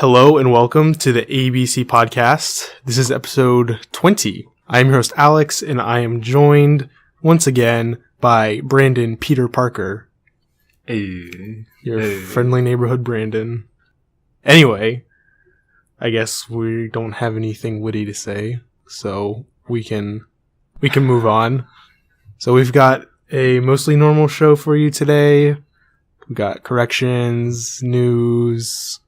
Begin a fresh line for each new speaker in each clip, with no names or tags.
Hello and welcome to the ABC podcast. This is episode 20. I am your host Alex and I am joined once again by Brandon Peter Parker.
Hey.
Your friendly neighborhood Brandon. Anyway, I guess we don't have anything witty to say, so we can move on. So we've got a mostly normal show for you today. We got corrections, news,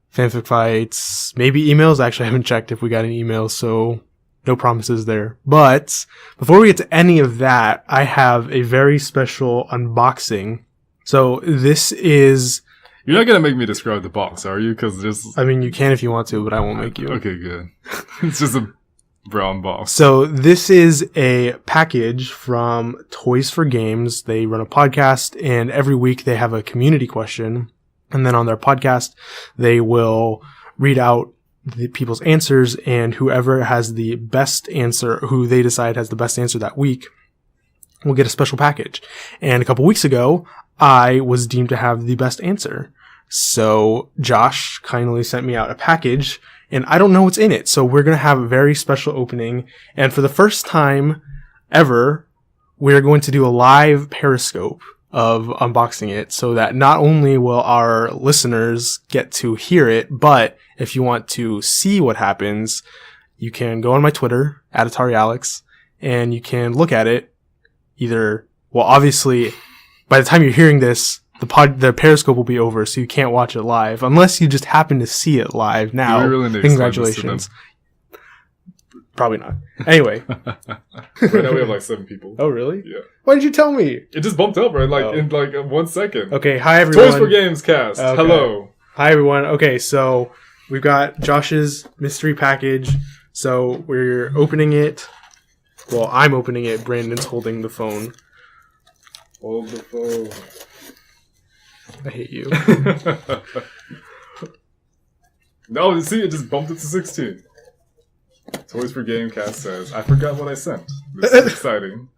Fan Fic Fights, maybe emails. Actually, I haven't checked if we got any emails, so no promises there. But before we get to any of that, I have a very special unboxing. So this is...
You're not going to make me describe the box, are you? Because there's...
I mean, you can if you want to, but I won't make you.
Okay, good. It's just a brown box.
So this is a package from Toys for Games. They run a podcast, and every week they have a community question. And then on their podcast, they will read out the people's answers, and whoever has the best answer, who they decide has the best answer that week, will get a special package. And a couple weeks ago, I was deemed to have the best answer. So Josh kindly sent me out a package, and I don't know what's in it. So we're going to have a very special opening. And for the first time ever, we're going to do a live Periscope of unboxing it, so that not only will our listeners get to hear it, but if you want to see what happens, you can go on my Twitter, @AtariAlex, and you can look at it either, well, obviously, by the time you're hearing this, the Periscope will be over, so you can't watch it live, unless you just happen to see it live now.
Really
congratulations. Probably not. Anyway.
Right now we have like 7 people.
Oh, really?
Yeah.
Why did you tell me?
It just bumped up, right? In 1 second.
Okay, hi everyone.
Toys for Games cast. Okay. Hello.
Hi everyone. Okay, so we've got Josh's mystery package. So we're opening it. Well, I'm opening it. Brandon's holding the phone.
Hold the phone.
I hate you.
No, see, it just bumped it to 16. Toys for Game cast says, I forgot what I sent. This is exciting.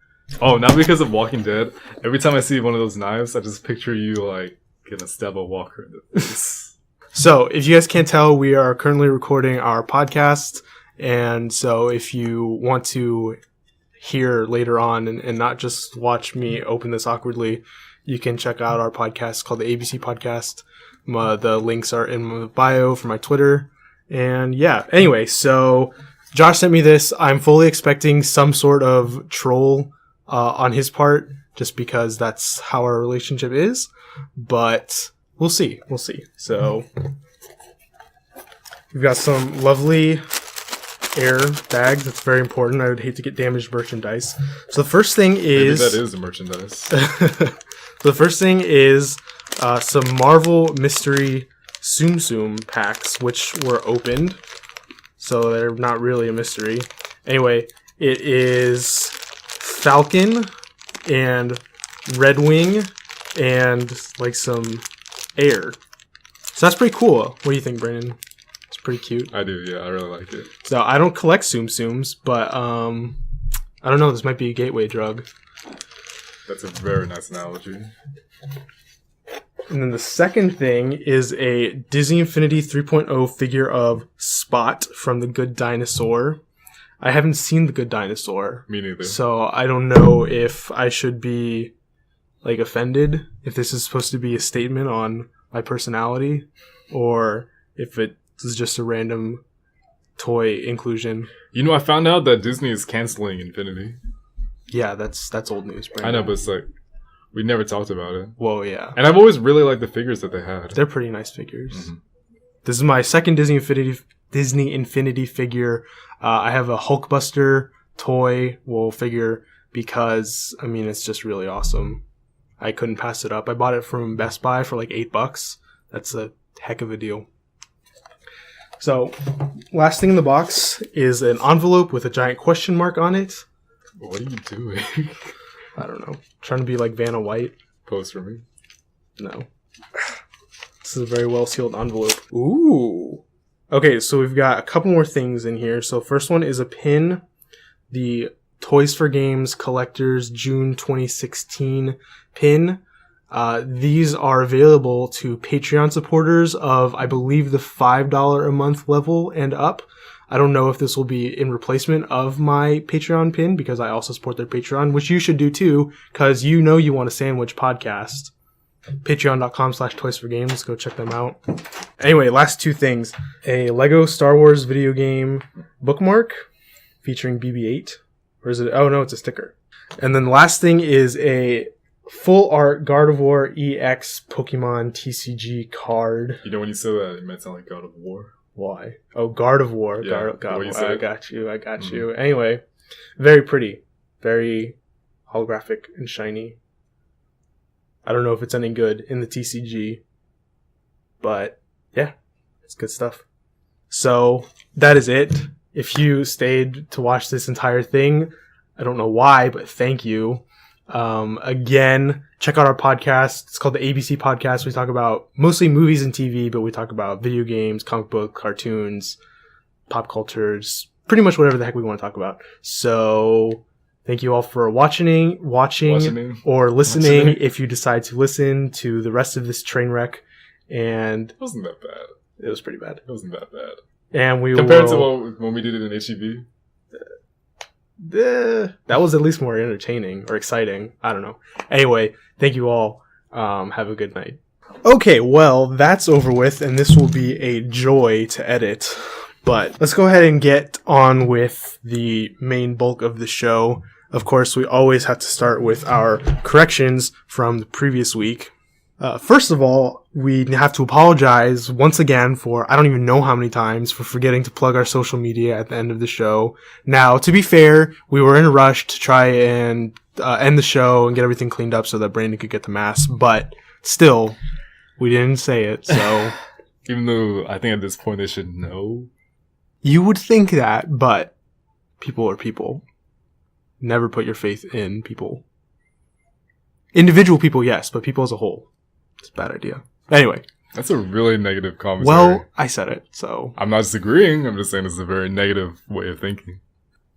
Oh, now because of Walking Dead, every time I see one of those knives, I just picture you like gonna stab a walker in the face.
So, if you guys can't tell, we are currently recording our podcast, and so if you want to hear later on and not just watch me open this awkwardly, you can check out our podcast called the ABC Podcast. The links are in my bio for my Twitter. And yeah, anyway, so Josh sent me this. I'm fully expecting some sort of troll on his part, just because that's how our relationship is. But we'll see. We'll see. So we've got some lovely air bags. That's very important. I would hate to get damaged merchandise. So the first thing is...
Maybe that is the merchandise.
So the first thing is some Marvel Mystery Tsum Tsum packs, which were opened. So they're not really a mystery. Anyway, it is Falcon and Red Wing and like some air. So that's pretty cool. What do you think, Brandon? It's pretty cute.
I do, yeah. I really like it.
So I don't collect Tsum Tsums, but I don't know. This might be a gateway drug.
That's a very nice analogy.
And then the second thing is a Disney Infinity 3.0 figure of Spot from The Good Dinosaur. I haven't seen The Good Dinosaur.
Me neither.
So I don't know if I should be like offended, if this is supposed to be a statement on my personality, or if it is just a random toy inclusion.
You know, I found out that Disney is canceling Infinity.
Yeah, that's old news, Brandon.
I know, but it's like, we never talked about it.
Whoa, yeah.
And I've always really liked the figures that they had.
They're pretty nice figures.
Mm-hmm.
This is my second Disney Infinity figure. I have a Hulkbuster toy figure because, I mean, it's just really awesome. I couldn't pass it up. I bought it from Best Buy for like $8. That's a heck of a deal. So, last thing in the box is an envelope with a giant question mark on it.
What are you doing?
I don't know. Trying to be like Vanna White.
Pose for me?
No. This is a very well sealed envelope. Ooh. Okay, so we've got a couple more things in here. So first one is a pin. The Toys for Games Collectors June 2016 pin. These are available to Patreon supporters of, I believe, the $5 a month level and up. I don't know if this will be in replacement of my Patreon pin, because I also support their Patreon, which you should do too, because you know you want a sandwich podcast. Patreon.com/toysforgames. Go check them out. Anyway, last two things. A Lego Star Wars video game bookmark featuring BB-8. Or is it? Oh no, it's a sticker. And then the last thing is a full art Gardevoir EX Pokemon TCG card.
You know, when you said that, it might sound like God of War.
Why? Oh, Gardevoir.
Yeah,
Gardevoir. I got you. Anyway, very pretty. Very holographic and shiny. I don't know if it's any good in the TCG. But, yeah. It's good stuff. So, that is it. If you stayed to watch this entire thing, I don't know why, but thank you. Again, check out our podcast. It's called the ABC Podcast. We talk about mostly movies and TV, but we talk about video games, comic book, cartoons, pop cultures, pretty much whatever the heck we want to talk about. So thank you all for watching or listening. If you decide to listen to the rest of this train wreck. And
it wasn't that bad.
It was pretty bad.
It wasn't that bad.
And we
compared to when we did it in HEB.
That was at least more entertaining or exciting. I don't know. Anyway, thank you all. Have a good night. Okay, well, that's over with, and this will be a joy to edit. But let's go ahead and get on with the main bulk of the show. Of course, we always have to start with our corrections from the previous week. First of all, we have to apologize once again for, I don't even know how many times, for forgetting to plug our social media at the end of the show. Now, to be fair, we were in a rush to try and end the show and get everything cleaned up so that Brandon could get the mask, but still, we didn't say it, so...
Even though I think at this point they should know.
You would think that, but people are people. Never put your faith in people. Individual people, yes, but people as a whole. It's a bad idea. Anyway.
That's a really negative commentary.
Well, I said it, so...
I'm not disagreeing. I'm just saying it's a very negative way of thinking.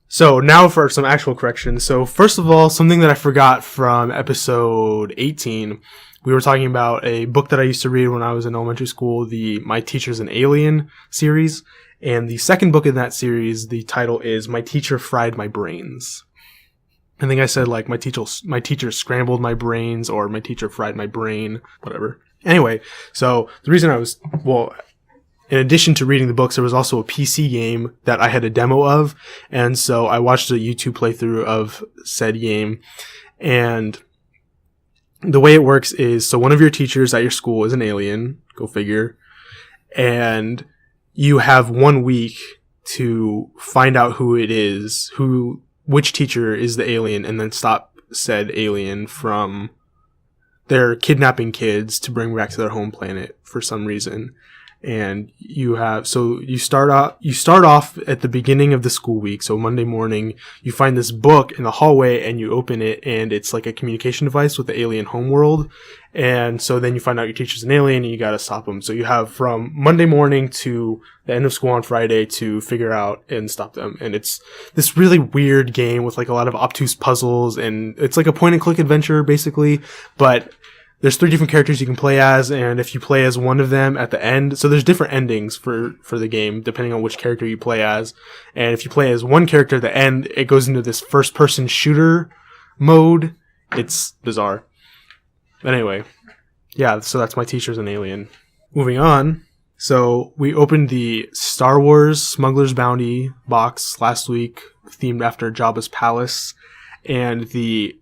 So, now for some actual corrections. So, first of all, something that I forgot from episode 18. We were talking about a book that I used to read when I was in elementary school, the My Teacher's an Alien series. And the second book in that series, the title is My Teacher Fried My Brains. I think I said, like, my teacher scrambled my brains, or my teacher fried my brain, whatever. Anyway, so the reason in addition to reading the books, there was also a PC game that I had a demo of, and so I watched a YouTube playthrough of said game, and the way it works is, so one of your teachers at your school is an alien, go figure, and you have 1 week to find out who it is, which teacher is the alien, and then stop said alien from their kidnapping kids to bring back to their home planet for some reason. And you start off at the beginning of the school week. So Monday morning, you find this book in the hallway and you open it, and it's like a communication device with the alien homeworld. And so then you find out your teacher's an alien and you gotta stop them. So you have from Monday morning to the end of school on Friday to figure out and stop them. And it's this really weird game with like a lot of obtuse puzzles, and it's like a point and click adventure basically, but there's 3 different characters you can play as, and if you play as one of them at the end, so there's different endings for the game depending on which character you play as. And if you play as one character at the end, it goes into this first person shooter mode. It's bizarre. But anyway, yeah, so that's My Teacher's an Alien. Moving on. So we opened the Star Wars Smuggler's Bounty box last week, themed after Jabba's palace, and the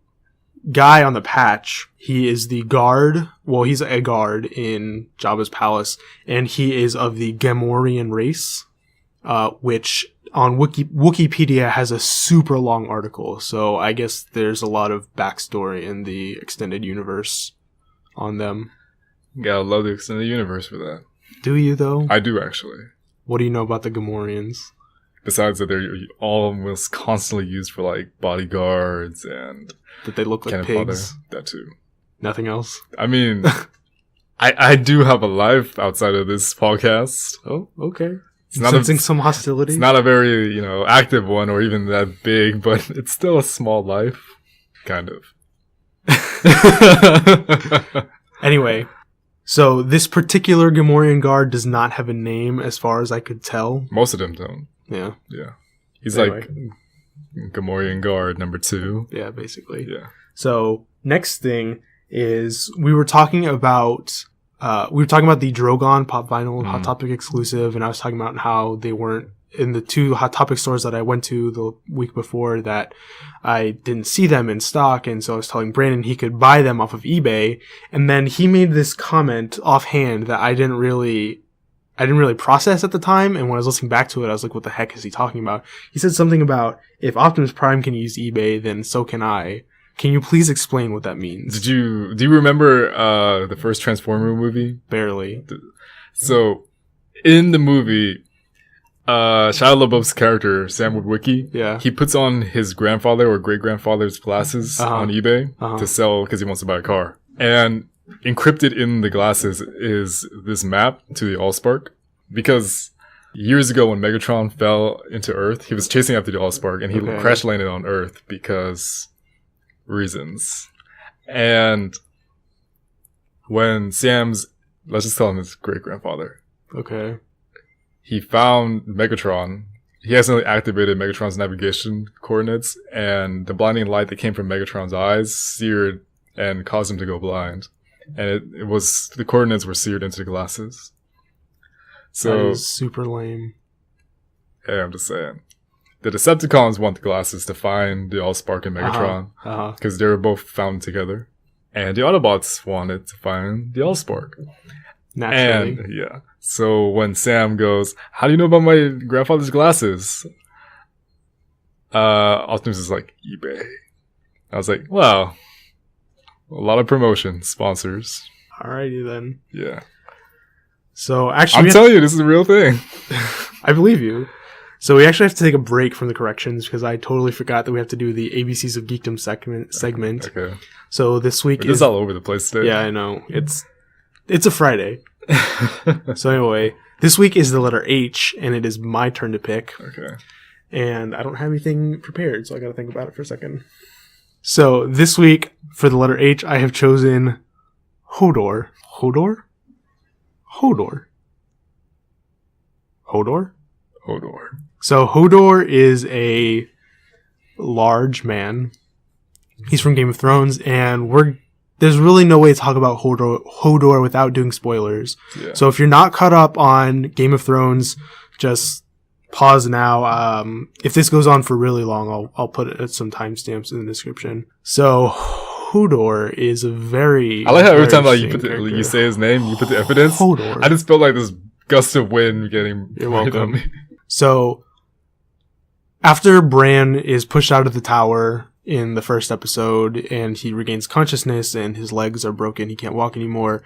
guy on the patch, he is the guard. Well, he's a guard in Jabba's palace, and he is of the Gamorrean race, which on Wikipedia has a super long article. So I guess there's a lot of backstory in the extended universe on them.
You gotta love the extended universe for that.
Do you, though?
I do, actually.
What do you know about the Gamorreans?
Besides that, they're almost constantly used for, like, bodyguards and...
That they look like pigs?
That too.
Nothing else?
I mean, I do have a life outside of this podcast.
Oh, okay. Sensing some hostility?
It's not a very, active one or even that big, but it's still a small life. Kind of.
Anyway, so this particular Gamorrean guard does not have a name as far as I could tell.
Most of them don't.
Yeah.
Yeah. He's
Anyway.
like Gamorrean guard number 2.
Yeah, basically.
Yeah.
So next thing is we were talking about the Drogon Pop Vinyl Hot Topic exclusive, and I was talking about how they weren't in the 2 Hot Topic stores that I went to the week before, that I didn't see them in stock, and so I was telling Brandon he could buy them off of eBay, and then he made this comment offhand that I didn't really process at the time, and when I was listening back to it, I was like, what the heck is he talking about? He said something about, if Optimus Prime can use eBay, then so can I. Can you please explain what that means?
Do you remember the first Transformer movie?
Barely.
So, in the movie, Shia LaBeouf's character, Sam Witwicky, he puts on his grandfather or great-grandfather's glasses on eBay to sell because he wants to buy a car. And encrypted in the glasses is this map to the Allspark, because years ago when Megatron fell into Earth, he was chasing after the Allspark and he crash landed on Earth because reasons. And when Sam's, let's just call him his great-grandfather, he found Megatron. He accidentally activated Megatron's navigation coordinates, and the blinding light that came from Megatron's eyes seared and caused him to go blind. And it was, the coordinates were seared into the glasses. So
that is super lame.
Hey, I'm just saying. The Decepticons want the glasses to find the Allspark and Megatron, because they were both found together. And the Autobots wanted to find the Allspark.
Naturally.
And, so when Sam goes, how do you know about my grandfather's glasses? Optimus is like, eBay. I was like, wow. A lot of promotion, sponsors.
Alrighty then.
Yeah.
So actually,
I'm telling you, this is a real thing.
I believe you. So we actually have to take a break from the corrections because I totally forgot that we have to do the ABCs of Geekdom segment.
Okay.
So this week
is all over the place today.
Yeah, I know. It's a Friday. So anyway, this week is the letter H, and it is my turn to pick.
Okay.
And I don't have anything prepared, so I got to think about it for a second. So this week, for the letter H, I have chosen Hodor. Hodor? Hodor. Hodor?
Hodor.
So Hodor is a large man. He's from Game of Thrones, and there's really no way to talk about Hodor without doing spoilers.
Yeah.
So if you're not caught up on Game of Thrones, just pause now. If this goes on for really long, I'll put some timestamps in the description. So Hodor is a very...
I like how every time you say his name, you put the evidence.
Hodor.
I just felt like this gust of wind getting...
You're welcome. So after Bran is pushed out of the tower in the first episode and he regains consciousness and his legs are broken, he can't walk anymore,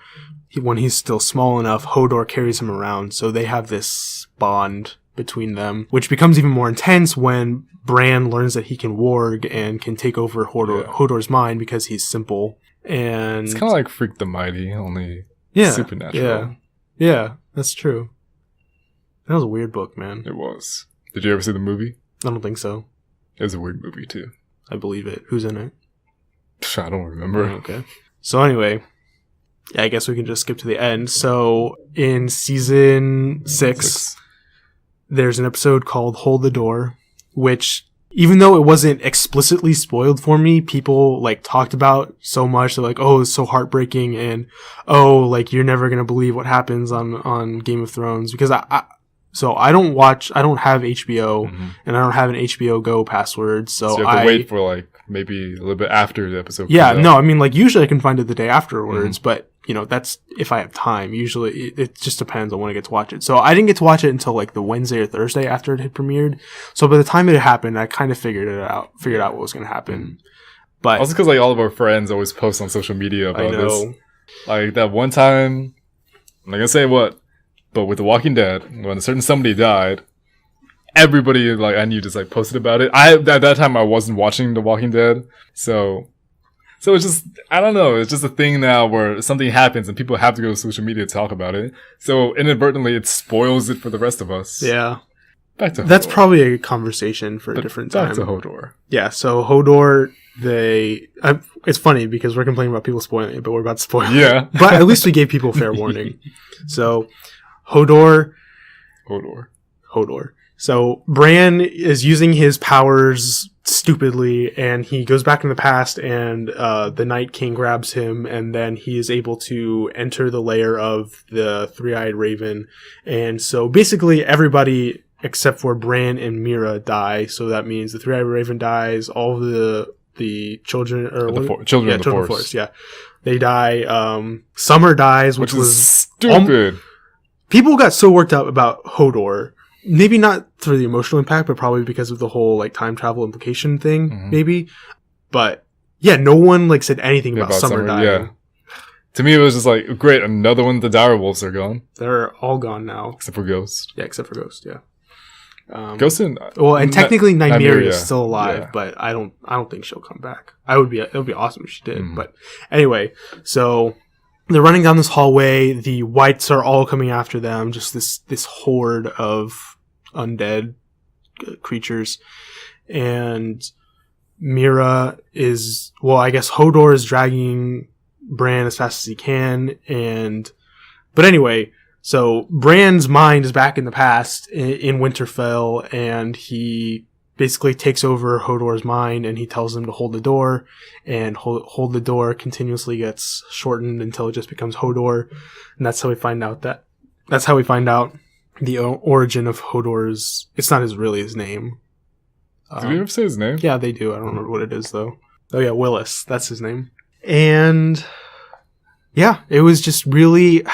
when he's still small enough, Hodor carries him around. So they have this bond between them, which becomes even more intense when Bran learns that he can warg and can take over Hodor's mind because he's simple. And
it's kind of like Freak the Mighty, only supernatural.
Yeah, that's true. That was a weird book, man.
It was. Did you ever see the movie?
I don't think so.
It was a weird movie, too.
I believe it. Who's in it?
I don't remember.
Okay. So anyway, I guess we can just skip to the end. So in season 6, there's an episode called Hold the Door, which, even though it wasn't explicitly spoiled for me, people talked about so much. They're like, oh, it's so heartbreaking, and you're never gonna believe what happens on Game of Thrones, because I don't have HBO, and I don't have an HBO Go password, so
you have to wait for maybe a little bit after the episode.
Yeah, no, I mean usually I can find it the day afterwards, but that's if I have time. Usually it just depends on when I get to watch it. So I didn't get to watch it until the Wednesday or Thursday after it had premiered. So by the time it happened, I kind of figured out what was going to happen. But
also because all of our friends always post on social media about this. That one time, I'm not gonna say what, but with The Walking Dead, when a certain somebody died, everybody I knew just posted about it. At that time I wasn't watching The Walking Dead, so it's just, I don't know, it's just a thing now where something happens and people have to go to social media to talk about it. So inadvertently it spoils it for the rest of us.
Yeah.
Back to Hodor.
That's probably a conversation for a different time.
Back to Hodor.
Yeah, so Hodor it's funny because we're complaining about people spoiling it, but we're about to spoil
Yeah.
it. But at least we gave people fair warning. So, Hodor. So, Bran is using his powers stupidly, and he goes back in the past, and the Night King grabs him, and then he is able to enter the lair of the Three-Eyed Raven. And so, basically, everybody except for Bran and Mira die. So that means the Three-Eyed Raven dies, all of the children, or
children of the Forest.
Yeah, they die. Summer dies, which was
stupid.
People got so worked up about Hodor. Maybe not for the emotional impact, but probably because of the whole like time travel implication thing, maybe. But yeah, no one like said anything about Summer dying.
Yeah. To me, it was just like, great, another one of the direwolves are gone.
They're all gone now,
except for Ghost.
Yeah, except for Ghost. Yeah.
Ghost and
and technically Nymeria is still alive, but I don't think she'll come back. It would be awesome if she did. But anyway, so they're running down this hallway. The Whites are all coming after them. Just this horde of undead creatures, and Mira is I guess Hodor is dragging Bran as fast as he can, but anyway. So Bran's mind is back in the past in Winterfell, and he basically takes over Hodor's mind, and he tells him to hold the door, and hold the door continuously gets shortened until it just becomes Hodor, and that's how we find out the origin of Hodor's. It's not really his name.
Did we ever say his name?
Yeah, they do. I don't remember what it is though. Oh yeah, Willis. That's his name. And yeah, it was just really.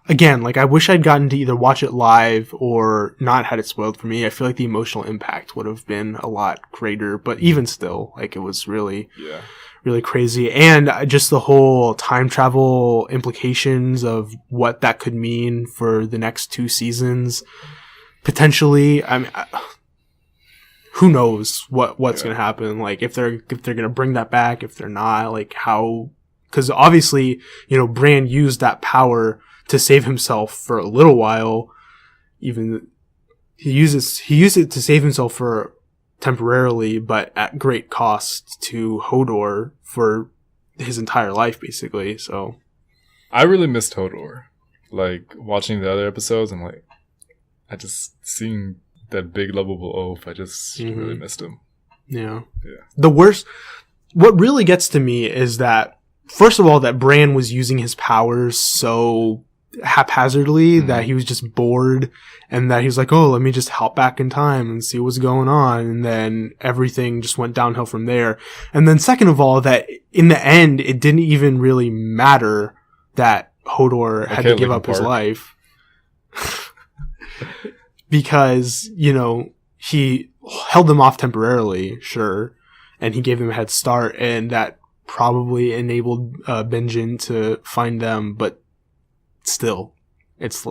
Again, like, I wish I'd gotten to either watch it live or not had it spoiled for me. I feel like the emotional impact would have been a lot greater, but even still, like, it was really, really crazy. And just the whole time travel implications of what that could mean for the next 2 seasons. Potentially, I mean, who knows what's going to happen? Like, if they're going to bring that back, if they're not, like, how, because obviously, Bran used that power to save himself for a little while. Even he used it to save himself for temporarily, but at great cost to Hodor for his entire life, basically. So
I really missed Hodor. Like, watching the other episodes, I'm like, I just seeing that big lovable oaf, I just really missed him.
Yeah. The worst, what really gets to me is that, first of all, that Bran was using his powers so haphazardly that he was just bored, and that he was like, oh, let me just hop back in time and see what's going on, and then everything just went downhill from there. And then second of all, that in the end it didn't even really matter that Hodor had to give up his life because he held them off temporarily, sure, and he gave them a head start, and that probably enabled Benjen to find them, but still, it's,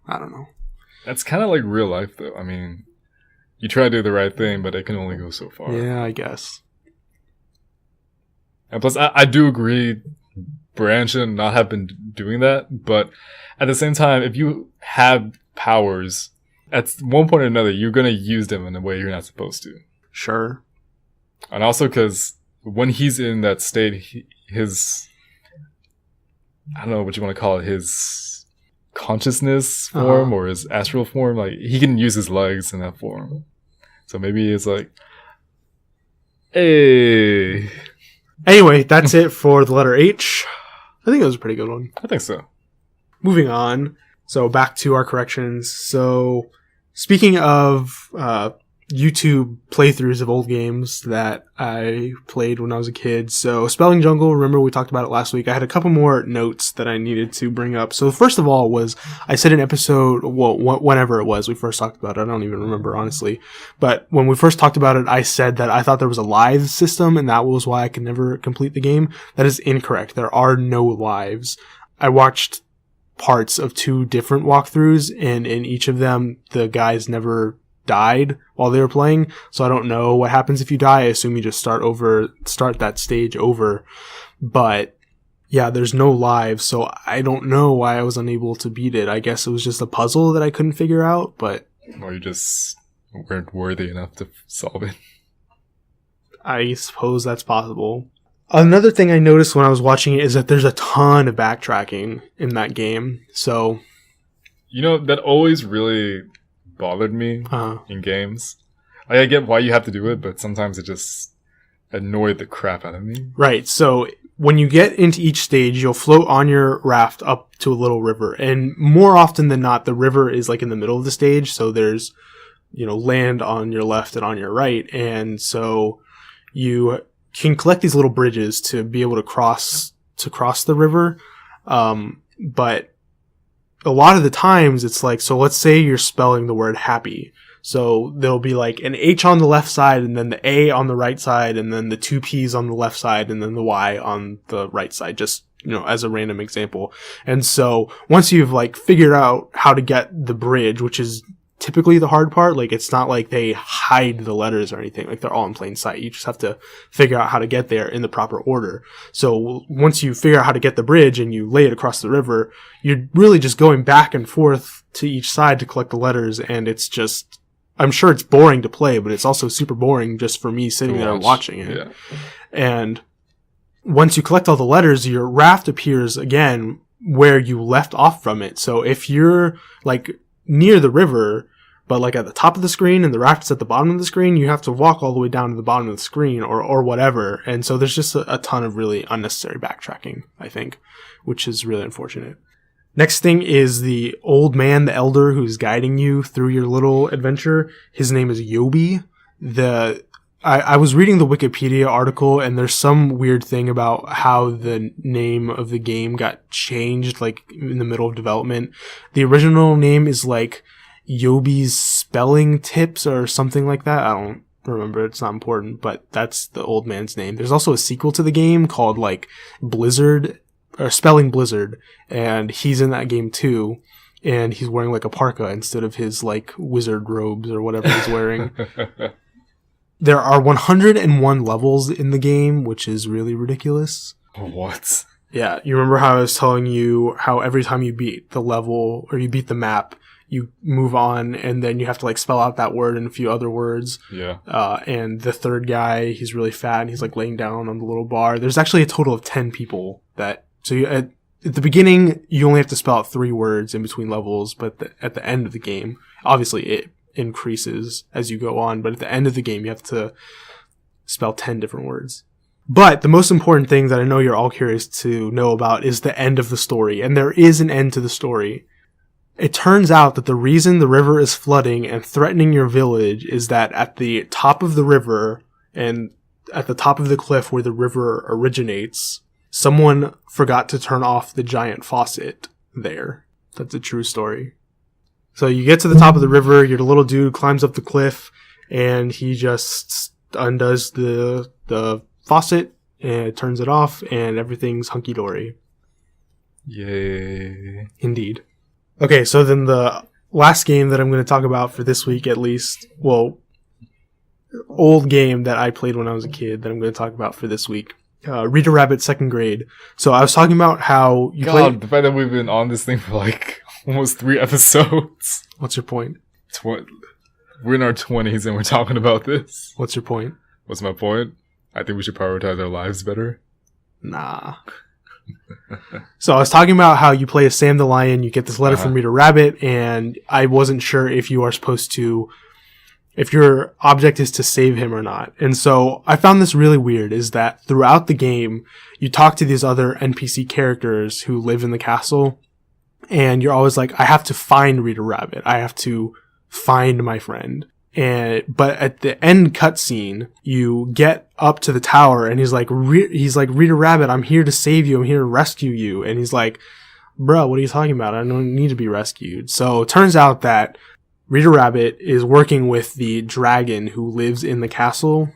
I don't know.
That's kind of like real life, though. I mean, you try to do the right thing, but it can only go so far.
Yeah, I guess.
And plus, I do agree, Bran should not have been doing that, but at the same time, if you have powers, at one point or another, you're going to use them in a way you're not supposed to.
Sure.
And also because when he's in that state, his, I don't know what you want to call it, his consciousness form or his astral form, like, he can use his legs in that form. So maybe it's like, hey.
Anyway, that's it for the letter H. I think it was a pretty good one.
I think so.
Moving on. So back to our corrections. So speaking of YouTube playthroughs of old games that I played when I was a kid. So Spelling Jungle, remember we talked about it last week. I had a couple more notes that I needed to bring up. So first of all was, I said in episode, whenever it was we first talked about it, I don't even remember honestly. But when we first talked about it, I said that I thought there was a live system and that was why I could never complete the game. That is incorrect. There are no lives. I watched parts of 2 different walkthroughs, and in each of them, the guys never died while they were playing, so I don't know what happens if you die. I assume you just start that stage over, but yeah, there's no lives, so I don't know why I was unable to beat it. I guess it was just a puzzle that I couldn't figure out, but...
Or you just weren't worthy enough to solve it.
I suppose that's possible. Another thing I noticed when I was watching it is that there's a ton of backtracking in that game. So,
that always really bothered me in games. I get why you have to do it, but sometimes it just annoyed the crap out of me.
Right. So when you get into each stage, you'll float on your raft up to a little river. And more often than not, the river is like in the middle of the stage. So there's, land on your left and on your right. And so you can collect these little bridges to be able to cross the river. But a lot of the times it's like, so let's say you're spelling the word happy. So there'll be like an H on the left side and then the A on the right side and then the 2 P's on the left side and then the Y on the right side, just, as a random example. And so once you've like figured out how to get the bridge, which is typically the hard part, like it's not like they hide the letters or anything, like they're all in plain sight. You just have to figure out how to get there in the proper order. So once you figure out how to get the bridge and you lay it across the river, you're really just going back and forth to each side to collect the letters. And it's just, I'm sure it's boring to play, but it's also super boring just for me sitting there watching it.
Yeah.
And once you collect all the letters, your raft appears again where you left off from it. So if you're like near the river, but like at the top of the screen and the raft is at the bottom of the screen, you have to walk all the way down to the bottom of the screen or whatever. And so there's just a ton of really unnecessary backtracking, I think, which is really unfortunate. Next thing is the old man, the elder, who's guiding you through your little adventure. His name is Yobi. I was reading the Wikipedia article, and there's some weird thing about how the name of the game got changed, like, in the middle of development. The original name is, like, Yobi's Spelling Tips or something like that. I don't remember. It's not important, but that's the old man's name. There's also a sequel to the game called, like, Blizzard, or Spelling Blizzard, and he's in that game too, and he's wearing like a parka instead of his like wizard robes or whatever he's wearing. There are 101 levels in the game, which is really ridiculous.
What?
Yeah, you remember how I was telling you how every time you beat the level or you beat the map, you move on and then you have to like spell out that word and a few other words.
Yeah.
And the third guy, he's really fat and he's like laying down on the little bar. There's actually a total of 10 people that. So at the beginning, you only have to spell out 3 words in between levels, but at the end of the game, obviously it increases as you go on, but at the end of the game, you have to spell 10 different words. But the most important thing that I know you're all curious to know about is the end of the story, and there is an end to the story. It turns out that the reason the river is flooding and threatening your village is that at the top of the river and at the top of the cliff where the river originates, someone forgot to turn off the giant faucet there. That's a true story. So you get to the top of the river, your little dude climbs up the cliff, and he just undoes the faucet and turns it off, and everything's hunky-dory.
Yay.
Indeed. Okay, so then the last game that I'm going to talk about for this week, at least, well, old game that I played when I was a kid that I'm going to talk about for this week. Rita Rabbit 2nd grade. So I was talking about how you played...
the fact that we've been on this thing for like almost 3 episodes.
What's your point?
We're in our 20s and we're talking about this.
What's your point?
What's my point? I think we should prioritize our lives better.
Nah. So I was talking about how you play as Sam the Lion, you get this letter from Rita Rabbit, and I wasn't sure if you are supposed to... if your object is to save him or not. And so I found this really weird, is that throughout the game, you talk to these other NPC characters who live in the castle, and you're always like, I have to find Rita Rabbit. I have to find my friend. But at the end cutscene, you get up to the tower, and he's like, Rita Rabbit, I'm here to save you. I'm here to rescue you. And he's like, bro, what are you talking about? I don't need to be rescued. So it turns out that Rita Rabbit is working with the dragon who lives in the castle,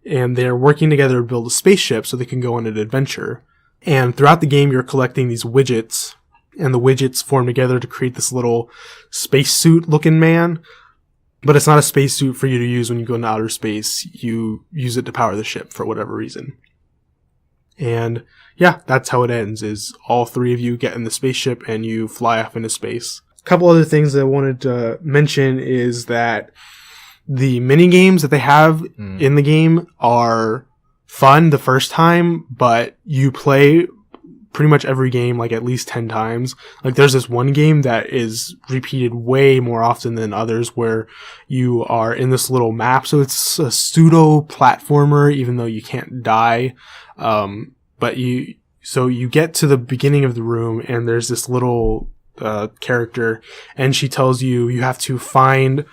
and they're working together to build a spaceship so they can go on an adventure. And throughout the game, you're collecting these widgets, and the widgets form together to create this little spacesuit looking man. But it's not a spacesuit for you to use when you go into outer space. You use it to power the ship for whatever reason. And yeah, that's how it ends, is all 3 of you get in the spaceship and you fly off into space. Couple other things that I wanted to mention is that the mini games that they have in the game are fun the first time, but you play pretty much every game like at least 10 times. Like there's this one game that is repeated way more often than others where you are in this little map. So it's a pseudo platformer, even though you can't die. But you get to the beginning of the room and there's this little character, and she tells you have to find.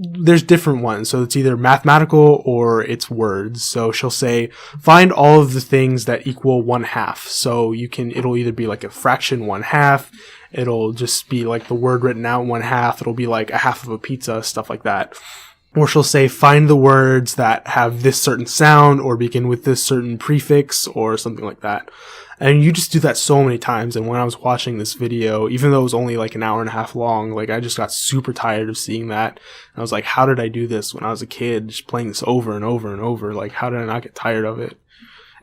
There's different ones, so it's either mathematical or it's words. So she'll say, find all of the things that equal 1/2. So it'll either be like a fraction 1/2. It'll just be like the word written out 1/2. It'll be like a half of a pizza, stuff like that. Or she'll say, find the words that have this certain sound or begin with this certain prefix or something like that. And you just do that so many times. And when I was watching this video, even though it was only like an hour and a half long, like I just got super tired of seeing that. And I was like, how did I do this when I was a kid, just playing this over and over and over? Like, how did I not get tired of it?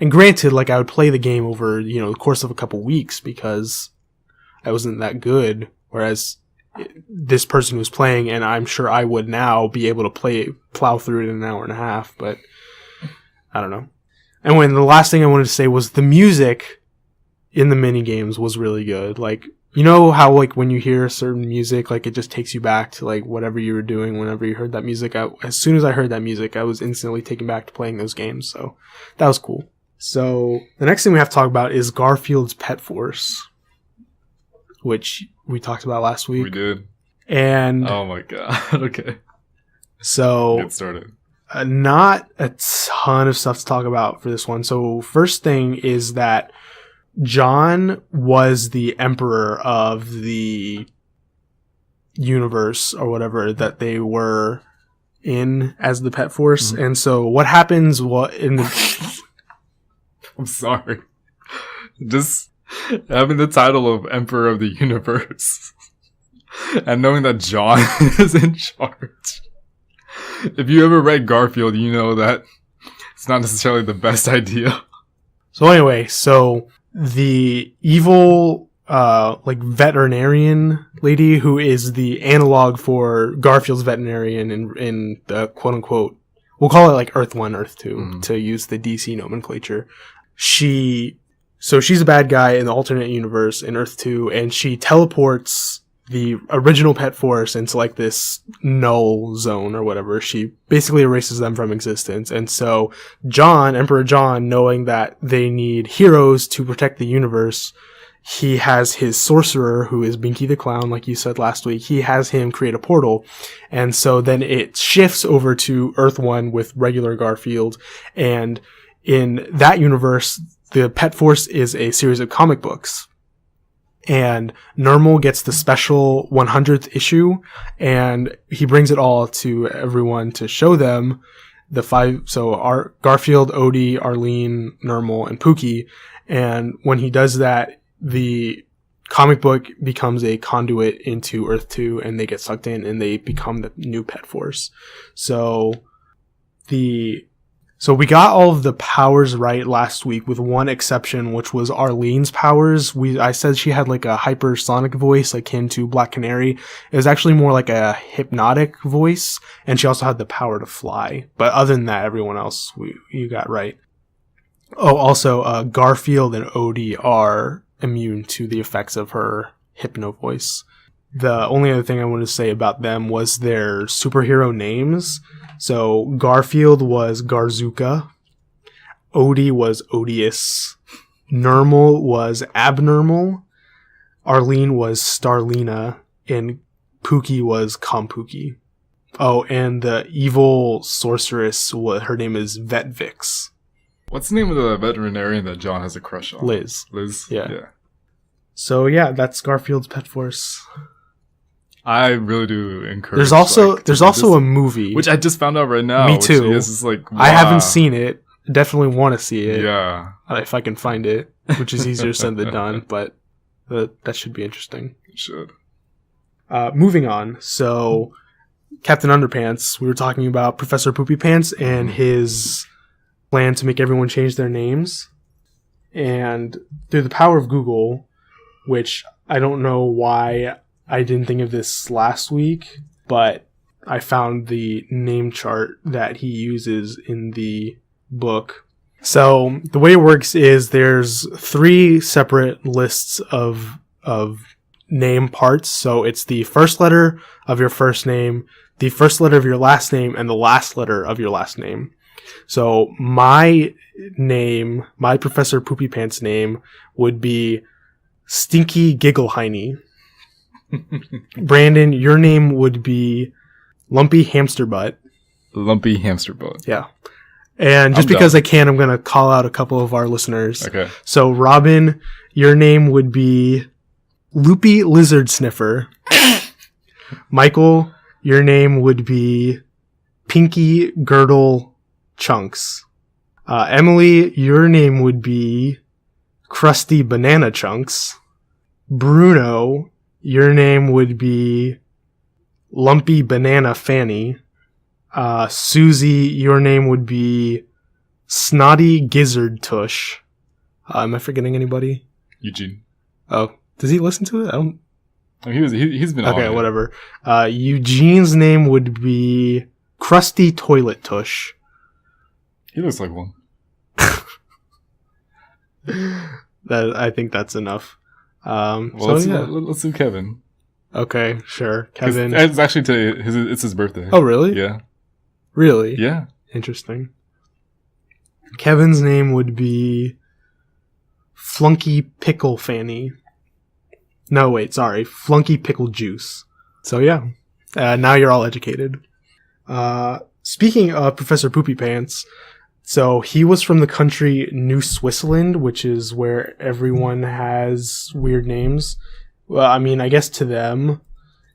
And granted, like I would play the game over, the course of a couple weeks because I wasn't that good. Whereas this person was playing, and I'm sure I would now be able to plow through it in an hour and a half, but I don't know. And the last thing I wanted to say was the music in the mini games was really good. Like, you know how like when you hear certain music, like it just takes you back to like whatever you were doing whenever you heard that music. As soon as I heard that music, I was instantly taken back to playing those games. So that was cool. So the next thing we have to talk about is Garfield's Pet Force, which we talked about last week.
We did.
And
oh my god. Okay.
So
get started.
Not a ton of stuff to talk about for this one. So first thing is that John was the emperor of the universe or whatever that they were in as the Pet Force. Mm-hmm. And so what happens in the...
I'm sorry. Just having the title of Emperor of the Universe and knowing that John is in charge. If you ever read Garfield, you know that it's not necessarily the best idea.
So anyway, the evil, veterinarian lady who is the analog for Garfield's veterinarian in the quote unquote, we'll call it like Earth 1, Earth 2 to use the DC nomenclature. She's a bad guy in the alternate universe in Earth 2, and she teleports the original Pet Force into like this null zone or whatever. She basically erases them from existence. And so Emperor John, knowing that they need heroes to protect the universe, he has his sorcerer, who is Binky the Clown, like you said last week, he has him create a portal. And so then it shifts over to Earth 1 with regular Garfield. And in that universe, the Pet Force is a series of comic books. And Nermal gets the special 100th issue, and he brings it all to everyone to show them the 5. So Garfield, Odie, Arlene, Nermal, and Pookie. And when he does that, the comic book becomes a conduit into Earth 2, and they get sucked in, and they become the new Pet Force. So we got all of the powers right last week with one exception, which was Arlene's powers. I said she had like a hypersonic voice akin to Black Canary. It was actually more like a hypnotic voice, and she also had the power to fly. But other than that, everyone else you got right. Oh, also, Garfield and Odie are immune to the effects of her hypno voice. The only other thing I wanted to say about them was their superhero names. So Garfield was Garzuka, Odie was Odious, Nermal was Abnormal, Arlene was Starlina, and Pookie was Kompookie. Oh, and the evil sorceress, her name is Vetvix.
What's the name of the veterinarian that John has a crush on?
Liz.
Yeah.
So yeah, that's Garfield's Pet Force.
I really do encourage.
There's also a movie,
which I just found out right now.
Me too.
Which is like, wow.
I haven't seen it. Definitely want to see it.
Yeah,
if I can find it, which is easier said than done, but that should be interesting.
It should.
Moving on. So, Captain Underpants. We were talking about Professor Poopy Pants and his plan to make everyone change their names, and through the power of Google, which I don't know why I didn't think of this last week, but I found the name chart that he uses in the book. So the way it works is there's 3 separate lists of name parts. So it's the first letter of your first name, the first letter of your last name, and the last letter of your last name. So my name, my Professor Poopy Pants name would be Stinky Giggleheiny. Brandon, your name would be Lumpy Hamster Butt.
Lumpy Hamster Butt.
Yeah. And just because I can, I'm going to call out a couple of our listeners.
Okay.
So Robin, your name would be Loopy Lizard Sniffer. Michael, your name would be Pinky Girdle Chunks. Emily, your name would be Crusty Banana Chunks. Bruno, your name would be Lumpy Banana Fanny. Susie, your name would be Snotty Gizzard Tush. Am I forgetting anybody?
Eugene.
Oh, does he listen to it? I don't.
Oh, he's been on
Okay,
it.
whatever. Eugene's name would be Crusty Toilet Tush.
He looks like one.
I think that's enough.
Let's do Kevin.
Okay, sure. Kevin.
It's actually today. It's his birthday.
Oh, really?
Yeah.
Really?
Yeah.
Interesting. Kevin's name would be Flunky Pickle Fanny. No, wait, sorry. Flunky Pickle Juice. So, yeah. Now you're all educated. Speaking of Professor Poopy Pants, so he was from the country New Switzerland, which is where everyone has weird names. Well, I mean, I guess to them.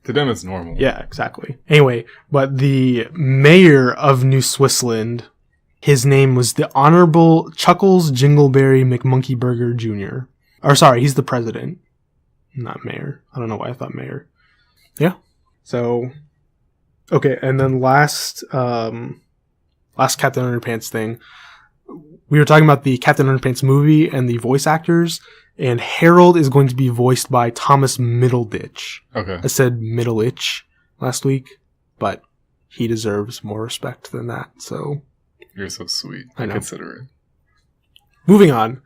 To them, it's normal.
Yeah, exactly. Anyway, but the mayor of New Switzerland, his name was the Honorable Chuckles Jingleberry McMonkeyburger Jr. Or sorry, he's the president. Not mayor. I don't know why I thought mayor. Yeah. So, okay, and then last Captain Underpants thing. We were talking about the Captain Underpants movie and the voice actors, and Harold is going to be voiced by Thomas Middleditch.
Okay.
I said Middleitch last week, but he deserves more respect than that, so.
You're so sweet.
I know.
Consider it.
Moving on.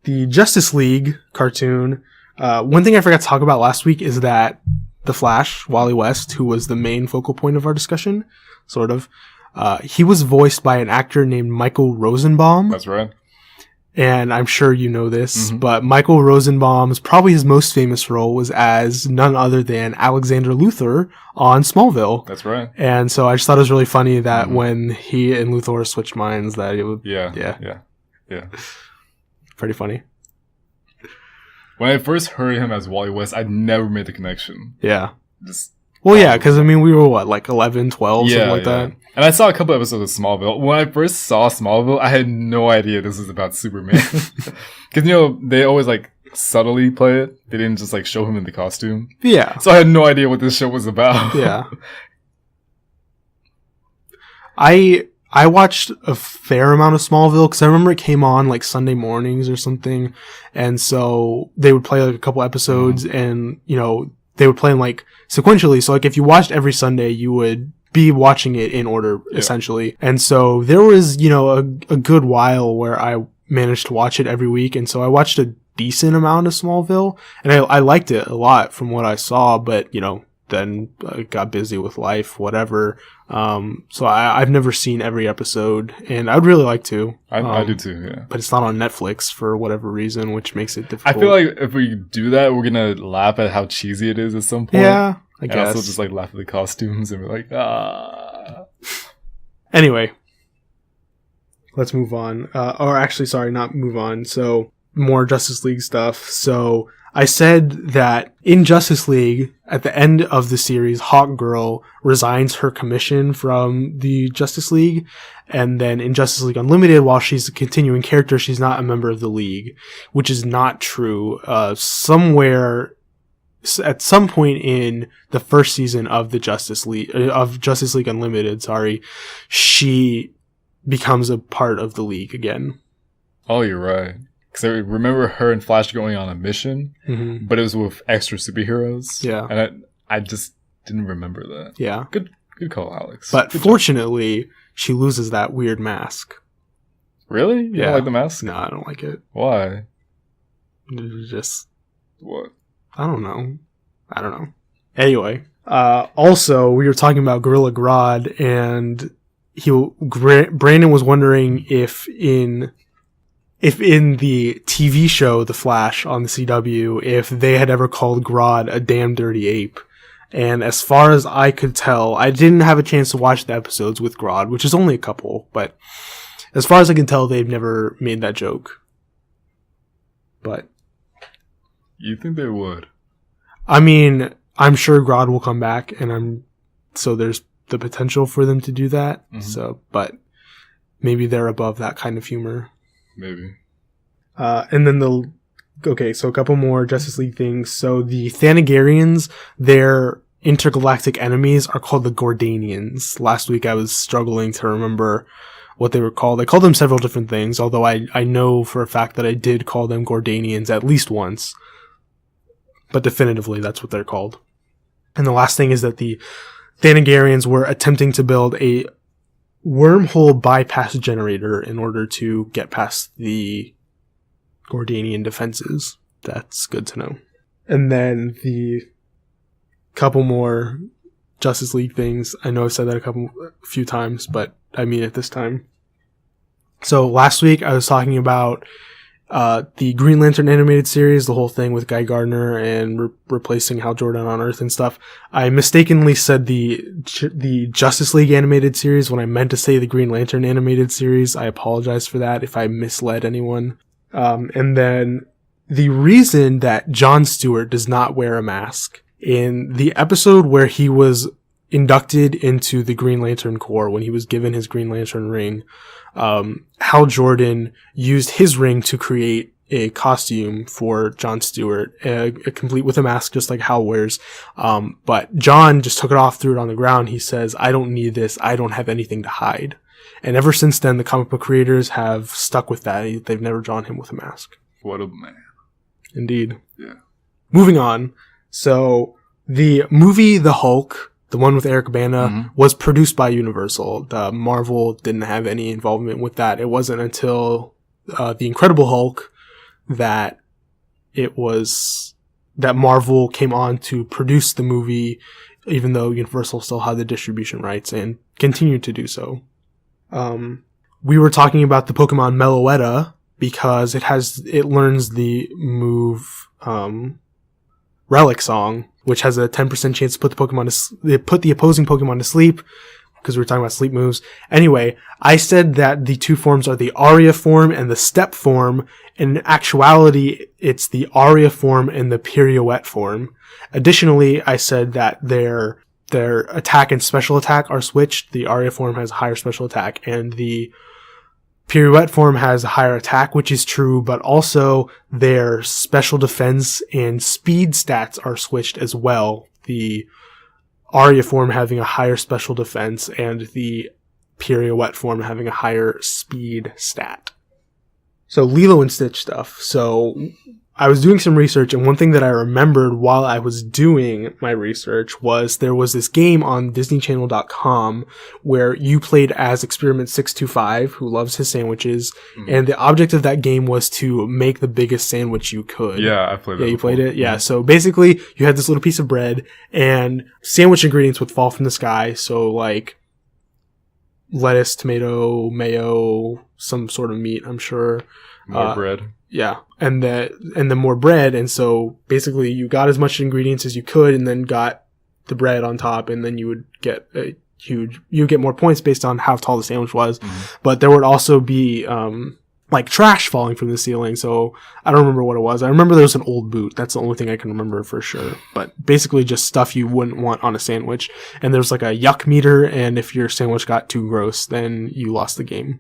The Justice League cartoon. One thing I forgot to talk about last week is that The Flash, Wally West, who was the main focal point of our discussion, sort of, he was voiced by an actor named Michael Rosenbaum.
That's right.
And I'm sure you know this, but Michael Rosenbaum's probably his most famous role was as none other than Alexander Luthor on Smallville.
That's right.
And so I just thought it was really funny that when he and Luthor switched minds, that it would...
Yeah.
Pretty funny.
When I first heard him as Wally West, I never made the connection.
Yeah.
Just...
Well, yeah, because, I mean, we were, what, like 11, 12, something like that?
And I saw a couple episodes of Smallville. When I first saw Smallville, I had no idea this was about Superman. Because, you know, they always, like, subtly play it. They didn't just, like, show him in the costume.
Yeah.
So I had no idea what this show was about.
Yeah. I watched a fair amount of Smallville because I remember it came on like Sunday mornings or something. And so they would play like a couple episodes and, you know, they would play them like sequentially. So like if you watched every Sunday, you would be watching it in order essentially. And so there was, you know, a good while where I managed to watch it every week. And so I watched a decent amount of Smallville and I liked it a lot from what I saw, but you know, then I got busy with life, whatever. So I've never seen every episode, and I'd really like to.
I do too, yeah.
But it's not on Netflix for whatever reason, which makes it difficult.
I feel like if we do that, we're gonna laugh at how cheesy it is at some point.
Yeah, I guess.
And also just like laugh at the costumes and be like, ah.
Anyway, let's move on. Or actually, sorry, not move on. So more Justice League stuff. So I said that in Justice League, at the end of the series, Hawkgirl resigns her commission from the Justice League. And then in Justice League Unlimited, while she's a continuing character, she's not a member of the League, which is not true. Somewhere, at some point in the first season of the Justice League Unlimited, she becomes a part of the League again.
Oh, you're right. Because I remember her and Flash going on a mission, but it was with extra superheroes.
Yeah.
And I just didn't remember that.
Yeah.
Good Good call, Alex.
But
Good
fortunately, she loses that weird mask.
Really? You don't like the mask?
No, I don't like it.
Why?
Just...
What?
I don't know. Anyway, also, we were talking about Gorilla Grodd, and Brandon was wondering if in the TV show The Flash on the CW, if they had ever called Grodd a damn dirty ape. And as far as I could tell, I didn't have a chance to watch the episodes with Grodd, which is only a couple, but as far as I can tell, they've never made that joke. But
you think they would?
I mean, I'm sure Grodd will come back, so there's the potential for them to do that. Mm-hmm. So, but maybe they're above that kind of humor.
Maybe.
And then so a couple more Justice League things. So the Thanagarians, their intergalactic enemies are called the Gordanians. Last week I was struggling to remember what they were called. I called them several different things, although I know for a fact that I did call them Gordanians at least once. But definitively, that's what they're called. And the last thing is that the Thanagarians were attempting to build a wormhole bypass generator in order to get past the Gordanian defenses. That's good to know. And then the couple more Justice League things. I know I've said that a few times, but I mean it this time. So last week I was talking about the Green Lantern animated series, the whole thing with Guy Gardner and replacing Hal Jordan on Earth and stuff. I mistakenly said the Justice League animated series when I meant to say the Green Lantern animated series. I apologize for that if I misled anyone. And then the reason that Jon Stewart does not wear a mask in the episode where he was inducted into the Green Lantern Corps, when he was given his Green Lantern ring, Hal Jordan used his ring to create a costume for Jon Stewart, complete with a mask, just like Hal wears. But Jon just took it off, threw it on the ground. He says, "I don't need this. I don't have anything to hide." And ever since then, the comic book creators have stuck with that. They've never drawn him with a mask.
What a man.
Indeed.
Yeah.
Moving on. So the movie The Hulk, the one with Eric Bana, was produced by Universal. Marvel didn't have any involvement with that. It wasn't until The Incredible Hulk that Marvel came on to produce the movie, even though Universal still had the distribution rights and continued to do so. We were talking about the Pokemon Meloetta because it learns the move Relic Song, which has a 10% chance to put the opposing Pokemon to sleep, because we were talking about sleep moves. Anyway, I said that the two forms are the Aria form and the Step form. In actuality, it's the Aria form and the Pirouette form. Additionally, I said that their attack and special attack are switched. The Aria form has a higher special attack, and the Pirouette form has a higher attack, which is true, but also their special defense and speed stats are switched as well. The Aria form having a higher special defense and the Pirouette form having a higher speed stat. So Lilo and Stitch stuff. So I was doing some research, and one thing that I remembered while I was doing my research was there was this game on DisneyChannel.com where you played as Experiment 625, who loves his sandwiches, and the object of that game was to make the biggest sandwich you could.
Yeah, I played it.
Yeah, you played it? Yeah, so basically you had this little piece of bread, and sandwich ingredients would fall from the sky, so like lettuce, tomato, mayo, some sort of meat, I'm sure.
More bread.
Yeah, and then more bread, and so basically you got as much ingredients as you could, and then got the bread on top, and then you would get more points based on how tall the sandwich was. But there would also be like trash falling from the ceiling. So I don't remember what it was. I remember there was an old boot. That's the only thing I can remember for sure. But basically just stuff you wouldn't want on a sandwich. And there's like a yuck meter, and if your sandwich got too gross, then you lost the game.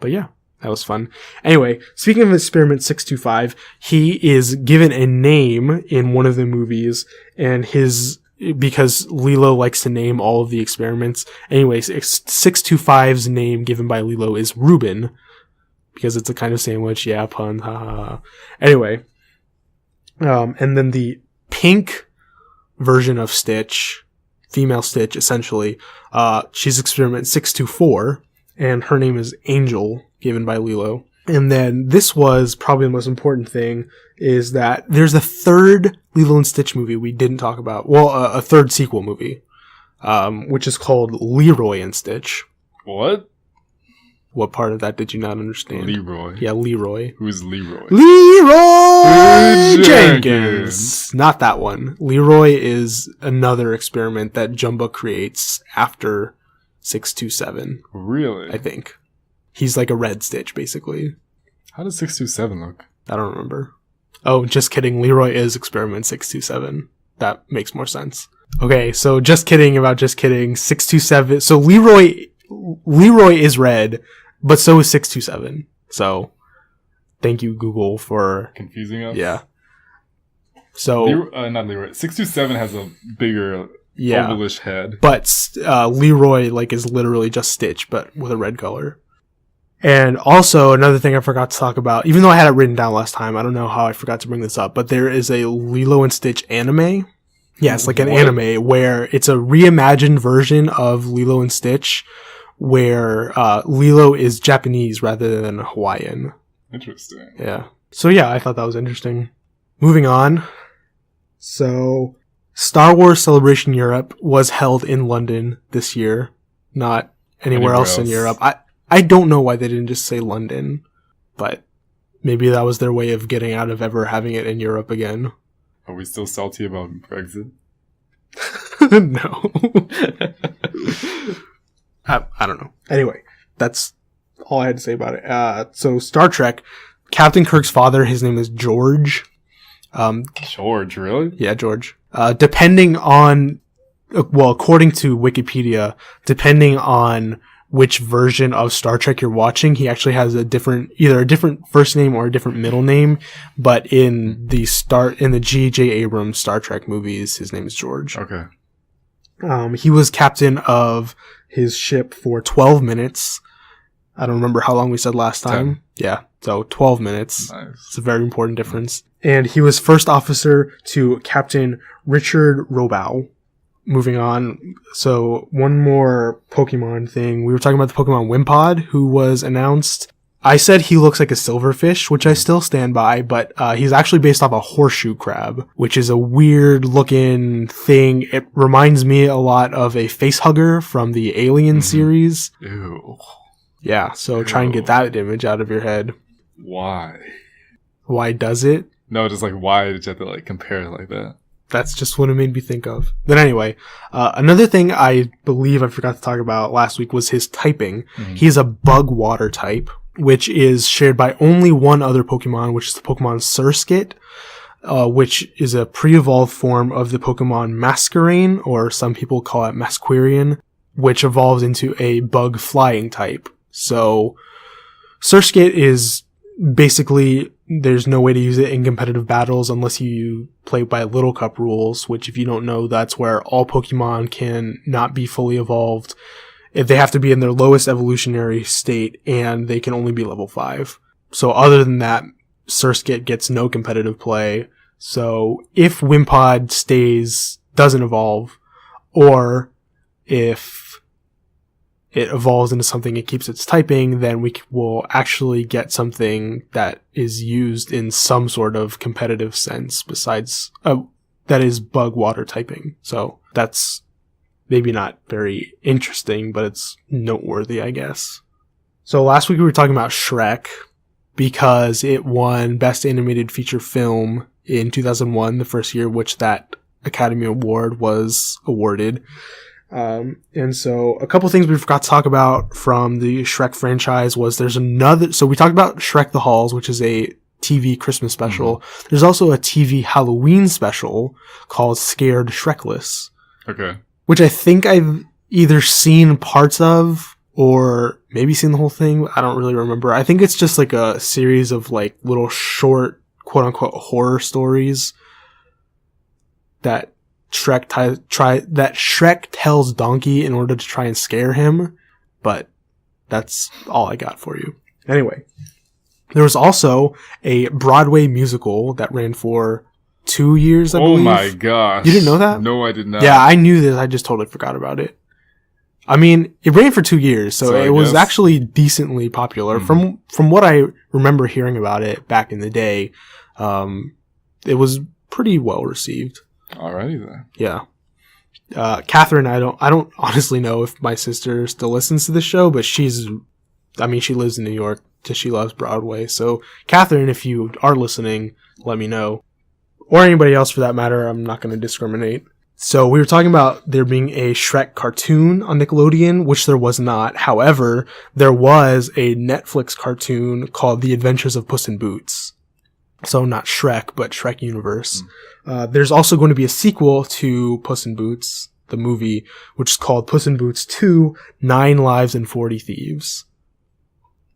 But yeah. That was fun. Anyway, speaking of Experiment 625, he is given a name in one of the movies, and because Lilo likes to name all of the experiments. Anyways, 625's name given by Lilo is Reuben, because it's a kind of sandwich. Yeah, pun. Ha ha ha. Anyway, and then the pink version of Stitch female Stitch, essentially. She's experiment 624, and her name is Angel, given by Lilo. And then this was probably the most important thing, is that there's a third Lilo and Stitch movie we didn't talk about. Well, a third sequel movie, which is called Leroy and Stitch.
What?
What part of that did you not understand?
Leroy.
Yeah, Leroy.
Who's Leroy?
Leroy Jenkins! Not that one. Leroy is another experiment that Jumba creates after 627.
Really?
I think. He's like a red Stitch, basically.
How does 627 look?
I don't remember. Oh, just kidding. Leroy is experiment 627. That makes more sense. Okay, so just kidding about just kidding. 627. So Leroy is red, but so is 627. So thank you, Google, for
confusing us.
Yeah. So
not Leroy. 627 has a bigger ovalish head,
but Leroy is literally just Stitch, but with a red color. And also another thing I forgot to talk about, even though I had it written down last time, I don't know how I forgot to bring this up, but there is a Lilo and Stitch anime. Yeah, it's like an anime where it's a reimagined version of Lilo and Stitch, where Lilo is Japanese rather than Hawaiian.
Interesting.
Yeah. So yeah, I thought that was interesting. Moving on. So Star Wars Celebration Europe was held in London this year, not anywhere else in Europe. I don't know why they didn't just say London, but maybe that was their way of getting out of ever having it in Europe again.
Are we still salty about Brexit?
No. I don't know. Anyway, that's all I had to say about it. So Star Trek, Captain Kirk's father, his name is George.
George, really?
Yeah, George. Depending on, according to Wikipedia, depending on which version of Star Trek you're watching, he actually has either a different first name or a different middle name. But in the J.J. Abrams Star Trek movies, his name is George.
Okay.
He was captain of his ship for 12 minutes. I don't remember how long we said last time.
10.
Yeah, so 12 minutes.
Nice.
It's a very important difference. And he was first officer to Captain Richard Robow. Moving on. So one more Pokemon thing. We were talking about the Pokemon Wimpod, who was announced. I said he looks like a silverfish, which I still stand by, but he's actually based off a horseshoe crab, which is a weird looking thing. It reminds me a lot of a facehugger from the Alien series.
Ew.
Yeah, so try and get that image out of your head.
Why?
Why does it?
No, just why did you have to compare it like that?
That's just what it made me think of. Then anyway, another thing I believe I forgot to talk about last week was his typing. Mm-hmm. He's a bug water type, which is shared by only one other Pokemon, which is the Pokemon Surskit, which is a pre-evolved form of the Pokemon Masquerain, or some people call it Masquerian, which evolves into a bug flying type. So Surskit is basically, there's no way to use it in competitive battles unless you play by Little Cup rules, which if you don't know, that's where all Pokemon can not be fully evolved. If they have to be in their lowest evolutionary state, and they can only be level 5. So other than that, Surskit gets no competitive play. So if Wimpod doesn't evolve, or if it evolves into something it keeps its typing, then we will actually get something that is used in some sort of competitive sense besides, that is bug water typing. So that's maybe not very interesting, but it's noteworthy, I guess. So last week we were talking about Shrek because it won Best Animated Feature Film in 2001, the first year which that Academy Award was awarded. And so a couple things we forgot to talk about from the Shrek franchise was so we talked about Shrek the Halls, which is a TV Christmas special. Mm-hmm. There's also a TV Halloween special called Scared Shrekless.
Okay. Which
I think I've either seen parts of or maybe seen the whole thing. I don't really remember. I think it's just a series of little short, quote unquote, horror stories that Shrek tells Donkey in order to try and scare him, but that's all I got for you. Anyway, there was also a Broadway musical that ran for 2 years, I believe.
Oh my gosh.
You didn't know that?
No, I did not.
Yeah, I knew this. I just totally forgot about it. I mean, it ran for 2 years, so it was actually decently popular. Mm-hmm. From what I remember hearing about it back in the day, it was pretty well received.
Alrighty then.
Yeah. Catherine, I don't honestly know if my sister still listens to this show, but she lives in New York, so she loves Broadway. So, Catherine, if you are listening, let me know. Or anybody else for that matter, I'm not going to discriminate. So we were talking about there being a Shrek cartoon on Nickelodeon, which there was not. However, there was a Netflix cartoon called The Adventures of Puss in Boots. So not Shrek, but Shrek Universe. There's also going to be a sequel to Puss in Boots, the movie, which is called Puss in Boots 2, 9 Lives and 40 Thieves.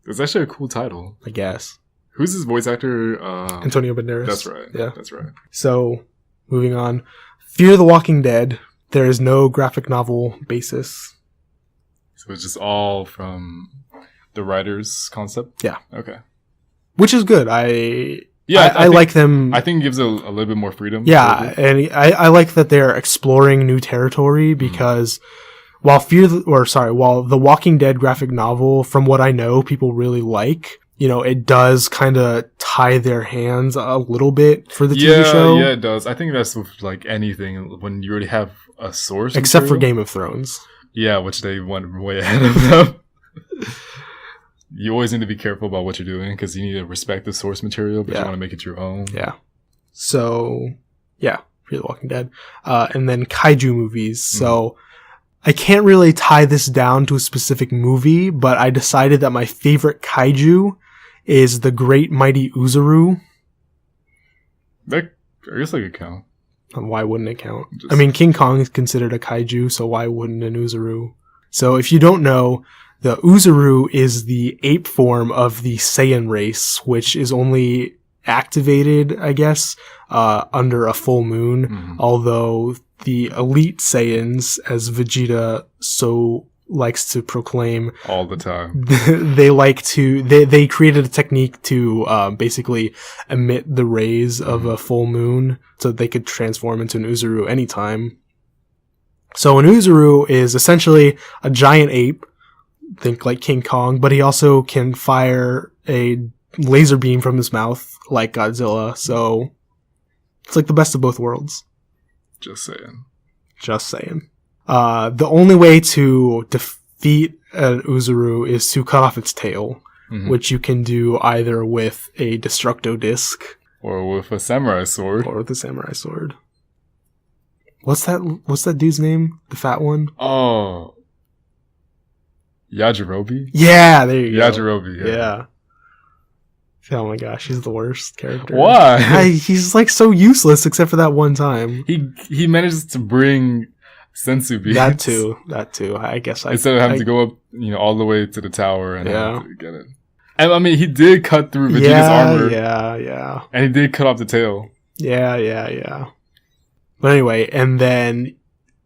It's actually a cool title.
I guess.
Who's his voice actor?
Antonio Banderas.
That's right.
Yeah.
That's right.
So, moving on. Fear the Walking Dead. There is no graphic novel basis.
So it's just all from the writer's concept?
Yeah.
Okay.
Which is good. I
think,
like them.
I think it gives a little bit more freedom.
Yeah, and I like that they're exploring new territory because while The Walking Dead graphic novel, from what I know, people really like, it does kind of tie their hands a little bit for the TV show.
Yeah, it does. I think that's with like anything when you already have a source.
Except
material.
for Game of Thrones.
Yeah, which they went way ahead of them. You always need to be careful about what you're doing because you need to respect the source material, but you want to make it your own.
Yeah. So, yeah, Fear the Walking Dead. And then kaiju movies. So, I can't really tie this down to a specific movie, but I decided that my favorite kaiju is the Great Mighty Uzaru.
I guess that could count.
Why wouldn't it count? I mean, King Kong is considered a kaiju, so why wouldn't an Uzaru? So if you don't know, the Uzaru is the ape form of the Saiyan race, which is only activated, I guess, under a full moon. Although the elite Saiyans, as Vegeta so likes to proclaim
all the time,
they created a technique to basically emit the rays of a full moon so that they could transform into an Uzaru anytime. So an Uzaru is essentially a giant ape, think like King Kong, but he also can fire a laser beam from his mouth like Godzilla. So it's like the best of both worlds.
Just saying.
The only way to defeat an Uzaru is to cut off its tail, which you can do either with a Destructo Disc
or with a samurai sword.
What's that dude's name? The fat one?
Oh. Yajirobe?
Yeah, there you go.
Yajirobe, yeah.
Oh my gosh, he's the worst character.
Why?
He's like so useless except for that one time.
He manages to bring sensu beans.
That too. I guess
instead of having to go up, all the way to the tower and have to get it. And I mean, he did cut through Vegeta's armor.
Yeah.
And he did cut off the tail.
Yeah. But anyway, and then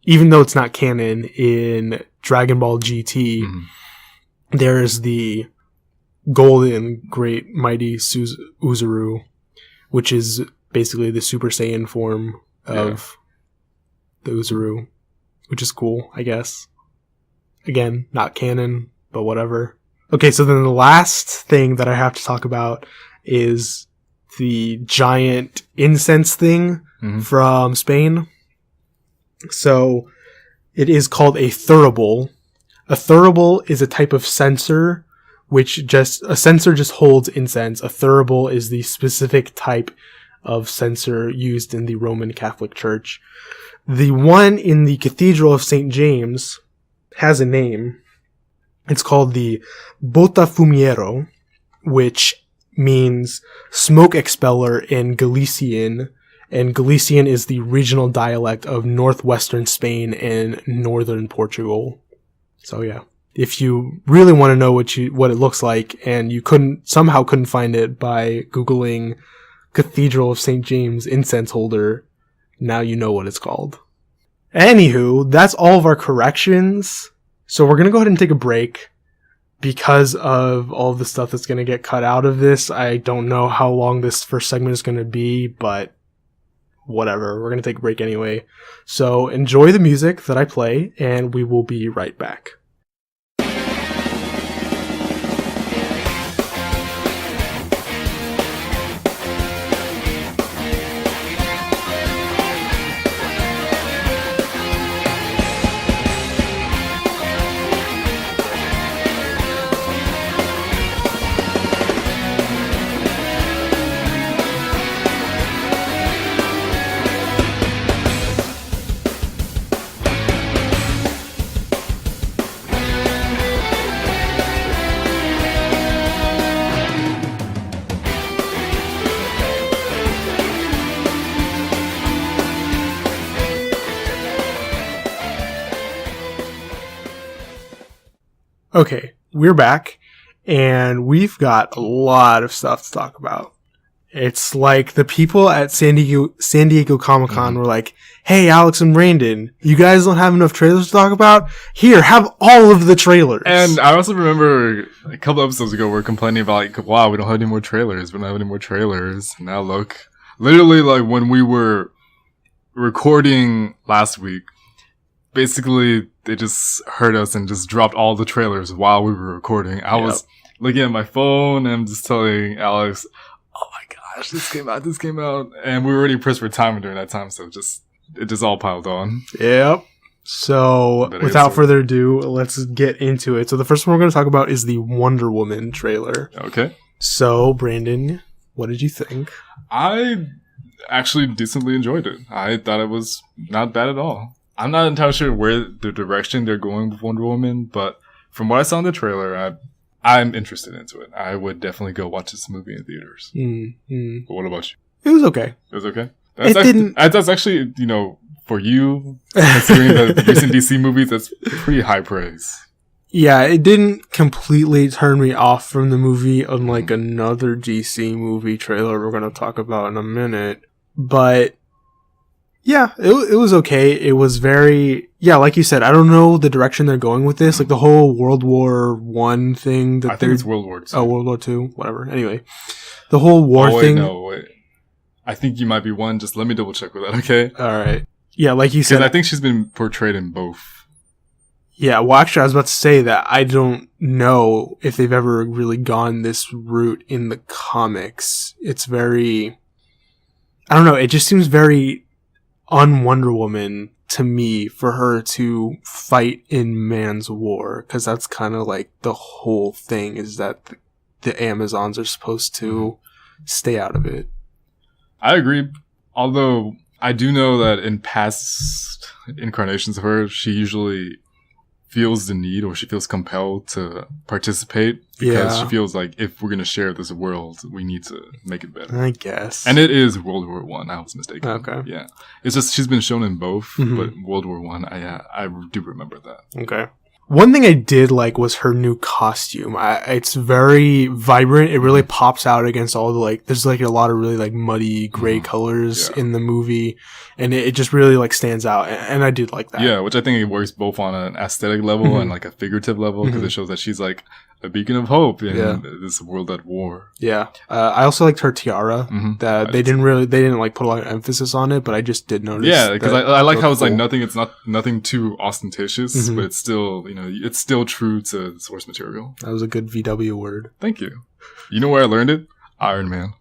even though it's not canon in Dragon Ball GT, there's the Golden Great Mighty Uzaru, which is basically the Super Saiyan form of the Uzaru, which is cool, I guess. Again, not canon, but whatever. Okay, so then the last thing that I have to talk about is the giant incense thing from Spain. So it is called a thurible. A thurible is a type of censer a censer just holds incense. A thurible is the specific type of censer used in the Roman Catholic Church. The one in the Cathedral of St. James has a name. It's called the Botafumeiro, which means smoke expeller in Galician, and Galician is the regional dialect of northwestern Spain and northern Portugal. So yeah. If you really want to know what it looks like and you couldn't find it by Googling Cathedral of St. James incense holder, now you know what it's called. Anywho, that's all of our corrections. So we're going to go ahead and take a break because of all the stuff that's going to get cut out of this. I don't know how long this first segment is going to be, but whatever. We're going to take a break anyway. So enjoy the music that I play, and we will be right back. Okay, we're back, and we've got a lot of stuff to talk about. It's like the people at San Diego Comic-Con were like, hey, Alex and Brandon, you guys don't have enough trailers to talk about? Here, have all of the trailers.
And I also remember a couple episodes ago we were complaining about, like, wow, we don't have any more trailers. We don't have any more trailers. Now look, literally, like, when we were recording last week, basically, they just heard us and just dropped all the trailers while we were recording. I was looking at my phone and I'm just telling Alex, oh my gosh, this came out. And we were already pressed for time during that time, so it just all piled on.
Yep. So, without further ado, let's get into it. So, the first one we're going to talk about is the Wonder Woman trailer.
Okay.
So, Brandon, what did you think?
I actually decently enjoyed it. I thought it was not bad at all. I'm not entirely sure where the direction they're going with Wonder Woman, but from what I saw in the trailer, I'm interested into it. I would definitely go watch this movie in theaters. But what about you?
It was okay.
It was okay? That's actually, for you, considering the recent DC movies, that's pretty high praise.
Yeah, it didn't completely turn me off from the movie, unlike another DC movie trailer we're going to talk about in a minute. But yeah, it was okay. It was very, like you said, I don't know the direction they're going with this. Like the whole World War I thing.
I think it's World War II.
Oh, World War II? Whatever. Anyway, the whole war thing.
Wait. I think you might be one. Just let me double check with that, okay?
All right. Yeah, like you said.
Because I think she's been portrayed in both.
Yeah, well, actually, I was about to say that I don't know if they've ever really gone this route in the comics. It's very, I don't know, it just seems very un-Wonder Woman to me for her to fight in man's war, because that's kind of like the whole thing, is that the Amazons are supposed to stay out of it.
I agree, although I do know that in past incarnations of her, she usually feels the need, or she feels compelled to participate, because she feels like if we're going to share this world, we need to make it better.
I guess.
And it is World War I. I was mistaken.
Okay.
Yeah. It's just she's been shown in both, but World War I do remember that.
Okay. One thing I did like was her new costume. It's very vibrant. It really pops out against all the, like, there's like a lot of really like muddy gray colors in the movie, and it just really like stands out. And I did like that.
Yeah, which I think it works both on an aesthetic level and like a figurative level, because it shows that she's like a beacon of hope in this world at war. Yeah.
I also liked her tiara. That they didn't like put a lot of emphasis on it, but I just did notice.
Yeah, because I like how it's like nothing too ostentatious, but it's still, it's still true to the source material.
That was a good VW word.
Thank you. You know where I learned it? Iron Man.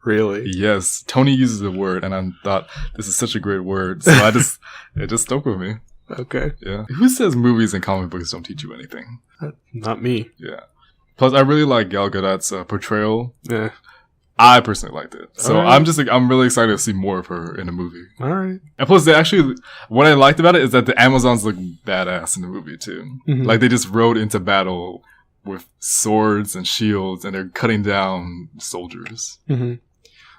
Really?
Yes. Tony uses the word, and I thought this is such a great word, so it just stuck with me.
Okay.
Yeah. Who says movies and comic books don't teach you anything?
Not me.
Yeah. Plus, I really like Gal Gadot's portrayal.
Yeah.
I personally liked it. So I'm really excited to see more of her in the movie.
All right.
And plus, what I liked about it is that the Amazons look badass in the movie too. Like they just rode into battle with swords and shields, and they're cutting down soldiers.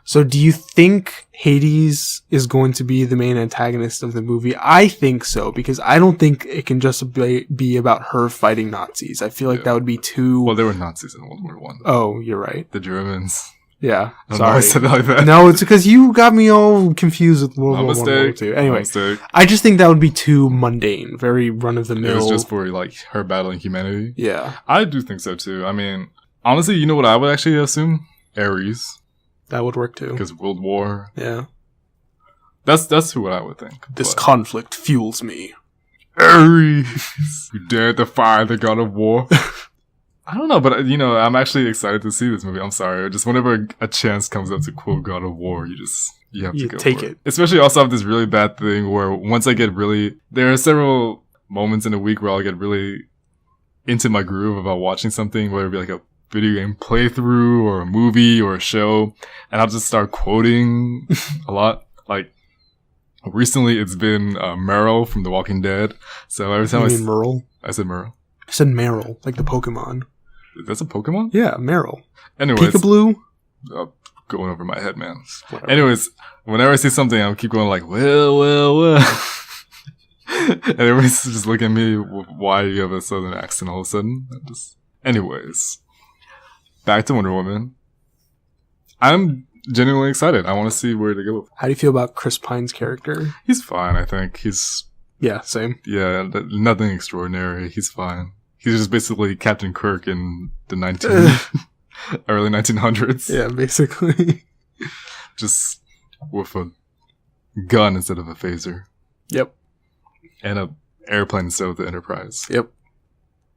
So do you think Hades is going to be the main antagonist of the movie? I think so, because I don't think it can just be about her fighting Nazis. I feel like that would be too...
Well, there were Nazis in World War I.
Oh, you're right.
The Germans.
Yeah,
sorry. I said it like that.
No, it's because you got me all confused with World War I, World War II. Anyway, I just think that would be too mundane, very run-of-the-mill.
It was just for like her battling humanity.
Yeah.
I do think so too. I mean, honestly, you know what I would actually assume? Ares.
That would work too.
Because World War.
Yeah.
That's what I would think.
This conflict fuels me.
Ares, you dare defy the god of war. I don't know, but I'm actually excited to see this movie. I'm sorry, just whenever a chance comes up to quote God of War, you have to go
take
for
it.
Especially also have this really bad thing where once I get there are several moments in a week where I'll get really into my groove about watching something, whether it be like a video game playthrough or a movie or a show, and I'll just start quoting a lot. Like recently, it's been Meryl from The Walking Dead. So every time
Meryl?
I said Meryl.
I said Meryl, like the Pokemon.
That's a Pokemon?
Yeah, Meryl.
Anyways.
Peekaboo?
Going over my head, man.
Whatever.
Anyways, whenever I see something, I'll keep going like, well. And everybody's just looking at me, why do you have a southern accent all of a sudden? Anyways. Back to Wonder Woman. I'm genuinely excited. I want to see where they go.
How do you feel about Chris Pine's character?
He's fine, I think.
Yeah, same.
Yeah, nothing extraordinary. He's fine. He's just basically Captain Kirk in the early 1900s.
Yeah, basically.
Just with a gun instead of a phaser.
Yep.
And a airplane instead of the Enterprise.
Yep.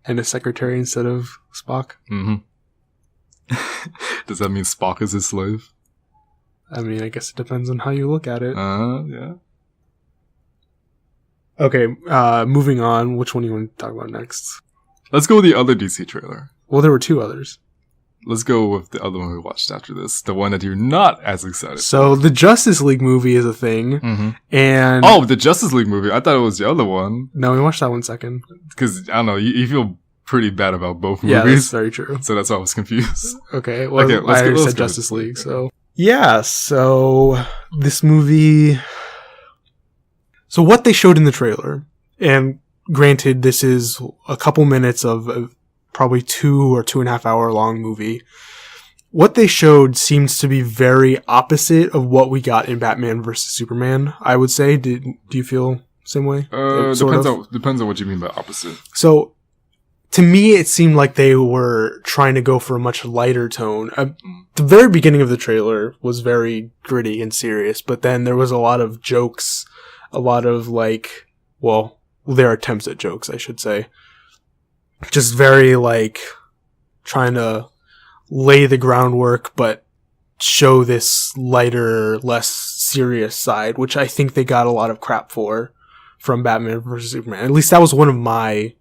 And a secretary instead of Spock.
Mm-hmm. Does that mean Spock is his slave?
I mean, I guess it depends on how you look at it.
Yeah.
Okay, moving on. Which one do you want to talk about next?
Let's go with the other DC trailer.
Well, there were two others.
Let's go with the other one we watched after this. The one that you're not as excited
So, the Justice League movie is a thing.
Mm-hmm.
And...
Oh, the Justice League movie. I thought it was the other one.
No, we watched that one second.
Because, I don't know, you feel pretty bad about both movies.
Yeah, that's very true.
So that's why I was confused.
Okay, well,
Okay,
I already said Justice League, so... Yeah, so... This movie... So, what they showed in the trailer... And granted, this is a couple minutes of probably 2 or 2.5 hour long movie. What they showed seems to be very opposite of what we got in Batman vs. Superman, I would say. Do you feel the same way?
Depends on what you mean by opposite.
So, to me, it seemed like they were trying to go for a much lighter tone. The very beginning of the trailer was very gritty and serious, but then there was a lot of jokes, a lot of their attempts at jokes, I should say. Just very, trying to lay the groundwork, but show this lighter, less serious side, which I think they got a lot of crap for from Batman vs. Superman. At least that was one of my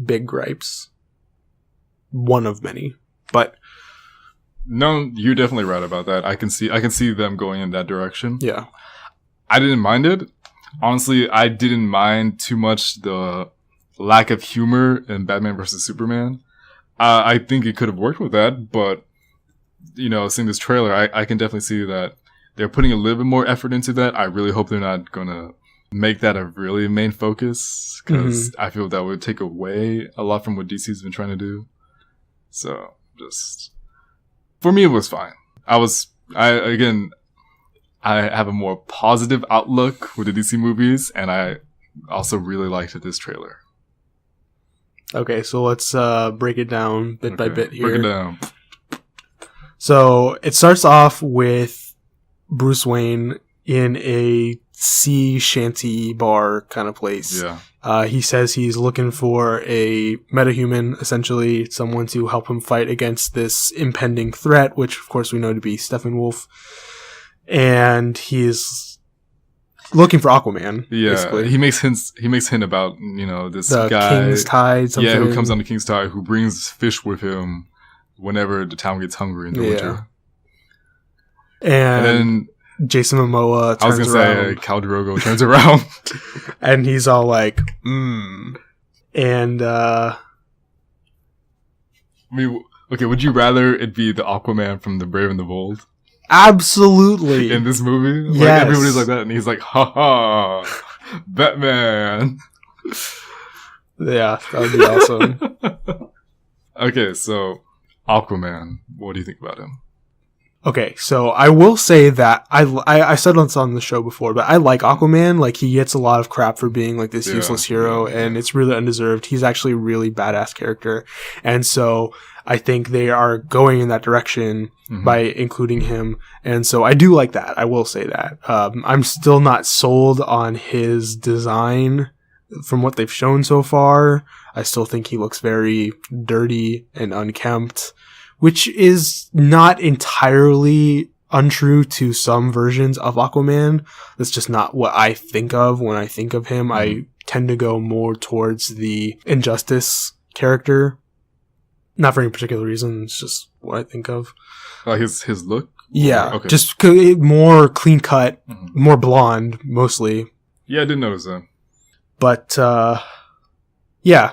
big gripes. One of many. But...
No, you're definitely right about that. I can see them going in that direction.
Yeah.
I didn't mind it. Honestly, I didn't mind too much the lack of humor in Batman vs. Superman. I think it could have worked with that, but, seeing this trailer, I can definitely see that they're putting a little bit more effort into that. I really hope they're not going to make that a really main focus, because I feel that would take away a lot from what DC's been trying to do. So, for me, it was fine. I have a more positive outlook with the DC movies, and I also really liked this trailer.
Okay, so let's break it down bit by bit here.
Break it down.
So it starts off with Bruce Wayne in a sea shanty bar kind of place.
Yeah.
He says he's looking for a metahuman, essentially someone to help him fight against this impending threat, which of course we know to be Steppenwolf. And he's looking for Aquaman.
Yeah,
basically.
He makes hint about this
the
guy,
King's Tide. Something.
Yeah, who comes on the King's Tide, who brings fish with him whenever the town gets hungry in the winter. And then
Jason Momoa turns around.
I was gonna say Khal Drogo turns around,
and he's all like, And
okay, would you rather it be the Aquaman from The Brave and the Bold?
Absolutely.
In this movie?
Yes.
Everybody's like that, and he's like, ha, Batman.
Yeah, that would be awesome.
Okay, so Aquaman, what do you think about him?
Okay, so I will say that I said this on the show before, but I like Aquaman. Like, he gets a lot of crap for being like this useless hero, and it's really undeserved. He's actually a really badass character, and so I think they are going in that direction by including him, and so I do like that. I will say that. I'm still not sold on his design from what they've shown so far. I still think he looks very dirty and unkempt, which is not entirely untrue to some versions of Aquaman. That's just not what I think of when I think of him. I tend to go more towards the Injustice character. Not for any particular reason. It's just what I think of.
His look?
Yeah.
Okay.
Just more clean cut, more blonde, mostly.
Yeah, I didn't notice that.
But, yeah.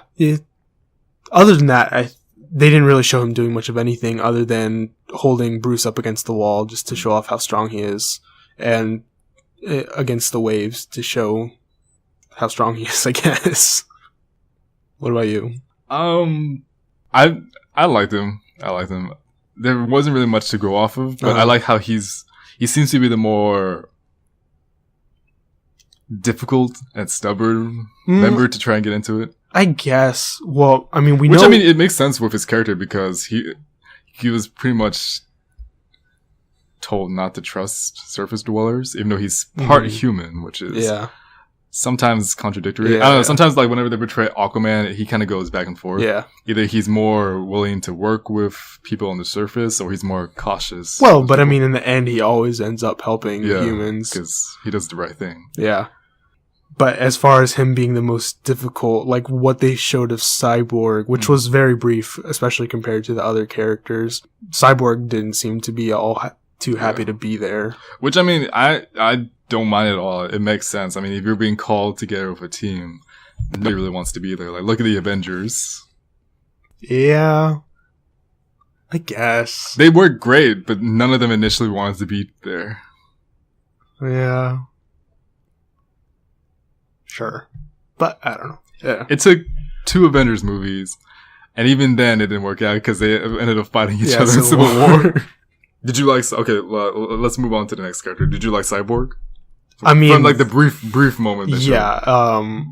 Other than that, they didn't really show him doing much of anything other than holding Bruce up against the wall just to show off how strong he is, and against the waves to show how strong he is, I guess. What about you?
I liked him. There wasn't really much to go off of, but I like how he seems to be the more difficult and stubborn member to try and get into it.
I guess. Well, I mean,
it makes sense with his character because he was pretty much told not to trust surface dwellers, even though he's part human, which is sometimes contradictory. I don't know. Sometimes, like, whenever they portray Aquaman, he kind of goes back and forth.
Yeah.
Either he's more willing to work with people on the surface, or he's more cautious.
Well, but I mean, in the end, he always ends up helping humans
because he does the right thing.
Yeah. But as far as him being the most difficult, like what they showed of Cyborg, which was very brief, especially compared to the other characters, Cyborg didn't seem to be all too happy to be there.
Which, I mean, I don't mind at all. It makes sense. I mean, if you're being called together with a team, nobody really wants to be there. Like, look at the Avengers.
Yeah. I guess.
They were great, but none of them initially wanted to be there.
Yeah. Sure. But I don't know. Yeah.
It took 2 Avengers movies, and even then it didn't work out because they ended up fighting each other in Civil War. Did you like... Okay, let's move on to the next character. Did you like Cyborg?
I mean...
From, like, the brief moment they showed.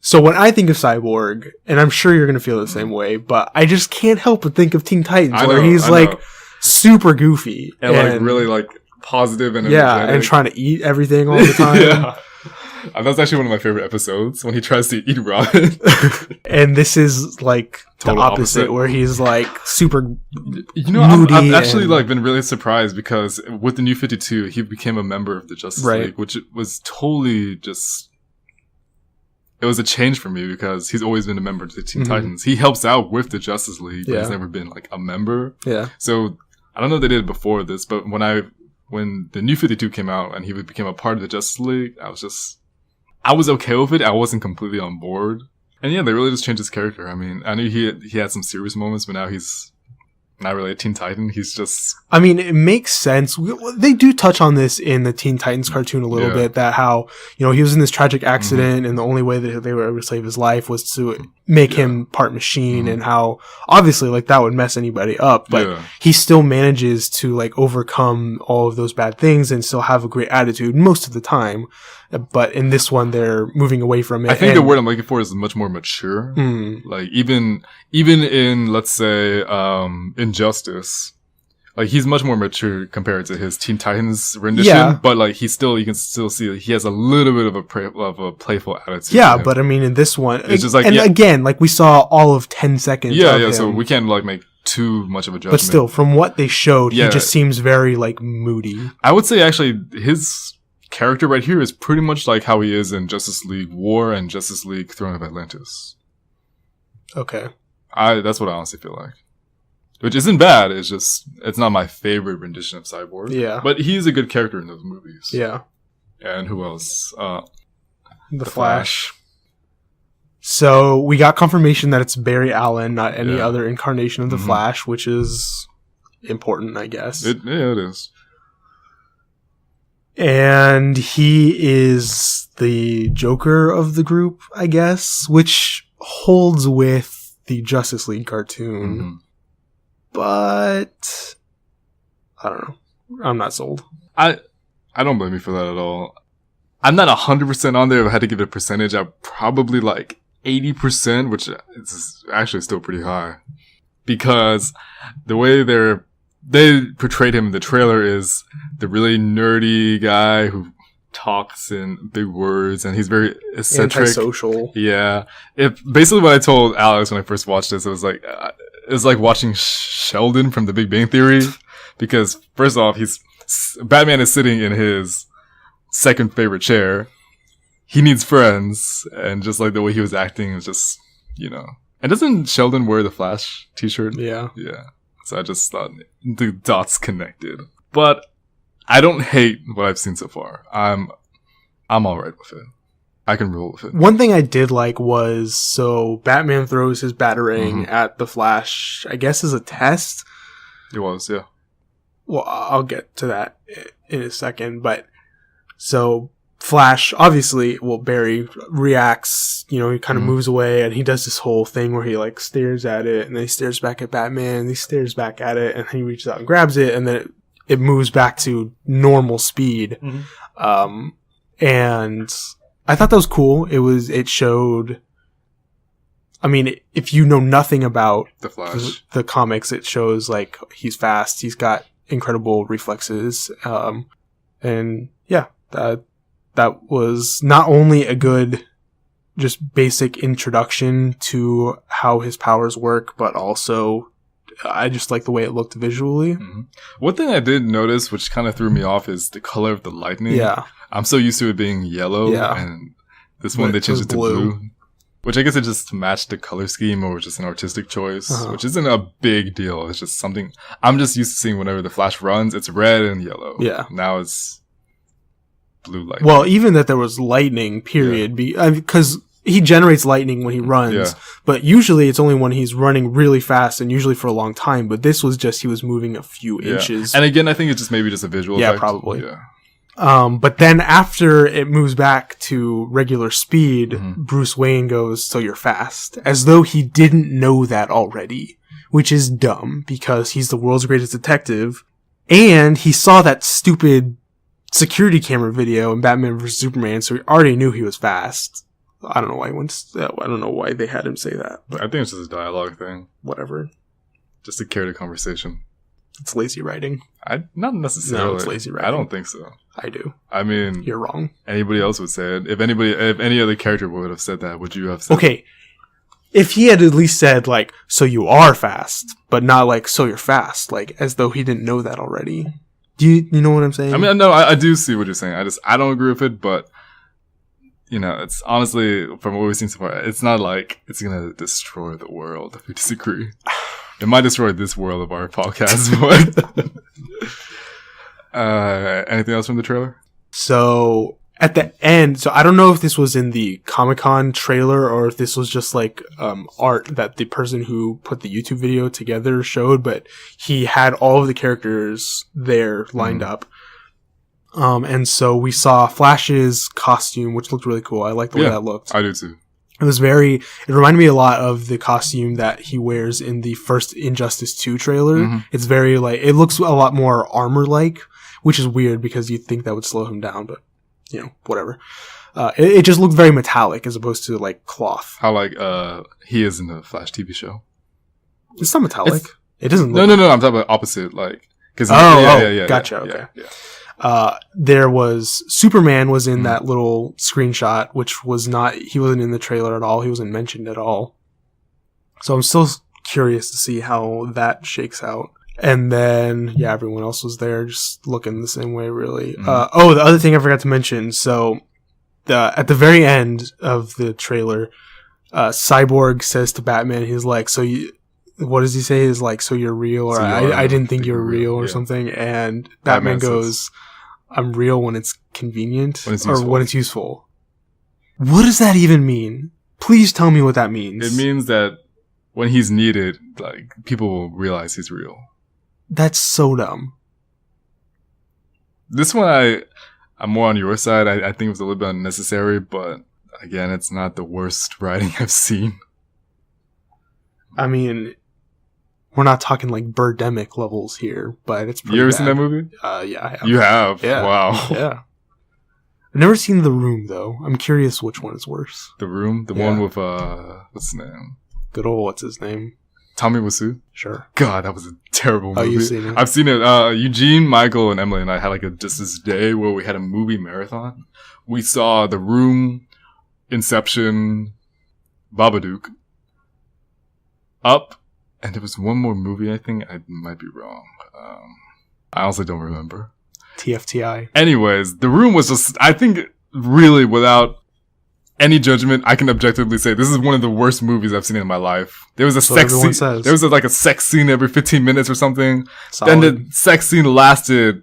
So when I think of Cyborg, and I'm sure you're going to feel the same way, but I just can't help but think of Teen Titans, where he's, like, super goofy.
And, like, really, like, positive and
energetic. Yeah, and trying to eat everything all the time.
Yeah. That's actually one of my favorite episodes, when he tries to eat Robin.
And this is, like, total the opposite, where he's, like, super moody.
I've actually, like, been really surprised, because with the New 52, he became a member of the Justice League, which was totally just... It was a change for me, because he's always been a member of the Teen Titans. He helps out with the Justice League, but he's never been, like, a member.
Yeah.
So, I don't know if they did it before this, but when the New 52 came out, and he became a part of the Justice League, I was okay with it. I wasn't completely on board. And yeah, they really just changed his character. I mean, I knew he had some serious moments, but now he's not really a Teen Titan. He's just... I
mean, it makes sense. They do touch on this in the Teen Titans cartoon a little bit, that how, you know, he was in this tragic accident and the only way that they were able to save his life was to make him part machine, and how obviously, like, that would mess anybody up, but he still manages to, like, overcome all of those bad things and still have a great attitude most of the time. But in this one, they're moving away from it.
I think the word I'm looking for is much more mature. Like, even in, let's say, Injustice, like, he's much more mature compared to his Teen Titans rendition. But, like, you can still see he has a little bit of a playful attitude.
Yeah, but I mean, in this one,
it's just like,
again, like, we saw all of 10 seconds.
Yeah, yeah. So we can't, like, make too much of a judgment.
But still, from what they showed, he just seems very, like, moody.
I would say, actually, his character right here is pretty much like how he is in Justice League War and Justice League Throne of Atlantis.
Okay.
That's what I honestly feel like. Which isn't bad, it's not my favorite rendition of Cyborg.
Yeah.
But he's a good character in those movies.
Yeah.
And who else?
The Flash. So, we got confirmation that it's Barry Allen, not any other incarnation of the Flash, which is important, I guess.
It is.
And he is the Joker of the group, I guess, which holds with the Justice League cartoon. But I don't know. I'm not sold.
I don't blame you for that at all. I'm not 100% on there. If I had to give it a percentage, I'm probably like 80%, which is actually still pretty high. Because the way they portrayed him in the trailer is the really nerdy guy who talks in big words, and he's very eccentric.
Antisocial.
Yeah. Basically what I told Alex when I first watched this, it was like watching Sheldon from The Big Bang Theory. Because first off, Batman is sitting in his second favorite chair. He needs friends, and just like the way he was acting is just, And doesn't Sheldon wear the Flash t-shirt?
Yeah.
Yeah. So I just thought the dots connected. But I don't hate what I've seen so far. I'm alright with it. I can roll with it.
One thing I did like was, so Batman throws his Batarang at the Flash, I guess as a test.
It was, yeah.
Well, I'll get to that in a second, but so Flash, obviously, Barry reacts, he kind of moves away, and he does this whole thing where he like stares at it, and then he stares back at Batman, and he stares back at it, and then he reaches out and grabs it, and then it moves back to normal speed. And I thought that was cool. It showed, I mean, if you know nothing about
the Flash,
the comics, it shows like he's fast, he's got incredible reflexes, and yeah, that was not only a good, just basic introduction to how his powers work, but also I just like the way it looked visually.
One thing I did notice, which kind of threw me off, is the color of the lightning.
Yeah.
I'm so used to it being yellow, and this one they changed it to blue. Which I guess it just matched the color scheme, or just an artistic choice, which isn't a big deal. It's just something I'm just used to seeing whenever the Flash runs. It's red and yellow.
Yeah.
Now it's blue lightning.
Well, even that there was lightning, period, because he generates lightning when he runs, but usually it's only when he's running really fast and usually for a long time. But this was just he was moving a few inches.
And again, I think it's just maybe just a visual effect.
Probably.
Yeah.
But then after it moves back to regular speed, Bruce Wayne goes, "So you're fast," as though he didn't know that already, which is dumb because he's the world's greatest detective, and he saw that stupid security camera video in Batman vs Superman, so he already knew he was fast. I don't know why I don't know why they had him say that, but
I think it's just a dialogue thing.
Whatever.
Just to carry the conversation.
It's lazy writing.
Not necessarily.
No, it's lazy writing.
I don't think so.
I do.
I mean,
you're wrong.
Anybody else would say it. If any other character would have said that, would you have said
Okay. If he had at least said, like, "So you are fast," but not like, "So you're fast," like, as though he didn't know that already. Do you know what I'm saying?
I mean, no, I do see what you're saying. I don't agree with it, but, it's honestly, from what we've seen so far, it's not like it's going to destroy the world if we disagree. It might destroy this world of our podcast, but... anything else from the trailer?
So at the end, so I don't know if this was in the Comic-Con trailer or if this was just like art that the person who put the YouTube video together showed, but he had all of the characters there lined up. And so we saw Flash's costume, which looked really cool. I like the way that looked.
I do too.
It reminded me a lot of the costume that he wears in the first Injustice 2 trailer. It's very it looks a lot more armor-like, which is weird because you'd think that would slow him down, but, whatever. It just looked very metallic as opposed to, like, cloth.
How, he is in the Flash TV show.
It's not metallic. It doesn't look...
No, I'm talking about opposite, Cause
gotcha, okay. There was... Superman was in that little screenshot, which was not... He wasn't in the trailer at all. He wasn't mentioned at all. So I'm still curious to see how that shakes out. And then, everyone else was there just looking the same way, really. The other thing I forgot to mention. So, at the very end of the trailer, Cyborg says to Batman, he's like, what does he say? He's like, "So you're real," or I didn't think you were real, or something. And Batman goes, "I'm real when it's convenient, when it's useful." What does that even mean? Please tell me what that means.
It means that when he's needed, people will realize he's real.
That's so dumb.
This one, I'm more on your side. I think it was a little bit unnecessary, but again, it's not the worst writing I've seen.
I mean, We're not talking like Birdemic levels here, but it's pretty
You ever
bad.
seen that movie?
Yeah, I have.
You have?
Yeah.
Wow.
Yeah. I've never seen The Room, though. I'm curious which one is worse.
The Room? The one with, what's his name?
Good old, what's his name?
Tommy Wiseau?
Sure.
God, that was a terrible movie.
Oh, you've seen it?
I've seen it. Eugene, Michael, and Emily and I had like just this day where we had a movie marathon. We saw The Room, Inception, Babadook, Up, and there was one more movie, I think. I might be wrong. I honestly don't remember.
TFTI.
Anyways, The Room was just, I think, really, without any judgment, I can objectively say this is one of the worst movies I've seen in my life. There was a sex scene. There was like a sex scene every 15 minutes or something.
Solid.
Then the sex scene lasted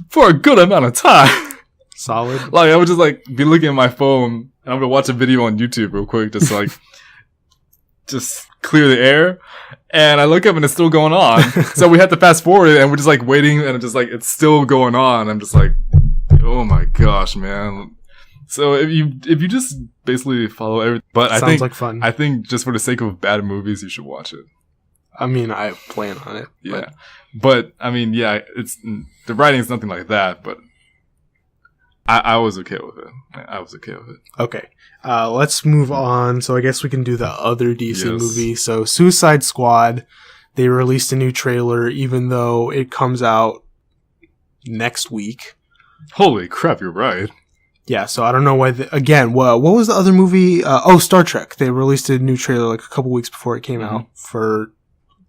for a good amount of time.
Solid.
Like, I would just like be looking at my phone and I'm gonna watch a video on YouTube real quick, just like, just clear the air. And I look up and it's still going on. So we had to fast forward it and we're just like waiting and it's just like, it's still going on. I'm just like, oh my gosh, man. So if you just basically follow everything, but I think,
like fun.
I think just for the sake of bad movies, you should watch it.
I mean, I plan on it.
Yeah. But I mean, yeah, it's, the writing is nothing like that, but I was okay with it. I was okay with it.
Okay. Let's move on. So I guess we can do the other DC
Yes.
movie. So Suicide Squad, they released a new trailer, even though it comes out next week.
Holy crap, you're right.
Yeah, so I don't know why. Again, what was the other movie? Star Trek. They released a new trailer like a couple weeks before it came out for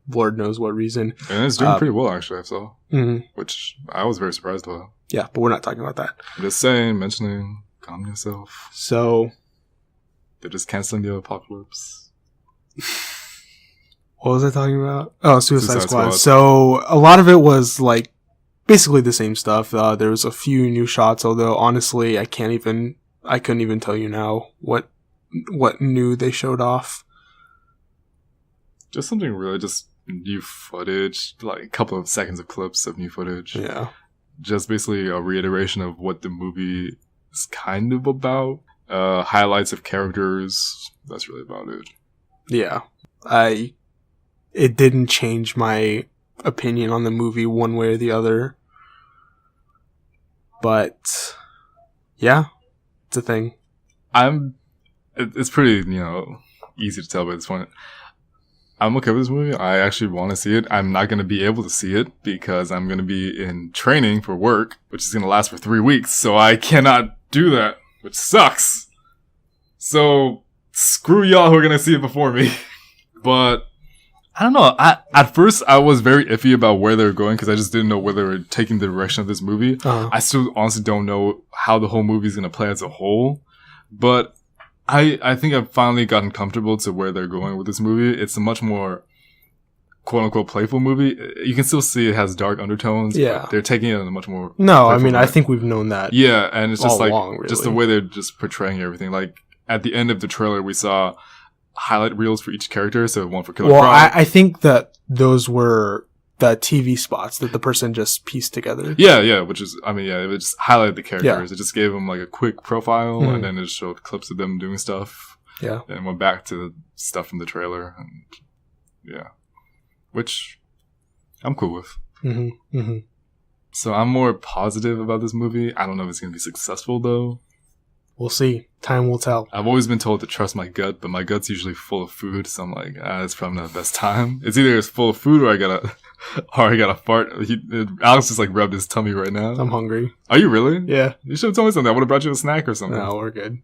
Lord knows what reason.
And it's doing pretty well, actually, I saw.
Mm-hmm.
Which I was very surprised about.
Yeah, but we're not talking about that.
I'm just saying, mentioning, calm yourself.
So,
They're just canceling the apocalypse.
what was I talking about? Oh, Suicide Squad.
Squad.
So, a lot of it was like basically the same stuff. There was a few new shots, although honestly, I couldn't even tell you now what new they showed off.
Just something really, just new footage, like a couple of seconds of clips of new footage.
Yeah.
Just basically a reiteration of what the movie is kind of about. Highlights of characters. That's really about it.
Yeah. It didn't change my opinion on the movie one way or the other. But yeah, it's a thing.
It's pretty, easy to tell by this point. I'm okay with this movie. I actually want to see it. I'm not going to be able to see it because I'm going to be in training for work, which is going to last for 3 weeks. So I cannot do that, which sucks. So screw y'all who are going to see it before me. But I don't know. At first, I was very iffy about where they were going because I just didn't know where they were taking the direction of this movie.
Uh-huh.
I still honestly don't know how the whole movie is going to play as a whole. But I think I've finally gotten comfortable to where they're going with this movie. It's a much more quote-unquote playful movie. You can still see it has dark undertones.
Yeah.
But they're taking it in a much more
No, I
playful
mean, I
manner.
think we've known that.
Yeah, and it's just
all
like,
along,
just the
really.
way they're just portraying everything. Like, at the end of the trailer, we saw highlight reels for each character. So one for Killer
Well,
Croc.
I think that those were the TV spots that the person just pieced together.
Yeah, which is, it would just highlight the characters.
Yeah.
It just gave them like a quick profile,
Mhm.
and then it just showed clips of them doing stuff.
Yeah.
And went back to the stuff from the trailer, and yeah, which I'm cool with.
Mm-hmm. Mm-hmm.
So I'm more positive about this movie. I don't know if it's gonna be successful though.
We'll see. Time will tell.
I've always been told to trust my gut, but my gut's usually full of food, so I'm like, it's probably not the best time. It's either it's full of food or I gotta fart. Alex just like rubbed his tummy right now.
I'm hungry.
Are you really?
Yeah.
You should have told me something. I would have brought you a snack or something.
No, we're good.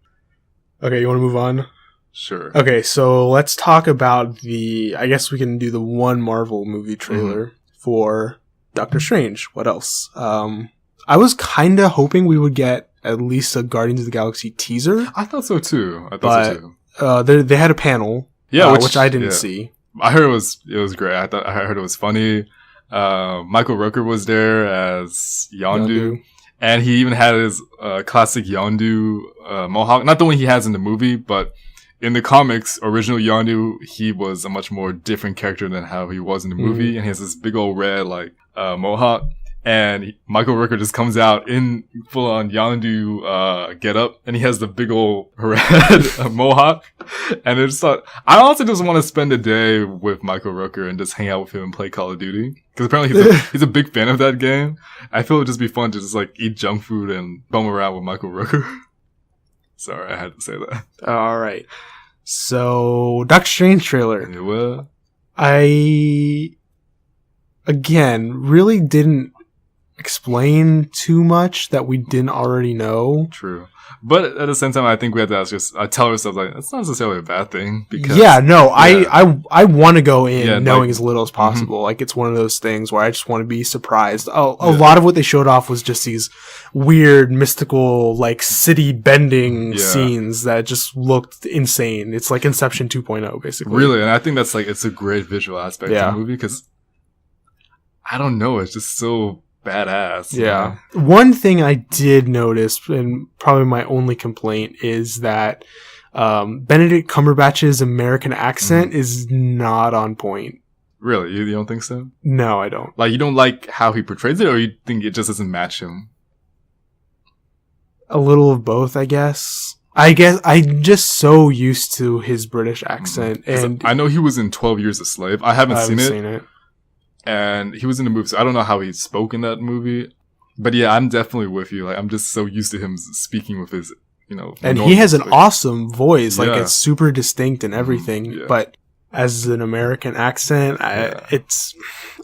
Okay, you want to move on?
Sure.
Okay, so let's talk about I guess we can do the one Marvel movie trailer for Doctor Strange. What else? I was kind of hoping we would get at least a Guardians of the Galaxy teaser.
I thought so too.
They had a panel, which I didn't see.
I heard it was great. I heard it was funny. Michael Rooker was there as Yondu. And he even had his classic Yondu mohawk. Not the one he has in the movie, but in the comics, original Yondu, he was a much more different character than how he was in the movie. And he has this big old red mohawk. And Michael Rooker just comes out in full on Yondu get up, and he has the big old red mohawk. And it's thought, I honestly just want to spend a day with Michael Rooker and just hang out with him and play Call of Duty. Because apparently he's a big fan of that game. I feel it would just be fun to just like eat junk food and bum around with Michael Rooker. Sorry, I had to say that.
All right. So, Doctor Strange trailer.
Yeah, well.
I, again, really didn't explain too much that we didn't already know.
True. But at the same time, I think we have to tell ourselves, like, that's not necessarily a bad thing. Because,
I want to go in knowing
like,
as little as possible. Like, it's one of those things where I just want to be surprised. A lot of what they showed off was just these weird, mystical, like, city-bending scenes that just looked insane. It's like Inception 2.0, basically.
Really, and I think that's, like, it's a great visual aspect of the movie, because, I don't know, it's just so badass.
Yeah. One thing I did notice, and probably my only complaint, is that Benedict Cumberbatch's American accent is not on point.
Really? You don't think so?
No, I don't.
Like, you don't like how he portrays it, or you think it just doesn't match him?
A little of both, I guess. I'm just so used to his British accent. And
I know he was in 12 Years a Slave. I haven't seen it. And he was in the movie, so I don't know how he spoke in that movie. But yeah, I'm definitely with you. Like, I'm just so used to him speaking with his, and
he has an awesome voice. Like, it's super distinct and everything. Yeah. But as an American accent, it's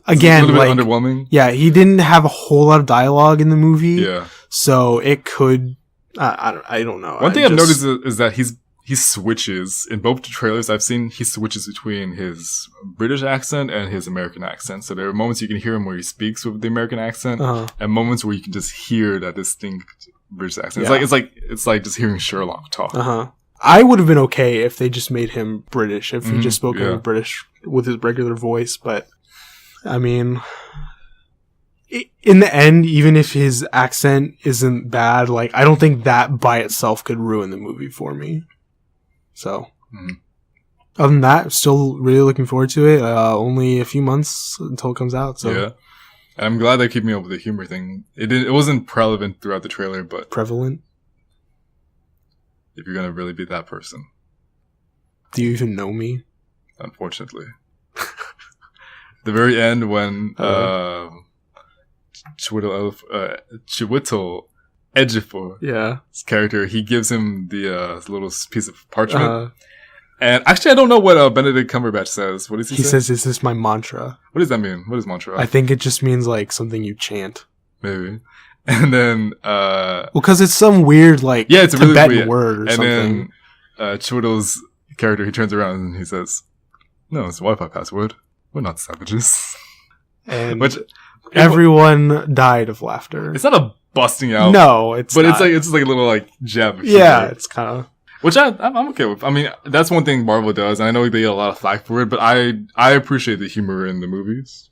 again,
a little bit underwhelming.
Yeah, he didn't have a whole lot of dialogue in the movie.
Yeah.
So it could, I don't know.
One thing I've noticed is that he switches in both the trailers I've seen. He switches between his British accent and his American accent. So there are moments you can hear him where he speaks with the American accent, and moments where you can just hear that distinct British accent.
Yeah.
It's like just hearing Sherlock talk.
I would have been okay if they just made him British, if he just spoke British with his regular voice. But I mean, in the end, even if his accent isn't bad, like, I don't think that by itself could ruin the movie for me. So, other than that, still really looking forward to it. Only a few months until it comes out. So,
yeah, and I'm glad they're keeping up with the humor thing. It wasn't prevalent throughout the trailer, but
prevalent.
If you're gonna really be that person,
do you even know me?
Unfortunately, the very end when Chiwetel Ejiofor, his character, he gives him the little piece of parchment. And actually, I don't know what Benedict Cumberbatch says. What does he say?
He says, "Is this my mantra?"
What does that mean? What is mantra?
I think it just means like something you chant.
Maybe. And then,
because it's some weird, like,
it's a
Tibetan
really weird
word or something.
And then, Chiwetel's character, he turns around and he says, "No, it's a Wi-Fi password. We're not savages."
And everyone died of laughter.
It's not a busting out.
No, it's not.
It's like a little like jab.
Yeah, it's kind of.
Which I'm okay with. I mean, that's one thing Marvel does. And I know they get a lot of flack for it, but I appreciate the humor in the movies.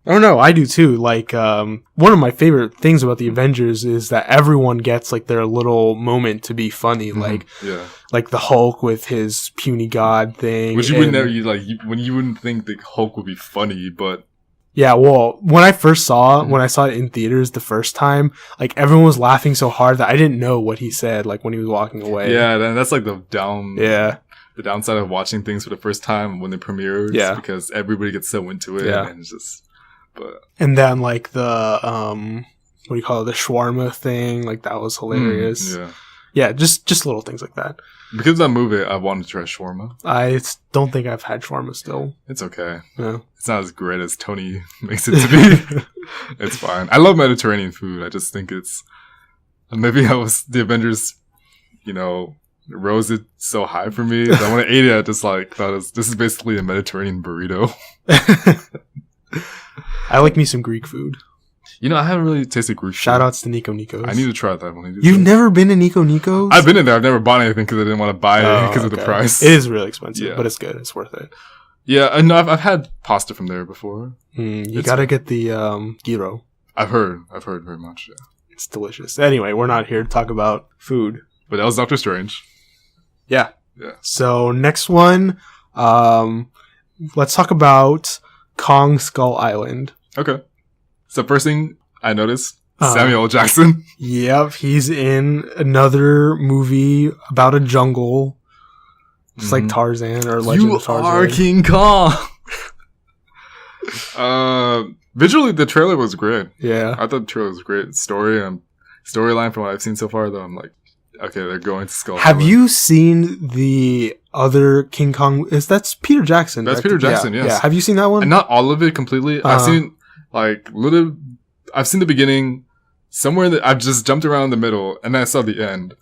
Oh no, I do too. Like, one of my favorite things about the Avengers is that everyone gets like their little moment to be funny. Like, like the Hulk with his puny god thing.
Which you would never, when you wouldn't think the Hulk would be funny, but.
Yeah, well, when I saw it in theaters the first time, like, everyone was laughing so hard that I didn't know what he said, like, when he was walking away.
Yeah, then that's like the downside of watching things for the first time when they premiere. Yeah. Because everybody gets so into it. Yeah. And it's just,
and then, like, the, what do you call it? The shawarma thing, like, that was hilarious. Yeah, just little things like that.
Because of that movie, I wanted to try shawarma.
I don't think I've had shawarma still.
It's okay.
Yeah.
It's not as great as Tony makes it to be. It's fine. I love Mediterranean food. I just think it's... Maybe the Avengers, rose it so high for me. That when I ate it, I just thought this is basically a Mediterranean burrito.
I like me some Greek food.
I haven't really tasted Greek food.
Shout outs to Nico Nikos.
I need to try that one.
You've never been to Nico Nikos?
I've been in there. I've never bought anything because I didn't want to buy it because of the price.
It is really expensive, but it's good. It's worth it.
Yeah, and I've had pasta from there before.
You gotta get the gyro.
I've heard very much. Yeah.
It's delicious. Anyway, we're not here to talk about food.
But that was Doctor Strange.
Yeah. So next one, let's talk about Kong Skull Island.
Okay. So first thing, I noticed? Samuel L. Jackson.
Yep, he's in another movie about a jungle. Just like Tarzan or Legend of Tarzan. You are
King Kong! Visually, the trailer was great.
Yeah.
I thought the trailer was great. Storyline from what I've seen so far, though, I'm like, okay, they're going to Skull
Have
Island.
you seen the other King Kong? That's Peter Jackson.
That's Peter Jackson, yes.
Yeah. Have you seen that one?
And not all of it completely. I've seen, like, I've seen the beginning, somewhere I've just jumped around in the middle, and then I saw the end.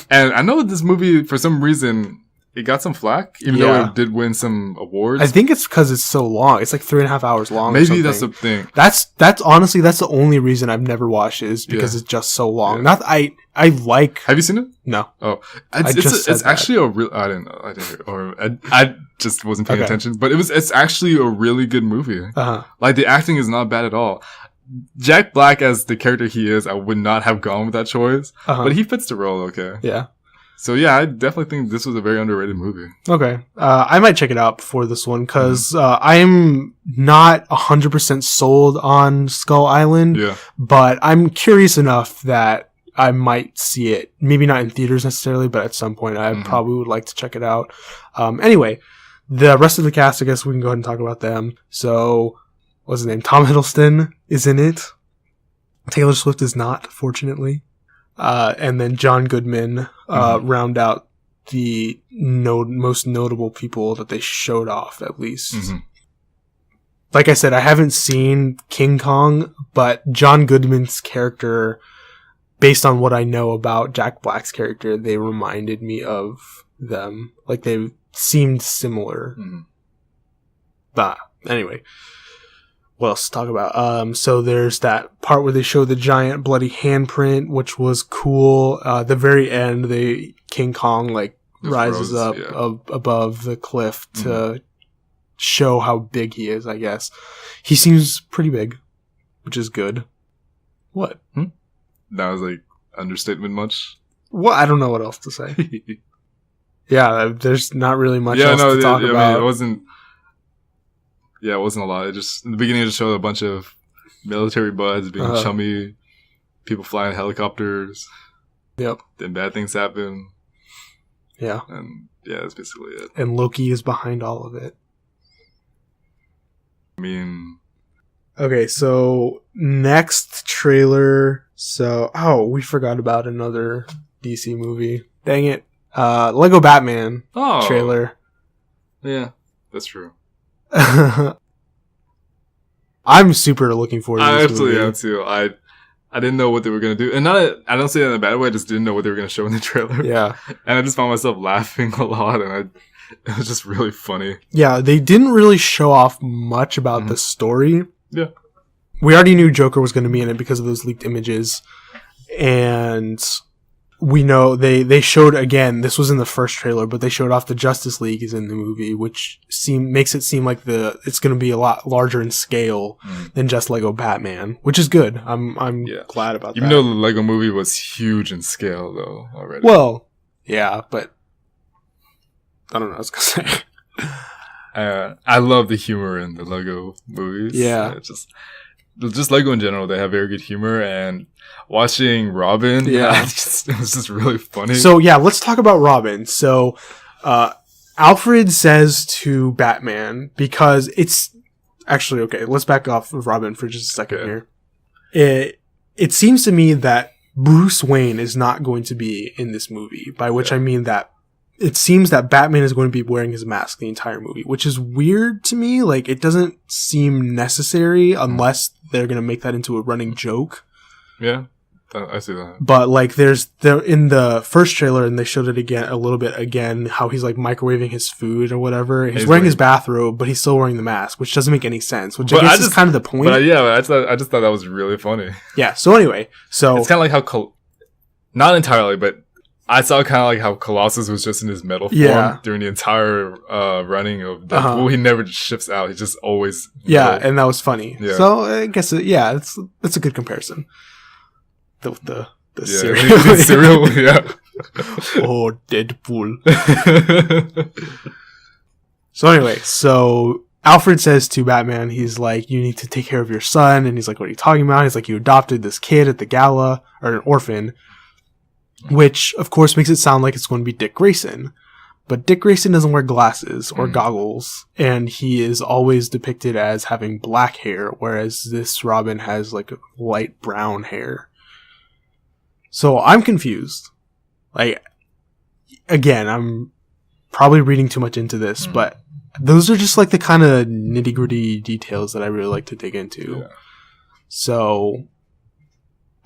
And I know this movie, for some reason, it got some flack, even though it did win some awards.
I think it's because it's so long. It's like 3.5 hours long.
Maybe that's the thing.
That's honestly, that's the only reason I've never watched it, is because it's just so long.
Yeah.
Not I like.
Have you seen it?
No.
Oh, it's actually a real. I didn't know. I didn't hear, or I just wasn't paying attention. But it's actually a really good movie. Like, the acting is not bad at all. Jack Black as the character he is, I would not have gone with that choice, but he fits the role okay.
Yeah.
So yeah, I definitely think this was a very underrated movie.
Okay. I might check it out before this one, because I'm not 100% sold on Skull Island, but I'm curious enough that I might see it. Maybe not in theaters necessarily, but at some point I probably would like to check it out. Anyway, the rest of the cast, I guess we can go ahead and talk about them. So, what's his name? Tom Hiddleston is in it. Taylor Swift is not, fortunately. And then John Goodman round out the most notable people that they showed off, at least. Like I said, I haven't seen King Kong, but John Goodman's character, based on what I know about Jack Black's character, they reminded me of them. Like, they seemed similar. But anyway, what else to talk about? So there's that part where they show the giant bloody handprint, which was cool. The very end, King Kong rises up above the cliff to show how big he is, I guess. He seems pretty big, which is good. What?
That was understatement much?
Well, I don't know what else to say. Yeah, there's not really much else to talk about.
I mean, it wasn't a lot. It just, in the beginning, it just showed a bunch of military buds being chummy, people flying helicopters.
Yep.
Then bad things happen.
Yeah.
And yeah, that's basically it.
And Loki is behind all of it.
I mean...
Okay, so next trailer. So, we forgot about another DC movie. Dang it. Lego Batman trailer.
Yeah, that's true.
I'm super looking forward to this movie. I
absolutely am too. I didn't know what they were going to do. And I don't say that in a bad way, I just didn't know what they were going to show in the trailer.
Yeah.
And I just found myself laughing a lot, and it was just really funny.
Yeah, they didn't really show off much about the story.
Yeah.
We already knew Joker was going to be in it because of those leaked images. And we know they showed, again, this was in the first trailer, but they showed off the Justice League is in the movie, which makes it seem like it's going to be a lot larger in scale than just Lego Batman, which is good. I'm glad about that.
Even though the Lego movie was huge in scale, though, already.
Well, yeah, but I don't know what I was going to say.
I love the humor in the Lego movies.
Yeah.
Just Lego in general, they have very good humor, and watching Robin, it was just really funny.
So yeah, let's talk about Robin. So Alfred says to Batman, because it's actually, okay, let's back off of Robin for just a second here. It seems to me that Bruce Wayne is not going to be in this movie, by which I mean that it seems that Batman is going to be wearing his mask the entire movie, which is weird to me. Like, it doesn't seem necessary unless they're going to make that into a running joke.
Yeah, I see that.
But, like, in the first trailer, and they showed it a little bit again, how he's, like, microwaving his food or whatever. He's wearing his bathrobe, but he's still wearing the mask, which doesn't make any sense, which I guess is kind of the point.
But I just thought that was really funny.
Yeah, so anyway, it's
kind of like how, not entirely, but I saw kind of like how Colossus was just in his metal form during the entire running of Deadpool. He never just shifts out. He's just always metal.
And that was funny. Yeah. So I guess it's a good comparison. The cereal.
Cereal, yeah.
Oh, Deadpool. So anyway, Alfred says to Batman, he's like, you need to take care of your son. And he's like, what are you talking about? He's like, you adopted this kid at the gala, or an orphan, which of course makes it sound like it's going to be Dick Grayson. But Dick Grayson doesn't wear glasses or goggles, and he is always depicted as having black hair, whereas this Robin has like light brown hair. So I'm confused. Like, again, I'm probably reading too much into this, but those are just like the kind of nitty gritty details that I really like to dig into. Yeah. So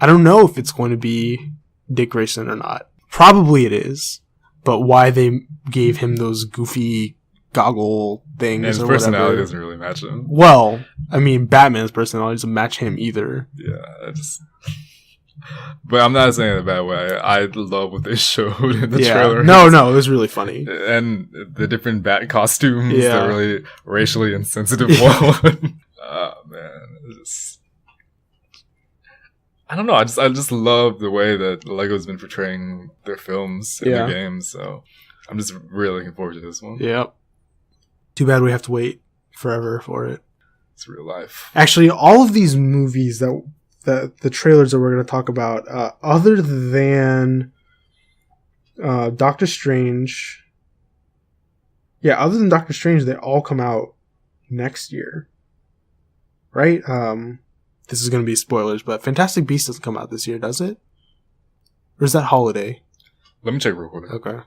I don't know if it's going to be Dick Grayson or not. Probably it is. But why they gave him those goofy goggle things, and
his personality doesn't really match him.
Well, I mean, Batman's personality doesn't match him either.
Yeah, but I'm not saying it in a bad way. I love what they showed in the trailer.
No, it was really funny.
And the different bat costumes, the really racially insensitive one. Oh, man. I don't know. I just love the way that Lego's been portraying their films and their games. So I'm just really looking forward to this one.
Yep. Too bad we have to wait forever for it.
It's real life.
Actually, all of these movies that the trailers that we're going to talk about, other than Doctor Strange, other than Doctor Strange, they all come out next year, right? This is going to be spoilers, but Fantastic Beasts doesn't come out this year, does it? Or is that holiday?
Let me check real quick.
Okay.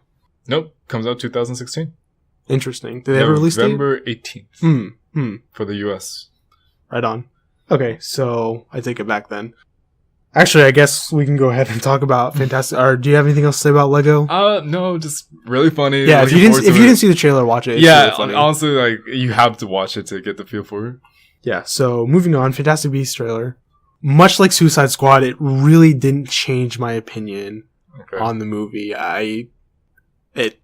Nope. Comes out 2016.
Interesting. Did they have a release date?
November 18th. For the US.
Right on. Okay, so I take it back then. Actually, I guess we can go ahead and talk about Fantastic... Or do you have anything else to say about Lego?
No, just really funny.
Yeah, if you didn't see the trailer, watch it. It's really funny.
Honestly, like, you have to watch it to get the feel for it.
Yeah, so moving on, Fantastic Beasts trailer. Much like Suicide Squad, it really didn't change my opinion on the movie. It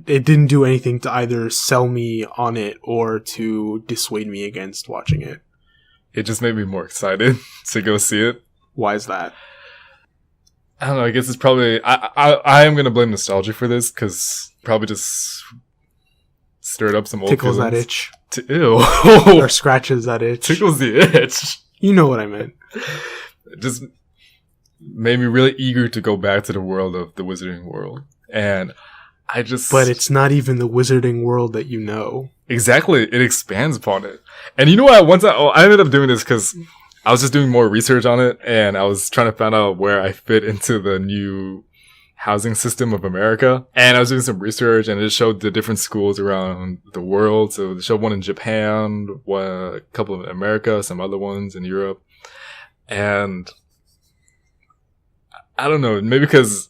didn't do anything to either sell me on it or to dissuade me against watching it.
It just made me more excited to go see it.
Why is that?
I don't know, I guess it's probably... I am going to blame nostalgia for this, because probably just stirred up some old
Tickles
feelings.
that itch.
Ew.
Or scratches that itch.
Tickles the itch.
You know what I meant.
It just made me really eager to go back to the world of the Wizarding World. And I just...
But it's not even the Wizarding World that you know.
Exactly. It expands upon it. And you know what? I ended up doing this because I was just doing more research on it, and I was trying to find out where I fit into the new housing system of America. And I was doing some research, and it showed the different schools around the world. So they showed one in Japan, a couple in America, some other ones in Europe. And I don't know, maybe because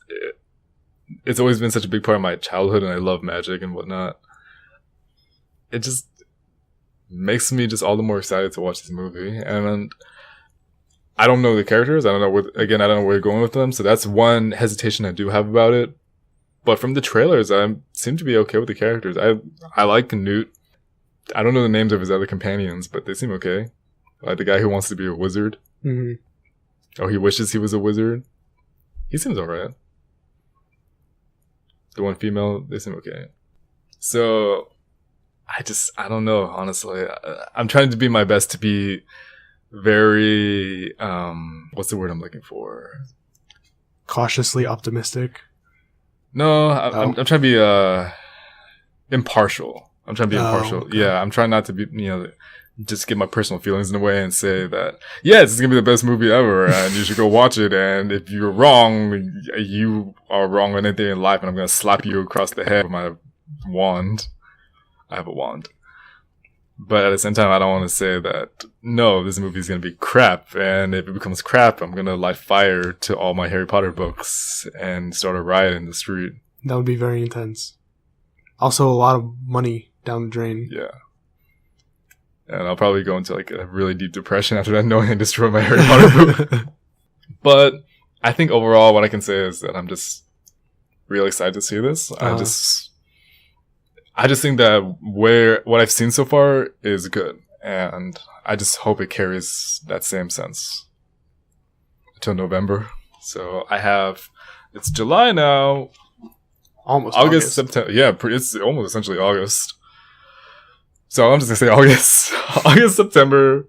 it's always been such a big part of my childhood and I love magic and whatnot. It just makes me just all the more excited to watch this movie. And I don't know the characters. I don't know where you're going with them. So that's one hesitation I do have about it. But from the trailers, I seem to be okay with the characters. I like Newt. I don't know the names of his other companions, but they seem okay. Like the guy who wants to be a wizard. Mm-hmm. Or he wishes he was a wizard. He seems alright. The one female, they seem okay. So, I don't know, honestly. I'm trying to be my best to be very, what's the word I'm looking for?
Cautiously optimistic?
No, I'm trying to be, impartial. I'm trying to be impartial. Okay. Yeah, I'm trying not to be, just get my personal feelings in the way and say that, yes, it's going to be the best movie ever and you should go watch it. And if you're wrong, you are wrong on anything in life and I'm going to slap you across the head with my wand. I have a wand. But at the same time, I don't want to say that, no, this movie is going to be crap. And if it becomes crap, I'm going to light fire to all my Harry Potter books and start a riot in the street.
That would be very intense. Also, a lot of money down the drain.
Yeah. And I'll probably go into like a really deep depression after that, knowing I destroyed my Harry Potter book. But I think overall, what I can say is that I'm just really excited to see this. I just think that what I've seen so far is good, and I just hope it carries that same sense until November. So it's July now.
Almost
August. September. Yeah, it's almost essentially August. So I'm just gonna say August, August, September,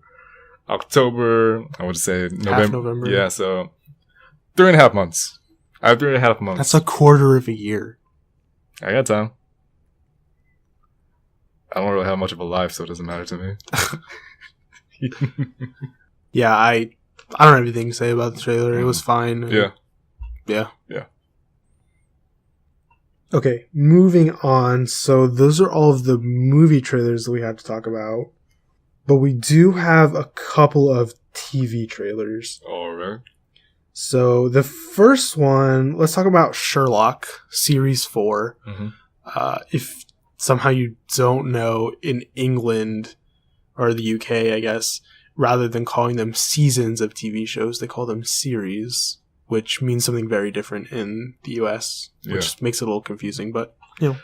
October. I would say November.
Half November.
Yeah, so 3.5 months. I have 3.5 months.
That's a quarter of a year.
I got time. I don't really have much of a life, so it doesn't matter to me.
Yeah, I don't have anything to say about the trailer. It was fine.
Yeah.
Yeah.
Yeah.
Okay, moving on. So those are all of the movie trailers that we had to talk about. But we do have a couple of TV trailers.
All right.
So the first one, let's talk about Sherlock, Series 4.
Mm-hmm.
If somehow you don't know, in England, or the UK, I guess, rather than calling them seasons of TV shows, they call them series, which means something very different in the US, which makes it a little confusing, but,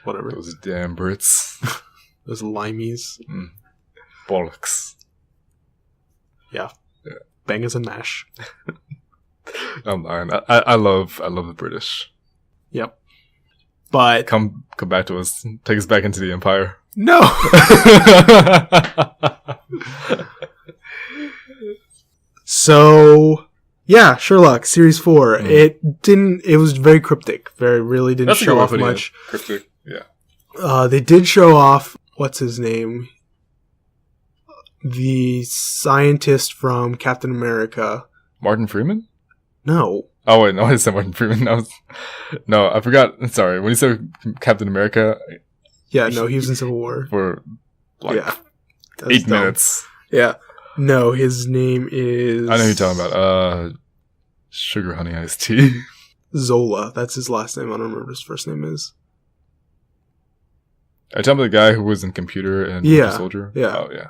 whatever.
Those damn Brits.
Those limeys.
Bollocks.
Yeah. Bangers and mash.
I'm lying. I love the British.
Yep. But
come back to us. Take us back into the Empire.
No. So, yeah, Sherlock Series 4. It was very cryptic. Really didn't show off much.
Cryptic. Yeah.
They did show off, what's his name? The scientist from Captain America.
Martin Freeman?
No.
Oh wait, no, I said Martin Freeman. No, I forgot. Sorry, when you said Captain America.
Yeah, no, he was in Civil War
for 8
dumb.
minutes.
Yeah, no, his name is.
I know who you're talking about. Sugar Honey Iced Tea.
Zola. That's his last name. I don't remember what his first name is.
Are you talking about the guy who was in Computer and Winter Soldier?
Yeah.
Oh yeah.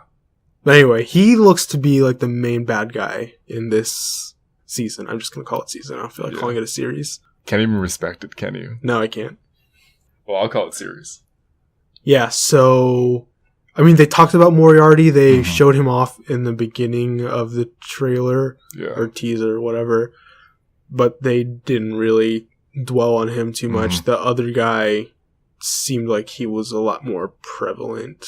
But anyway, he looks to be like the main bad guy in this season. I'm just gonna call it season. I don't feel like calling it a series.
Can't even respect it, can you?
No, I can't.
Well, I'll call it series.
Yeah, so I mean, they talked about Moriarty. They showed him off in the beginning of the trailer or teaser or whatever, but they didn't really dwell on him too much. The other guy seemed like he was a lot more prevalent.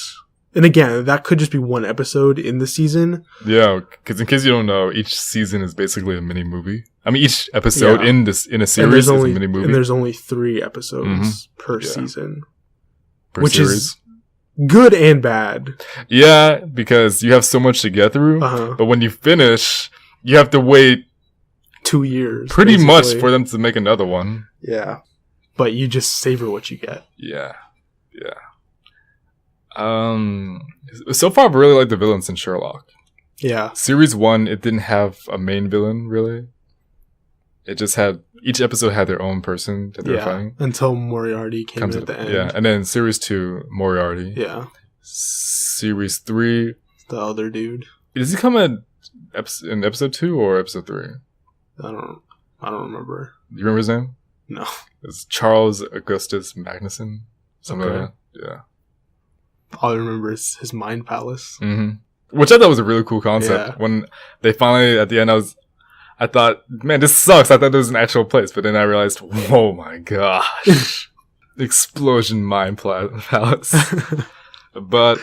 And again, that could just be one episode in the season. Yeah,
because in case you don't know, each season is basically a mini movie. I mean, each episode in a series is a mini movie.
And there's only 3 episodes per season.
Which series is
good and bad.
Yeah, because you have so much to get through. But when you finish, you have to wait
2 years.
Pretty much for them to make another one.
Yeah. But you just savor what you get.
Yeah. Yeah. So far, I've really liked the villains in Sherlock.
Yeah.
Series 1, it didn't have a main villain, really. It just had... Each episode had their own person that they were fighting.
Until Moriarty came in at the end.
Yeah, and then Series 2, Moriarty.
Yeah.
Series 3...
The other dude.
Does he come in episode 2 or episode 3?
I don't remember.
Do you remember his name?
No.
It's Charles Augustus Magnuson. Something like that. Yeah.
All I remember is his mind palace.
Which I thought was a really cool concept. Yeah. When they finally, at the end, I thought, man, this sucks. I thought it was an actual place. But then I realized, oh my gosh. Explosion mind palace. But,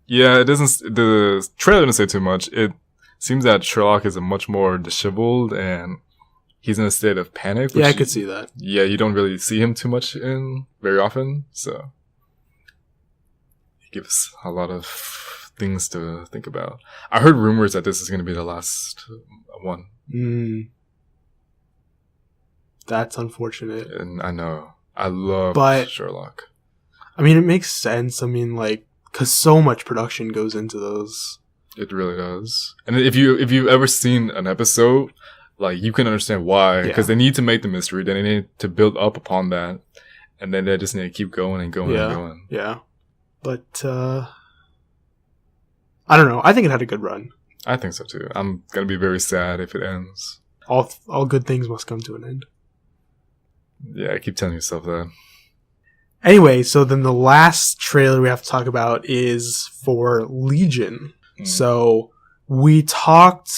yeah, the trailer didn't say too much. It seems that Sherlock is a much more disheveled and he's in a state of panic.
Yeah, I could see that.
Yeah, you don't really see him too much very often. So, it gives a lot of things to think about. I heard rumors that this is going to be the last one.
That's unfortunate.
And I know. I love Sherlock.
I mean, it makes sense. I mean, like, because so much production goes into those.
It really does. And if you've ever seen an episode, like, you can understand why. Because they need to make the mystery. Then they need to build up upon that. And then they just need to keep going and going and going.
Yeah. But, I don't know. I think it had a good run.
I think so too. I'm going to be very sad if it ends.
All good things must come to an end.
Yeah, I keep telling yourself that.
Anyway, so then the last trailer we have to talk about is for Legion. So we talked,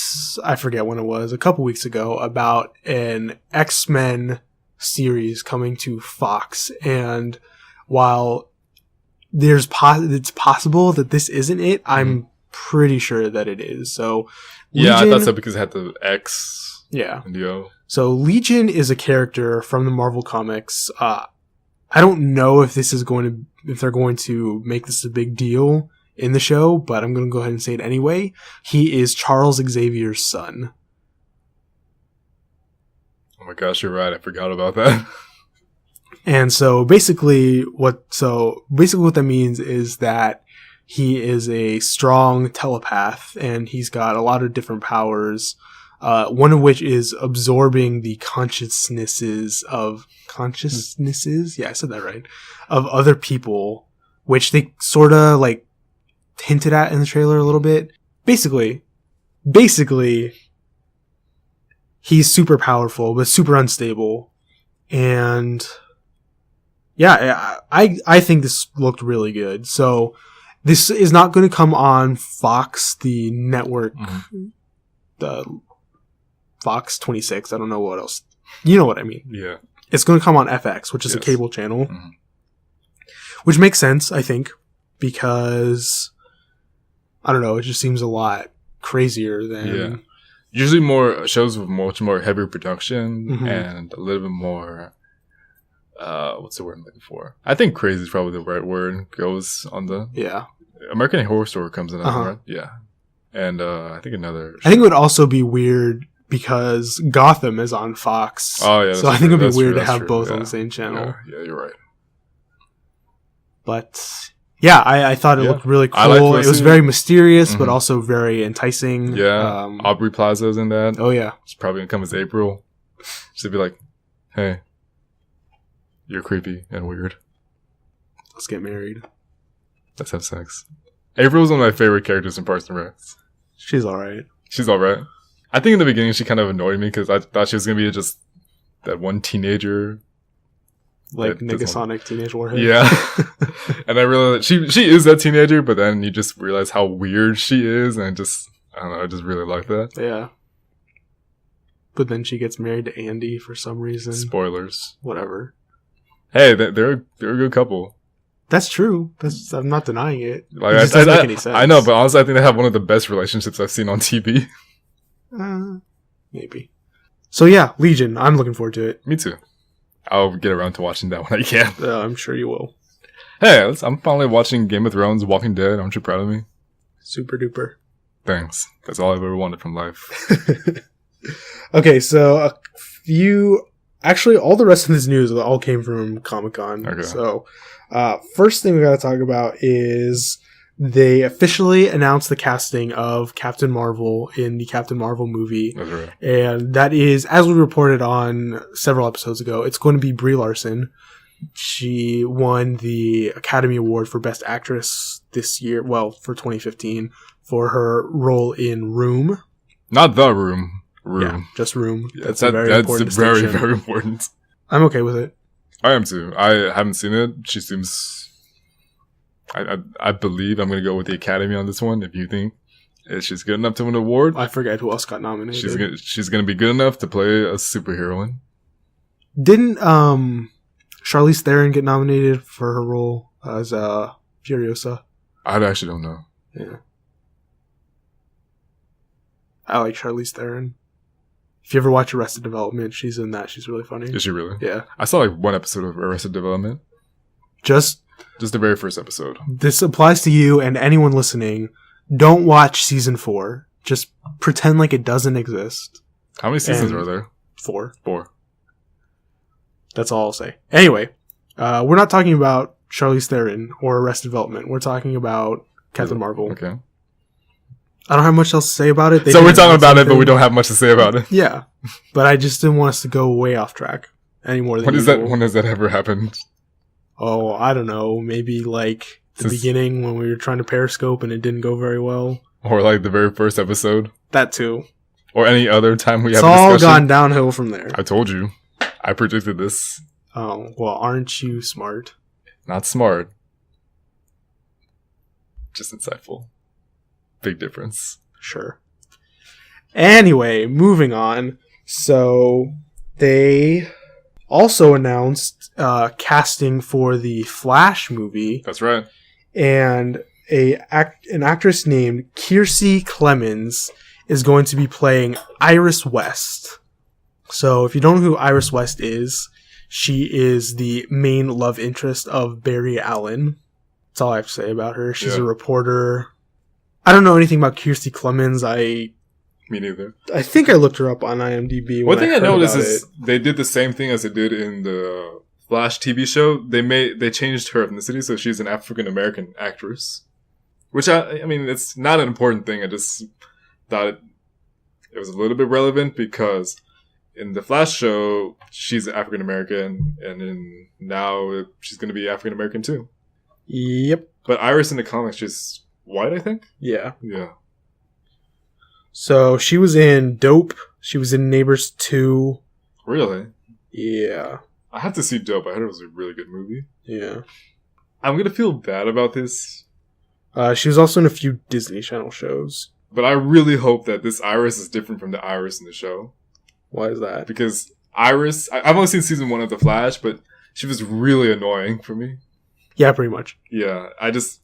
I forget when it was, a couple weeks ago, about an X-Men series coming to Fox. And while it's possible that this isn't it. I'm pretty sure that it is. So
yeah,
Legion,
I thought so because it had the X.
Yeah.
And the O.
So Legion is a character from the Marvel comics. I don't know if they're going to make this a big deal in the show, but I'm going to go ahead and say it anyway. He is Charles Xavier's son.
Oh my gosh, you're right. I forgot about that.
And so basically what that means is that he is a strong telepath, and he's got a lot of different powers. One of which is absorbing the consciousnesses. Yeah, I said that right. Of other people, which they sort of like hinted at in the trailer a little bit. Basically, he's super powerful, but super unstable. And yeah, I think this looked really good. So this is not going to come on Fox, the network, the Fox 26. I don't know what else. You know what I mean.
Yeah.
It's going to come on FX, which is a cable channel. Which makes sense, I think, because I don't know, it just seems a lot crazier than...
Yeah. Usually more shows with much more heavy production and a little bit more... what's the word I'm looking for? I think crazy is probably the right word. Goes on the... Yeah. American Horror Story comes in, right? Yeah. And I think another...
I think it would also be weird because Gotham is on Fox.
Oh, yeah.
So I think it would be weird to have both on the same channel.
Yeah, you're right.
But... yeah, I thought it looked really cool. It was very mysterious, but also very enticing.
Yeah, Aubrey Plaza's in that.
Oh, yeah.
It's probably going to come as April. She'll be like, hey, you're creepy and weird.
Let's get married.
Let's have sex. April's one of my favorite characters in Parks and Rec.
She's alright.
She's alright. I think in the beginning she kind of annoyed me because I thought she was going to be just that one teenager.
Like Negasonic Teenage Warhead.
Yeah. And I realized she is that teenager, but then you just realize how weird she is, and I don't know, I just really like that.
Yeah. But then she gets married to Andy for some reason.
Spoilers.
Whatever.
Hey, they're a good couple.
That's true. I'm not denying it.
Like,
it just doesn't make any sense.
I know, but honestly, I think they have one of the best relationships I've seen on TV.
Maybe. So yeah, Legion. I'm looking forward to it.
Me too. I'll get around to watching that when I can.
I'm sure you will.
Hey, I'm finally watching Game of Thrones, Walking Dead. Aren't you proud of me?
Super duper.
Thanks. That's all I've ever wanted from life.
Okay, so actually, all the rest of this news all came from Comic-Con. Okay. So, first thing we got to talk about is they officially announced the casting of Captain Marvel in the Captain Marvel movie.
That's right.
And that is, as we reported on several episodes ago, it's going to be Brie Larson. She won the Academy Award for Best Actress this year, for 2015, for her role in Room.
Not The Room. Room.
Yeah, just Room.
Yeah, that's very important.
I'm okay with it.
I am too. I haven't seen it. She seems... I believe I'm going to go with the Academy on this one. If you think she's good enough to win an award.
I forget who else got nominated.
She's going to be good enough to play a superheroine.
Didn't Charlize Theron get nominated for her role as Furiosa?
I actually don't know.
Yeah. I like Charlize Theron. If you ever watch Arrested Development, she's in that. She's really funny.
Is she really?
Yeah.
I saw like one episode of Arrested Development.
Just
the very first episode.
This applies to you and anyone listening. Don't watch season 4. Just pretend like it doesn't exist.
How many seasons are there?
4.
4.
That's all I'll say. Anyway, we're not talking about Charlize Theron or Arrested Development. We're talking about Captain Marvel.
Okay.
I don't have much else to say about it.
So we're talking about it, but we don't have much to say about it.
Yeah. But I just didn't want us to go way off track any more than
When has that ever happened?
Oh, I don't know. Maybe like the beginning when we were trying to Periscope and it didn't go very well.
Or like the very first episode.
That too.
Or any other time we have
a discussion. It's all gone downhill from there.
I told you. I predicted this.
Oh, well, aren't you smart?
Not smart. Just insightful. Big difference.
Sure. Anyway, moving on. So, they also announced casting for the Flash movie.
That's right.
and an actress named Kiersey Clemmons is going to be playing Iris West. So if you don't know who Iris West is, she is the main love interest of Barry Allen. That's all I have to say about her. She's a reporter. I don't know anything about Kiersey Clemmons.
Me neither.
I think I looked her up on IMDb.
One thing I noticed is they did the same thing as they did in the Flash TV show. They changed her ethnicity, so she's an African American actress. Which I mean, it's not an important thing. I just thought it was a little bit relevant because in the Flash show, she's African American, and now she's going to be African American too.
Yep.
But Iris in the comics, she's white, I think.
Yeah.
Yeah.
So she was in Dope. She was in Neighbors 2.
Really?
Yeah.
I have to see Dope. I heard it was a really good movie.
Yeah.
I'm going to feel bad about this.
She was also in a few Disney Channel shows.
But I really hope that this Iris is different from the Iris in the show.
Why is that?
Because Iris, I've only seen season 1 of The Flash, but she was really annoying for me.
Yeah, pretty much.
Yeah, I just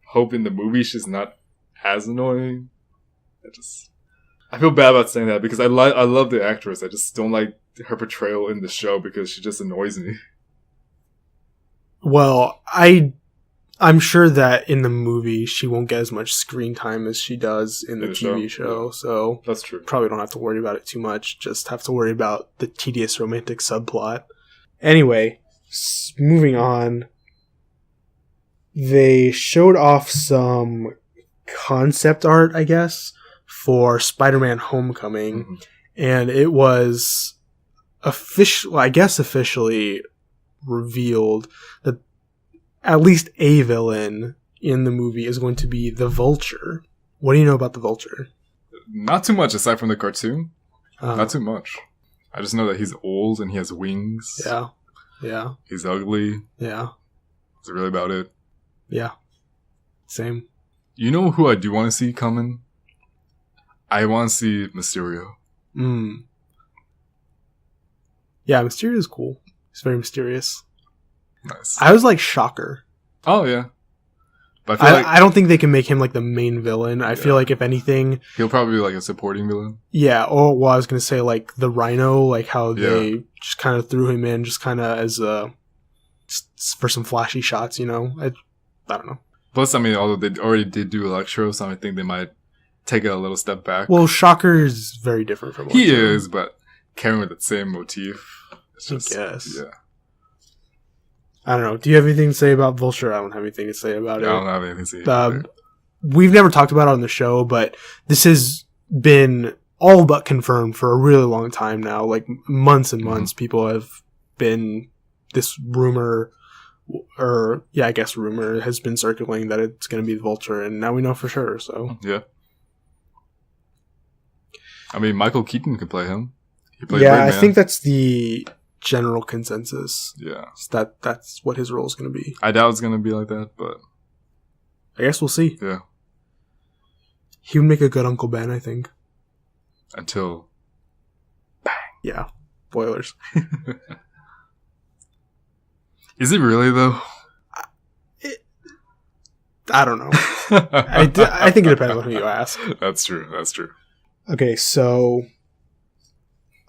hope in the movie she's not as annoying. I feel bad about saying that because I love the actress. I just don't like her portrayal in the show because she just annoys me.
Well, I'm sure that in the movie she won't get as much screen time as she does in the TV show. So
that's true.
Probably don't have to worry about it too much. Just have to worry about the tedious romantic subplot. Anyway, moving on. They showed off some concept art, I guess, for Spider-Man Homecoming. Mm-hmm. And it was officially revealed that at least a villain in the movie is going to be the Vulture. What do you know about the Vulture?
Not too much aside from the cartoon. Not too much. I just know that he's old and he has wings.
Yeah. Yeah.
He's ugly.
Yeah.
That's really about it.
Yeah. Same.
You know who I do want to see coming? I want to see Mysterio.
Yeah, Mysterio is cool. He's very mysterious.
Nice.
I was like Shocker.
Oh, yeah. But
I don't think they can make him like the main villain. I feel like if anything...
He'll probably be like a supporting villain.
Yeah, or I was going to say like the Rhino, like how they just kind of threw him in just kind of as for some flashy shots, you know? I don't know.
Plus, I mean, although they already did do Electro, so I think they might take it a little step back.
Well, Shocker is very different from Electro.
He is, but carrying with the same motif. It's just,
I guess.
Yeah.
I don't know. Do you have anything to say about Vulture? I don't have anything to say about it.
I don't have anything to say about it.
We've never talked about it on the show, but this has been all but confirmed for a really long time now. Like months and months, people have been... This rumor... I guess rumor has been circulating that it's going to be the Vulture, and now we know for sure, so...
Yeah. I mean, Michael Keaton could play him. He played
Birdman. I think that's the general consensus.
Yeah.
So that's what his role is going to be.
I doubt it's going to be like that, but...
I guess we'll see.
Yeah.
He would make a good Uncle Ben, I think.
Until...
Bang! Yeah. Spoilers.
Is it really, though?
I don't know. I think it depends on who you ask.
That's true.
Okay, so...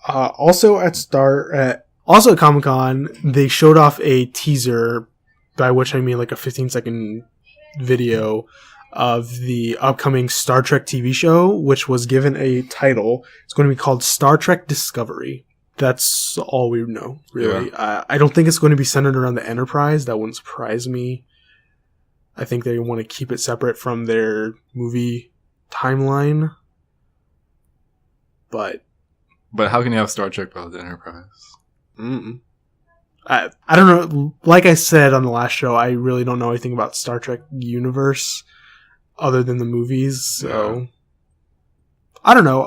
also at Comic-Con, they showed off a teaser, by which I mean like a 15-second video of the upcoming Star Trek TV show, which was given a title. It's going to be called Star Trek Discovery. That's all we know, really. Yeah. I don't think it's going to be centered around the Enterprise. That wouldn't surprise me. I think they want to keep it separate from their movie timeline. But
how can you have Star Trek without the Enterprise?
I don't know. Like I said on the last show, I really don't know anything about Star Trek universe other than the movies. So I don't know.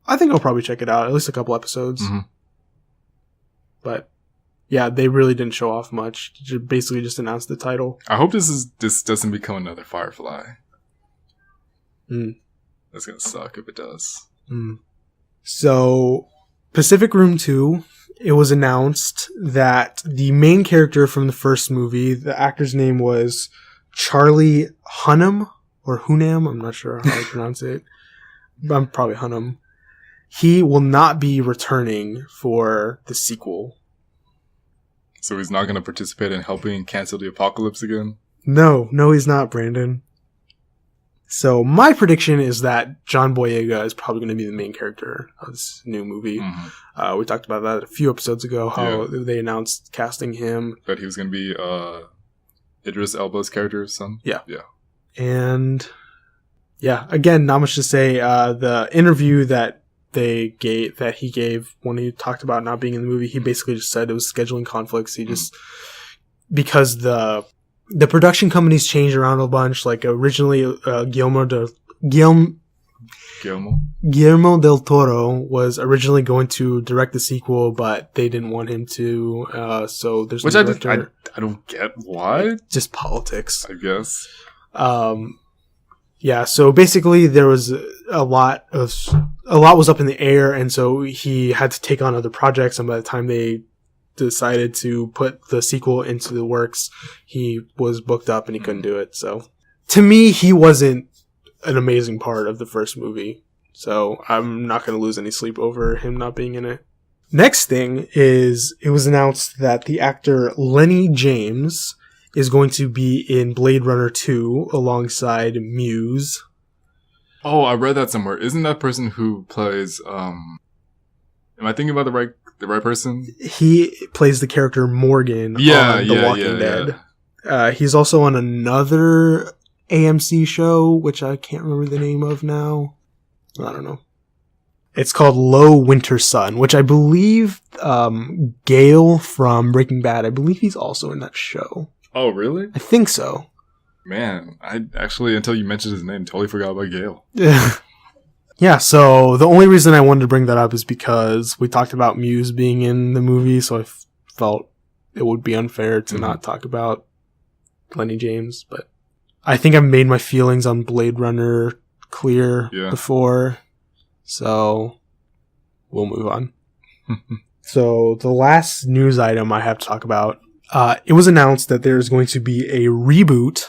I think I'll probably check it out, at least a couple episodes. Mm-hmm. But yeah, they really didn't show off much. Basically just announced the title.
I hope this doesn't become another Firefly. That's gonna suck if it does.
So, Pacific Rim 2, it was announced that the main character from the first movie, the actor's name was Charlie Hunnam or Hunnam, I'm not sure how I pronounce it. I'm probably Hunnam. He will not be returning for the sequel.
So he's not going to participate in helping cancel the apocalypse again?
No, he's not, Brandon. So my prediction is that John Boyega is probably going to be the main character of this new movie. Mm-hmm. We talked about that a few episodes ago, how they announced casting him.
That he was going to be Idris Elba's character's son?
Yeah. And yeah, again, not much to say. The interview that he gave when he talked about not being in the movie, he basically just said it was scheduling conflicts. He just, because the production companies changed around a bunch. Like originally, Guillermo del Toro was originally going to direct the sequel, but they didn't want him to. So there's
which I don't get why.
Just politics,
I guess.
Yeah. So basically, there was a lot was up in the air, and so he had to take on other projects. And by the time they decided to put the sequel into the works, he was booked up and he couldn't do it. So to me, he wasn't an amazing part of the first movie. So I'm not going to lose any sleep over him not being in it. Next thing is it was announced that the actor Lennie James is going to be in Blade Runner 2 alongside Muse.
Oh, I read that somewhere. Isn't that person who plays, am I thinking about the right person?
He plays the character Morgan on The Walking Dead. He's also on another AMC show, which I can't remember the name of now. I don't know. It's called Low Winter Sun, which I believe Gale from Breaking Bad, I believe he's also in that show.
Oh, really?
I think so.
Man, I actually, until you mentioned his name, totally forgot about Gale.
Yeah, so the only reason I wanted to bring that up is because we talked about Muse being in the movie, so I felt it would be unfair to not talk about Lennie James, but I think I've made my feelings on Blade Runner clear before, so we'll move on. So the last news item I have to talk about, it was announced that there's going to be a reboot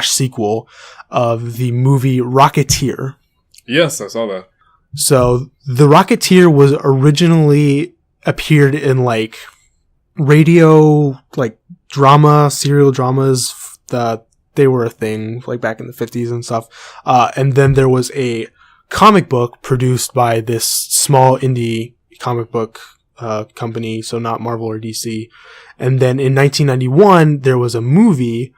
/ sequel of the movie Rocketeer.
Yes, I saw that.
So the Rocketeer was originally appeared in like radio, like serial dramas. They were a thing like back in the 50s and stuff. And then there was a comic book produced by this small indie comic book company, so not Marvel or DC. And then in 1991, there was a movie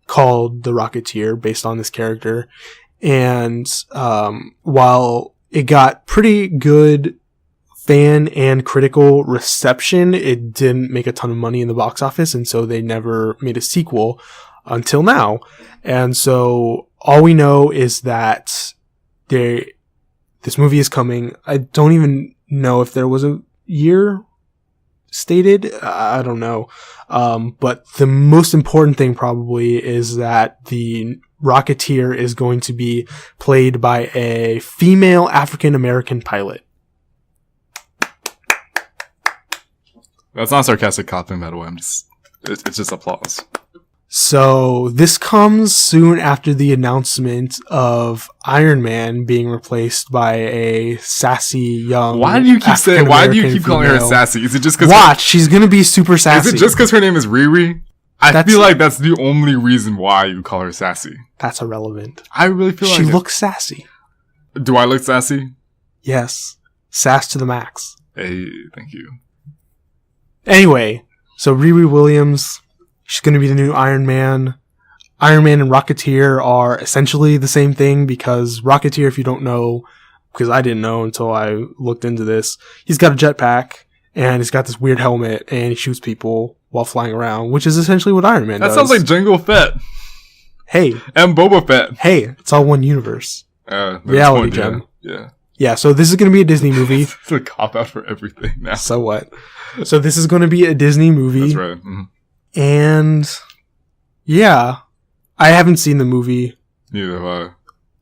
called The Rocketeer based on this character. And while it got pretty good fan and critical reception, it didn't make a ton of money in the box office, and so they never made a sequel until now. And so all we know is that this movie is coming. I don't even know if there was a year stated. I don't know. But the most important thing probably is that the Rocketeer is going to be played by a female African-American pilot.
That's not sarcastic clapping, by the way. It's just applause.
So this comes soon after the announcement of Iron Man being replaced by a sassy young.
Why do you keep calling her sassy? Is it just because
she's gonna be super sassy?
Is it just because her name is Riri? I feel like that's the only reason why you call her sassy.
That's irrelevant.
I really feel like
she looks sassy.
Do I look sassy?
Yes, sass to the max.
Hey, thank you.
Anyway, so Riri Williams. She's going to be the new Iron Man. Iron Man and Rocketeer are essentially the same thing because Rocketeer, if you don't know, because I didn't know until I looked into this, he's got a jetpack and he's got this weird helmet and he shoots people while flying around, which is essentially what Iron Man does.
That sounds like Jango Fett.
Hey.
And Boba Fett.
Hey, it's all one universe. Reality gem.
Yeah.
Yeah, so this is going to be a Disney movie.
It's a cop-out for everything now.
So what? So this is going to be a Disney movie.
That's right. Mm-hmm.
And yeah, I haven't seen the movie.
Neither have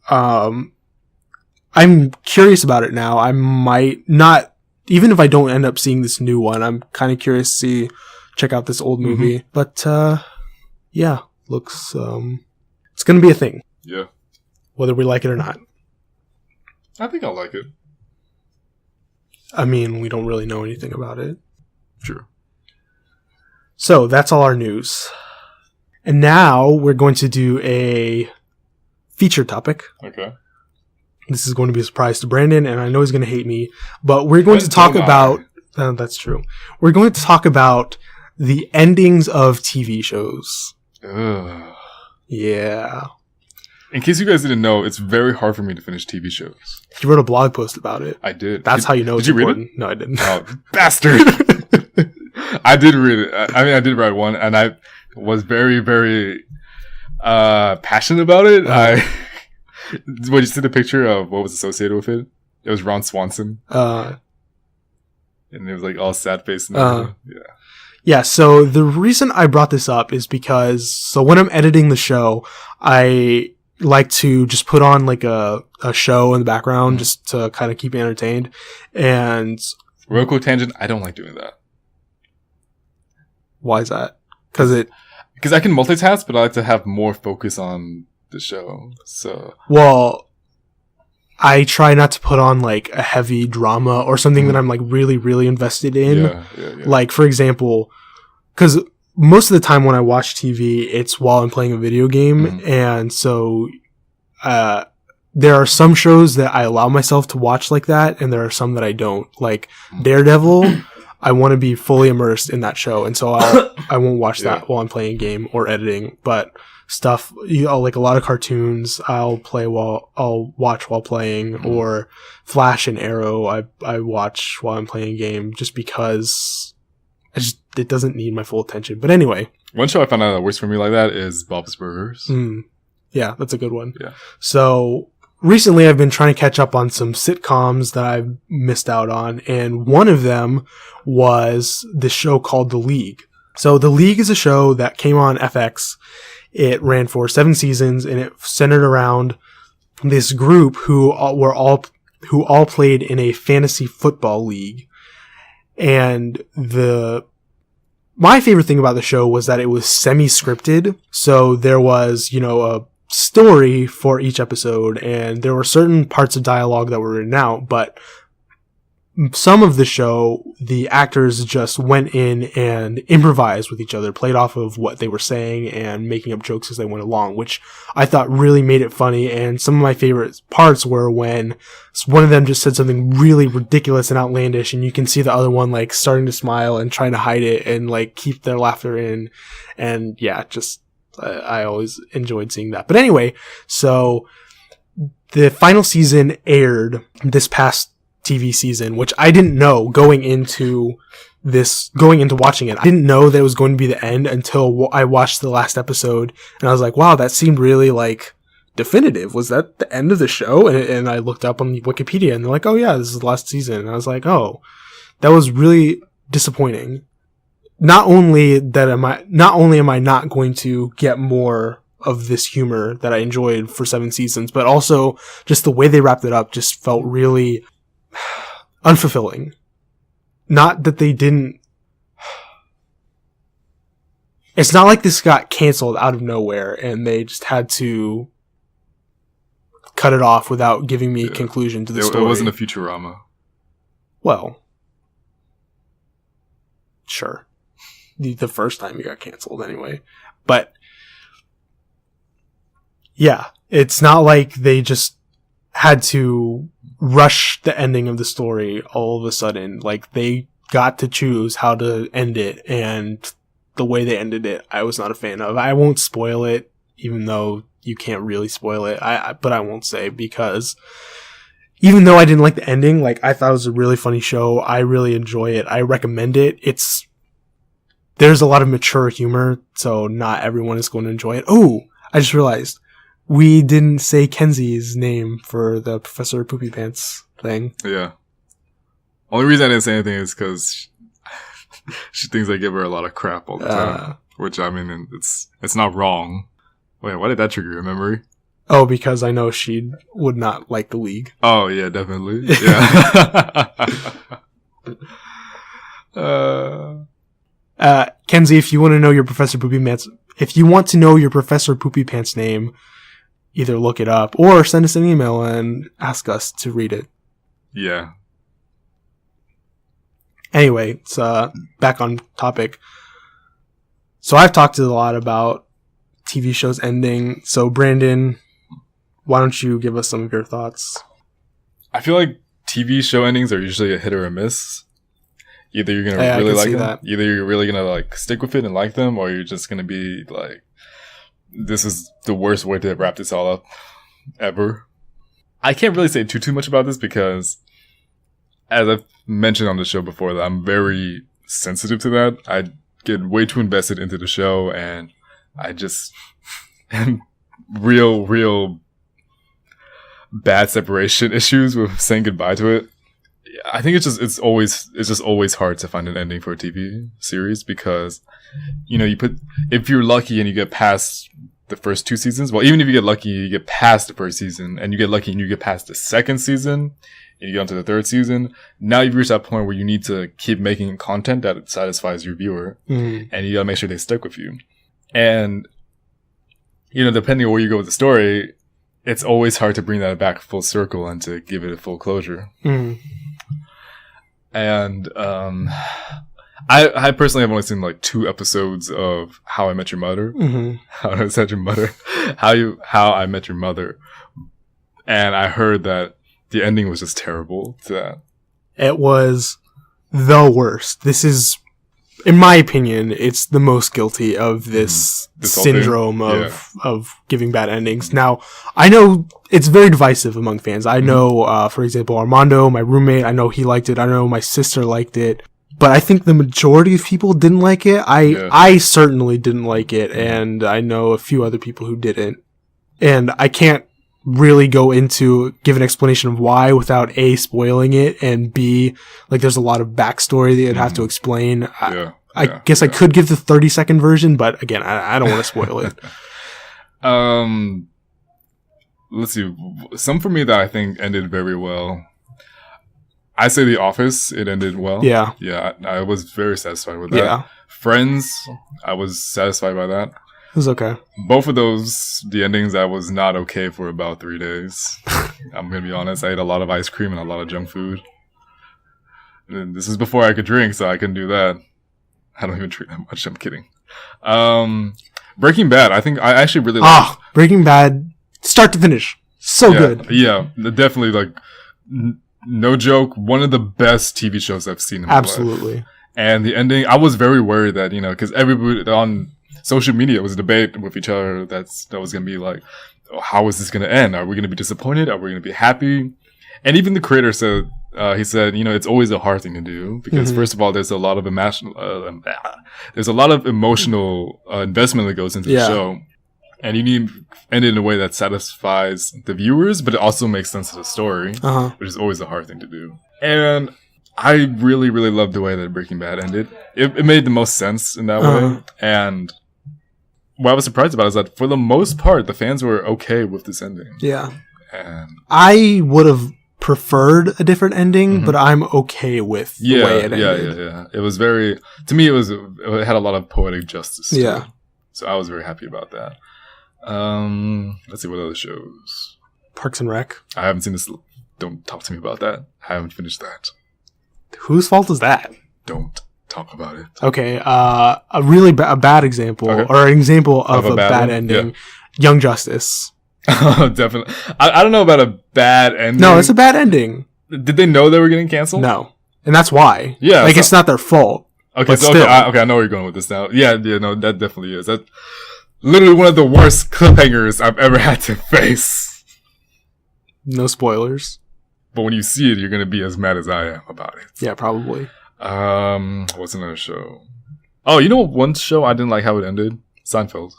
I.
I'm curious about it now. I might not, even if I don't end up seeing this new one, I'm kind of curious to check out this old movie. Mm-hmm. But yeah, looks, it's going to be a thing.
Yeah.
Whether we like it or not.
I think I'll like it.
I mean, we don't really know anything about it.
True.
So, that's all our news. And now, we're going to do a feature topic.
Okay.
This is going to be a surprise to Brandon, and I know he's going to hate me, but we're going to talk about... that's true. We're going to talk about the endings of TV shows.
Ugh.
Yeah.
In case you guys didn't know, it's very hard for me to finish TV shows.
He wrote a blog post about it.
I did.
That's how you know it's important.
Read it?
No, I didn't.
Oh, bastard! I did read it. I mean, I did write one, and I was very, very passionate about it. When you see the picture of what was associated with it, it was Ron Swanson. And it was like all sad face. Yeah.
Yeah, so the reason I brought this up is because, so when I'm editing the show, I like to just put on like a show in the background just to kind of keep me entertained. And
real quick tangent, I don't like doing that.
Why is that? Because
I can multitask, but I like to have more focus on the show. So,
well, I try not to put on like a heavy drama or something that I'm like really, really invested in.
Yeah.
Like, for example, because most of the time when I watch TV, it's while I'm playing a video game. And so there are some shows that I allow myself to watch like that, and there are some that I don't. Like Daredevil, I want to be fully immersed in that show, and so I won't watch that while I'm playing a game or editing. But stuff, like a lot of cartoons, I'll watch while playing, or Flash and Arrow, I watch while I'm playing a game, just because it doesn't need my full attention. But anyway,
one show I found out that works for me like that is Bob's Burgers.
Yeah, that's a good one.
Yeah.
So recently I've been trying to catch up on some sitcoms that I've missed out on, and one of them was this show called The League. So The League is a show that came on FX. It ran for 7 seasons, and it centered around this group who all played in a fantasy football league. And my favorite thing about the show was that it was semi-scripted. So there was, a story for each episode, and there were certain parts of dialogue that were written out, but some of the show, the actors just went in and improvised with each other, played off of what they were saying and making up jokes as they went along, which I thought really made it funny. And some of my favorite parts were when one of them just said something really ridiculous and outlandish, and you can see the other one like starting to smile and trying to hide it and like keep their laughter in. And yeah, just I always enjoyed seeing that. But anyway, so the final season aired this past TV season, which I didn't know going into watching it. I didn't know that it was going to be the end until I watched the last episode, and I was like, wow, that seemed really like definitive. Was that the end of the show? And I looked up on Wikipedia, and they're like, oh yeah, this is the last season. And I was like, oh, that was really disappointing. Not only am I not going to get more of this humor that I enjoyed for 7 seasons, but also just the way they wrapped it up just felt really unfulfilling. Not that they didn't... It's not like this got canceled out of nowhere and they just had to cut it off without giving me a conclusion to the story.
It wasn't a Futurama.
Well, sure. The first time it got canceled anyway. But yeah, it's not like they just had to rush the ending of the story all of a sudden. Like, they got to choose how to end it, and the way they ended it, I was not a fan of. I won't spoil it, even though you can't really spoil it. But I won't say, because even though I didn't like the ending, like, I thought it was a really funny show. I really enjoy it. I recommend it. There's a lot of mature humor, so not everyone is going to enjoy it. Oh, I just realized we didn't say Kenzie's name for the Professor Poopy Pants thing.
Yeah. Only reason I didn't say anything is because she thinks I give her a lot of crap all the time. Which, I mean, it's not wrong. Wait, why did that trigger your memory?
Oh, because I know she would not like the League.
Oh, yeah, definitely. Yeah.
Kenzie, if you want to know your Professor Poopy Pants name, either look it up or send us an email and ask us to read it.
Yeah.
Anyway, it's back on topic. So I've talked a lot about TV shows ending. So Brandon, why don't you give us some of your thoughts?
I feel like TV show endings are usually a hit or a miss. Either you're gonna really like them, either you're really gonna like stick with it and like them, or you're just gonna be like, this is the worst way to wrap this all up ever. I can't really say too much about this because, as I've mentioned on the show before, that I'm very sensitive to that. I get way too invested into the show, and I just am real bad separation issues with saying goodbye to it. I think it's just always hard to find an ending for a TV series because, you know, if you're lucky and you get past the first 2 seasons, well, even if you get lucky, you get past the first season, and you get lucky and you get past the second season, and you get onto the third season, now you've reached that point where you need to keep making content that satisfies your viewer, and you gotta make sure they stick with you. And, you know, depending on where you go with the story, it's always hard to bring that back full circle and to give it a full closure. And I personally have only seen like 2 episodes of How I Met Your Mother. How I Met Your Mother. How I Met Your Mother. And I heard that the ending was just terrible to that. It
was the worst. This is, in my opinion, it's the most guilty of this syndrome of giving bad endings. Now, I know it's very divisive among fans. I know, for example, Armando, my roommate, I know he liked it. I know my sister liked it. But I think the majority of people didn't like it. I certainly didn't like it, and I know a few other people who didn't. And I can't really give an explanation of why without A, spoiling it, and B, like there's a lot of backstory that you'd have to explain. I guess I could give the 30-second version, but again, I don't want to spoil it.
Let's see. Some for me that I think ended very well. I say The Office, it ended well.
Yeah.
Yeah, I was very satisfied with that. Yeah. Friends, I was satisfied by that.
It was okay.
Both of those, the endings, I was not okay for about 3 days. I'm going to be honest. I ate a lot of ice cream and a lot of junk food. And this is before I could drink, so I couldn't do that. I don't even drink that much. I'm kidding. Breaking Bad, I think I actually really liked.
Breaking Bad, start to finish. So good.
Yeah, definitely like... No joke, one of the best TV shows I've seen in my life.
Absolutely.
And the ending, I was very worried that, you know, because everybody on social media was a debate with each other that was going to be like, oh, how is this going to end? Are we going to be disappointed? Are we going to be happy? And even the creator said, he said, you know, it's always a hard thing to do because first of all, there's a lot of emotional investment that goes into the show. And you need to end it in a way that satisfies the viewers, but it also makes sense of the story, which is always a hard thing to do. And I really, really loved the way that Breaking Bad ended. It made the most sense in that way. And what I was surprised about is that for the most part, the fans were okay with this ending.
Yeah.
And
I would have preferred a different ending, but I'm okay with the way it ended.
Yeah. It was very, to me, it had a lot of poetic justice. Yeah. So I was very happy about that. Let's see what other shows.
Parks and Rec.
I haven't seen this. Don't talk to me about that. I haven't finished that.
Whose fault is that?
Don't talk about it.
Okay. A really bad example, or an example of a bad ending. Yeah. Young Justice.
Definitely. I don't know about a bad ending.
No, it's a bad ending.
Did they know they were getting canceled?
No, and that's why. Yeah, like it's not their fault.
Okay, I know where you're going with this now. Yeah, no, that definitely is. That. Literally one of the worst cliffhangers I've ever had to face.
No spoilers.
But when you see it, you're going to be as mad as I am about it.
Yeah, probably.
What's another show? Oh, you know one show I didn't like how it ended? Seinfeld.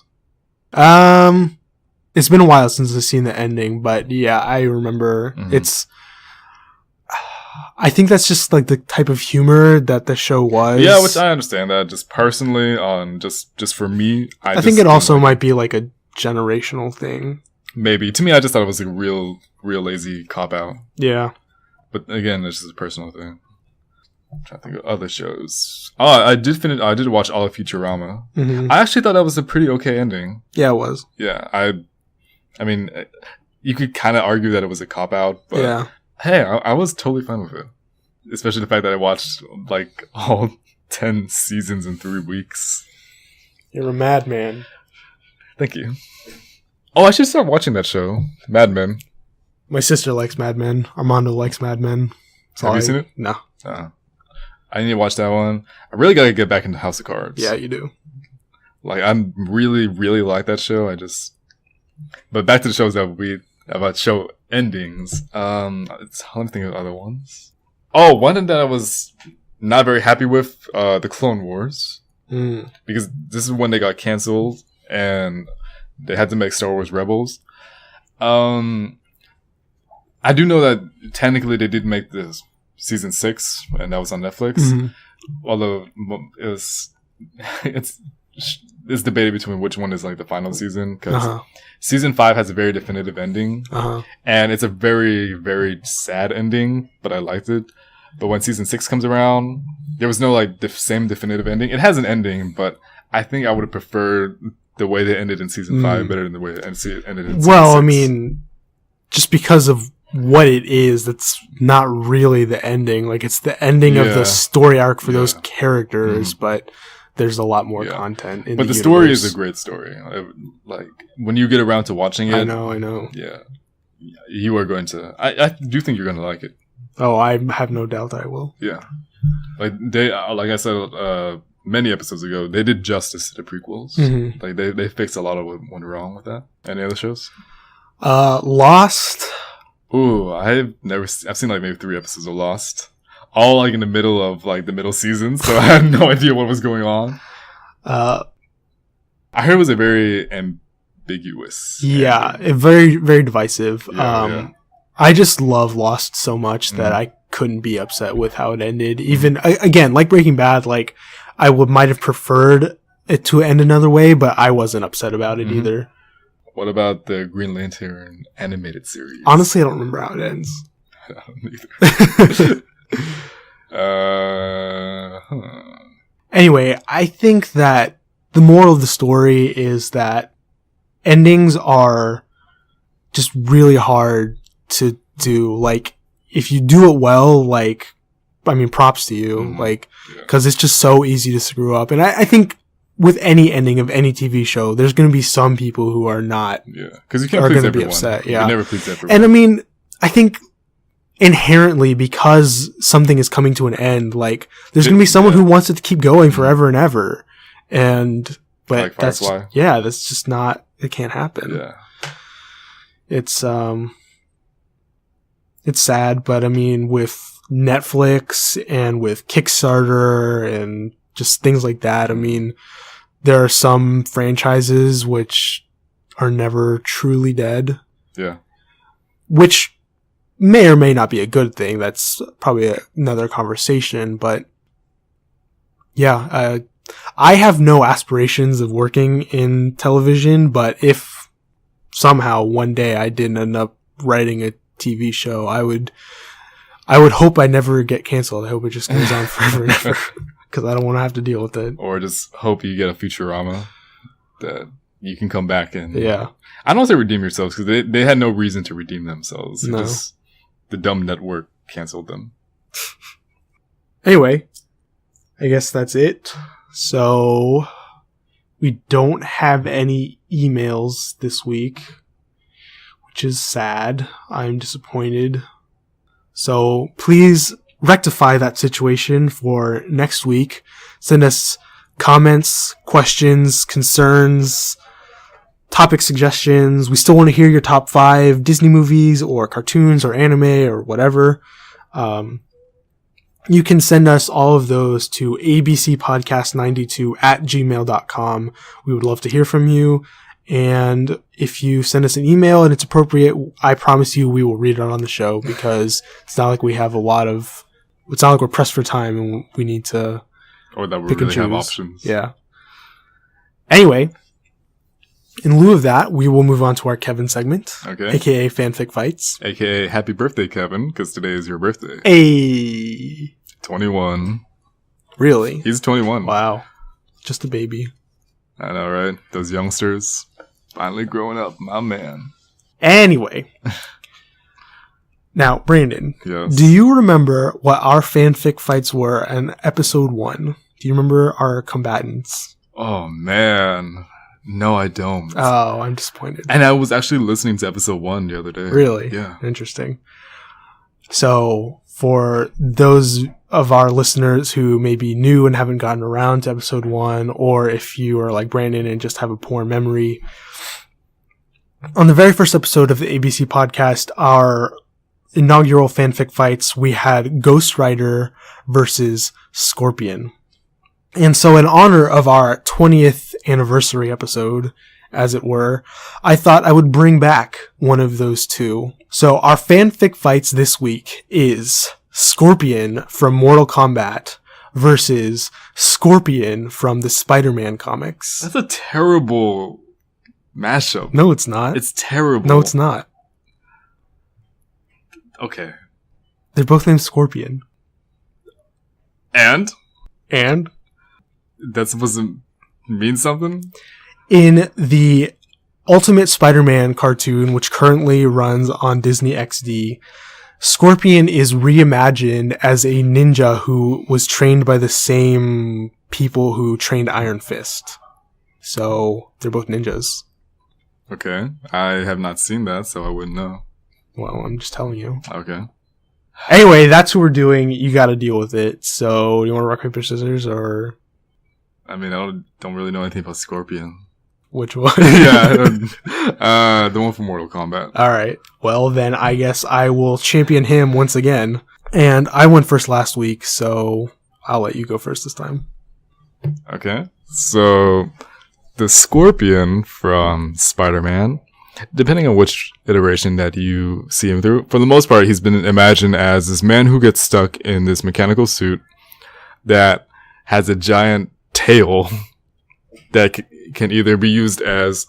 It's been a while since I've seen the ending, but yeah, I remember. I think that's just like the type of humor that the show was.
Yeah, which I understand that. Just personally, just for me,
I think it also might be like a generational thing.
Maybe. To me, I just thought it was a real lazy cop out.
Yeah.
But again, it's just a personal thing. I'm trying to think of other shows. Oh, I did watch all of Futurama.
Mm-hmm.
I actually thought that was a pretty okay ending.
Yeah, it was.
Yeah, I mean, you could kind of argue that it was a cop out, but
yeah.
Hey, I was totally fine with it. Especially the fact that I watched like all 10 seasons in 3 weeks.
You're a madman.
Thank you. Oh, I should start watching that show, Mad Men.
My sister likes Mad Men. Armando likes Mad Men.
Have you seen it?
No.
I need to watch that one. I really gotta get back into House of Cards.
Yeah, you do.
Like, I'm really, really like that show. But back to the shows about show endings. I'm trying to think of other ones. Oh, one that I was not very happy with, the Clone Wars. Because this is when they got canceled and they had to make Star Wars Rebels. I do know that technically they did make this season 6, and that was on Netflix. Mm-hmm. Although it's debated between which one is like the final season, because season 5 has a very definitive ending, and it's a very, very sad ending, but I liked it. But when season 6 comes around, there was no like same definitive ending. It has an ending, but I think I would have preferred the way they ended in season 5 better than the way they ended in season 6.
I mean, just because of what it is, that's not really the ending. Like, it's the ending of the story arc for those characters, but there's a lot more content in the
story is a great story. Like, when you get around to watching it,
I know.
Yeah, you are going to. I do think you're going to like it.
Oh, I have no doubt I will.
Yeah, like I said many episodes ago, they did justice to the prequels. Mm-hmm. Like they fixed a lot of what went wrong with that. Any other shows?
Lost.
Ooh, I've seen like maybe 3 episodes of Lost. All like in the middle of like the middle season, so I had no idea what was going on. I heard it was a very ambiguous.
Yeah, very, very divisive. I just love Lost so much that I couldn't be upset with how it ended. Even again, like Breaking Bad, like I might have preferred it to end another way, but I wasn't upset about it either.
What about the Green Lantern animated series?
Honestly, I don't remember how it ends.
I don't either.
Anyway, I think that the moral of the story is that endings are just really hard to do. Like, if you do it well, like, I mean, props to you. Like, because it's just so easy to screw up. And I think with any ending of any TV show, there's going to be some people who are not. Yeah, because you can't please everyone. Be upset. Yeah, you never please everyone. And I mean, I think inherently, because something is coming to an end, like there's going to be someone who wants it to keep going forever and ever. But like that's just not. It can't happen.
Yeah,
it's sad, but I mean, with Netflix and with Kickstarter and just things like that, I mean, there are some franchises which are never truly dead.
Yeah.
Which may or may not be a good thing. That's probably another conversation, but yeah, I have no aspirations of working in television, but if somehow one day I didn't end up writing a TV show, I would hope I never get canceled. I hope it just goes on forever and ever. Because I don't want to have to deal with it.
Or just hope you get a Futurama that you can come back and...
Yeah.
I don't say redeem yourselves, because they had no reason to redeem themselves. No. Just, the dumb network canceled them.
Anyway, I guess that's it. So, we don't have any emails this week, which is sad. I'm disappointed. So, please rectify that situation for next week. Send us comments, questions, concerns, topic suggestions. We still want to hear your top 5 Disney movies or cartoons or anime or whatever. You can send us all of those to abcpodcast92@gmail.com. We would love to hear from you. And if you send us an email and it's appropriate, I promise you we will read it on the show, because it's not like we have it's not like we're pressed for time and we need to
or that we really have options.
Yeah. Anyway, in lieu of that, we will move on to our Kevin segment.
Okay.
AKA Fan Fic Fights.
AKA Happy Birthday, Kevin, because today is your birthday.
Hey.
21.
Really?
He's 21.
Wow. Just a baby.
I know, right? Those youngsters finally growing up, my man.
Anyway. Now, Brandon,
Yes.
do you remember what our fanfic fights were in episode 1? Do you remember our combatants?
Oh, man. No, I don't.
Oh, I'm disappointed.
And I was actually listening to episode 1 the other day.
Really?
Yeah.
Interesting. So, for those of our listeners who may be new and haven't gotten around to episode 1, or if you are like Brandon and just have a poor memory, on the very first episode of the ABC podcast, our inaugural fanfic fights, we had Ghost Rider versus Scorpion. And so in honor of our 20th anniversary episode, as it were, I thought I would bring back one of those two. So our fanfic fights this week is Scorpion from Mortal Kombat versus Scorpion from the Spider-Man comics.
That's a terrible mashup.
No, it's not.
It's terrible.
No, it's not.
Okay.
They're both named Scorpion.
And?
And?
That's supposed to mean something?
In the Ultimate Spider-Man cartoon, which currently runs on Disney XD, Scorpion is reimagined as a ninja who was trained by the same people who trained Iron Fist. So, they're both ninjas.
Okay. I have not seen that, so I wouldn't know.
Well, I'm just telling you.
Okay.
Anyway, that's what we're doing. You gotta deal with it. So, you want to rock, paper, scissors, or
I mean, I don't really know anything about Scorpion.
which one?
Yeah. The one from Mortal Kombat.
Alright. Well, then I guess I will champion him once again. And I went first last week, so I'll let you go first this time.
Okay. So, the Scorpion from Spider-Man, depending on which iteration that you see him through, for the most part, he's been imagined as this man who gets stuck in this mechanical suit that has a giant tail that can either be used as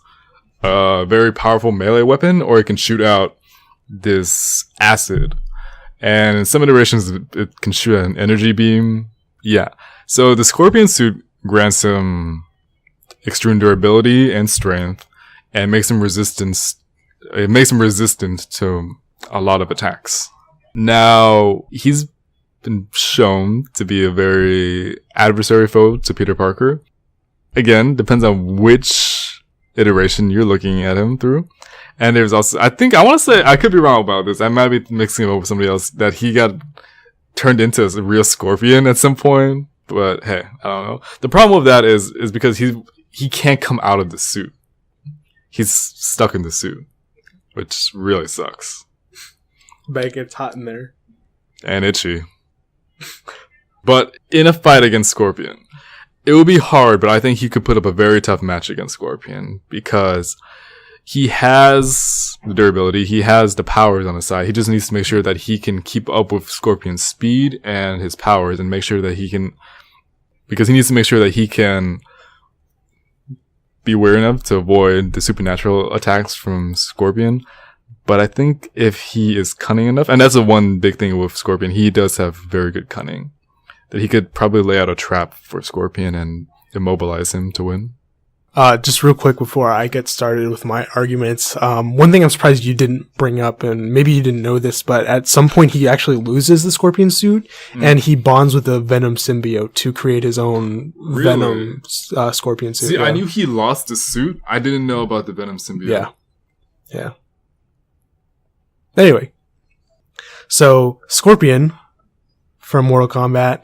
a very powerful melee weapon, or it can shoot out this acid. And in some iterations, it can shoot an energy beam. Yeah. So the Scorpion suit grants him extreme durability and strength, and makes him resistant to a lot of attacks. Now, he's been shown to be a very adversary foe to Peter Parker. Again, depends on which iteration you're looking at him through. And there's also, I want to say, I could be wrong about this, I might be mixing him up with somebody else, that he got turned into a real Scorpion at some point. But hey, I don't know. The problem with that is because he can't come out of the suit. He's stuck in the suit, which really sucks.
Bet it gets hot in there.
And itchy. But in a fight against Scorpion, it would be hard, but I think he could put up a very tough match against Scorpion, because he has the durability, he has the powers on his side. He just needs to make sure that he can keep up with Scorpion's speed and his powers, and make sure that he can, because he needs to make sure that he can be aware enough to avoid the supernatural attacks from Scorpion. But I think if he is cunning enough, and that's the one big thing with Scorpion, he does have very good cunning, that he could probably lay out a trap for Scorpion and immobilize him to win.
Just real quick before I get started with my arguments, one thing I'm surprised you didn't bring up, and maybe you didn't know this, but at some point he actually loses the Scorpion suit, and he bonds with the Venom symbiote to create his own Venom Scorpion suit.
See,
yeah.
I knew he lost the suit. I didn't know about the Venom symbiote.
Yeah. Anyway. So, Scorpion from Mortal Kombat,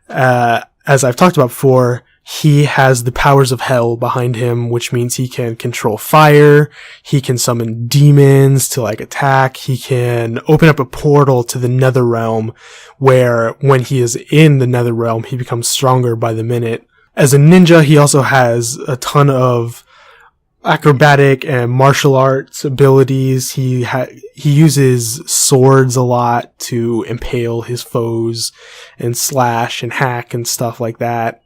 as I've talked about before, he has the powers of hell behind him, which means he can control fire, he can summon demons to attack, he can open up a portal to the Nether Realm, where when he is in the Nether Realm, he becomes stronger by the minute. As a ninja, he also has a ton of acrobatic and martial arts abilities. He uses swords a lot to impale his foes and slash and hack and stuff like that.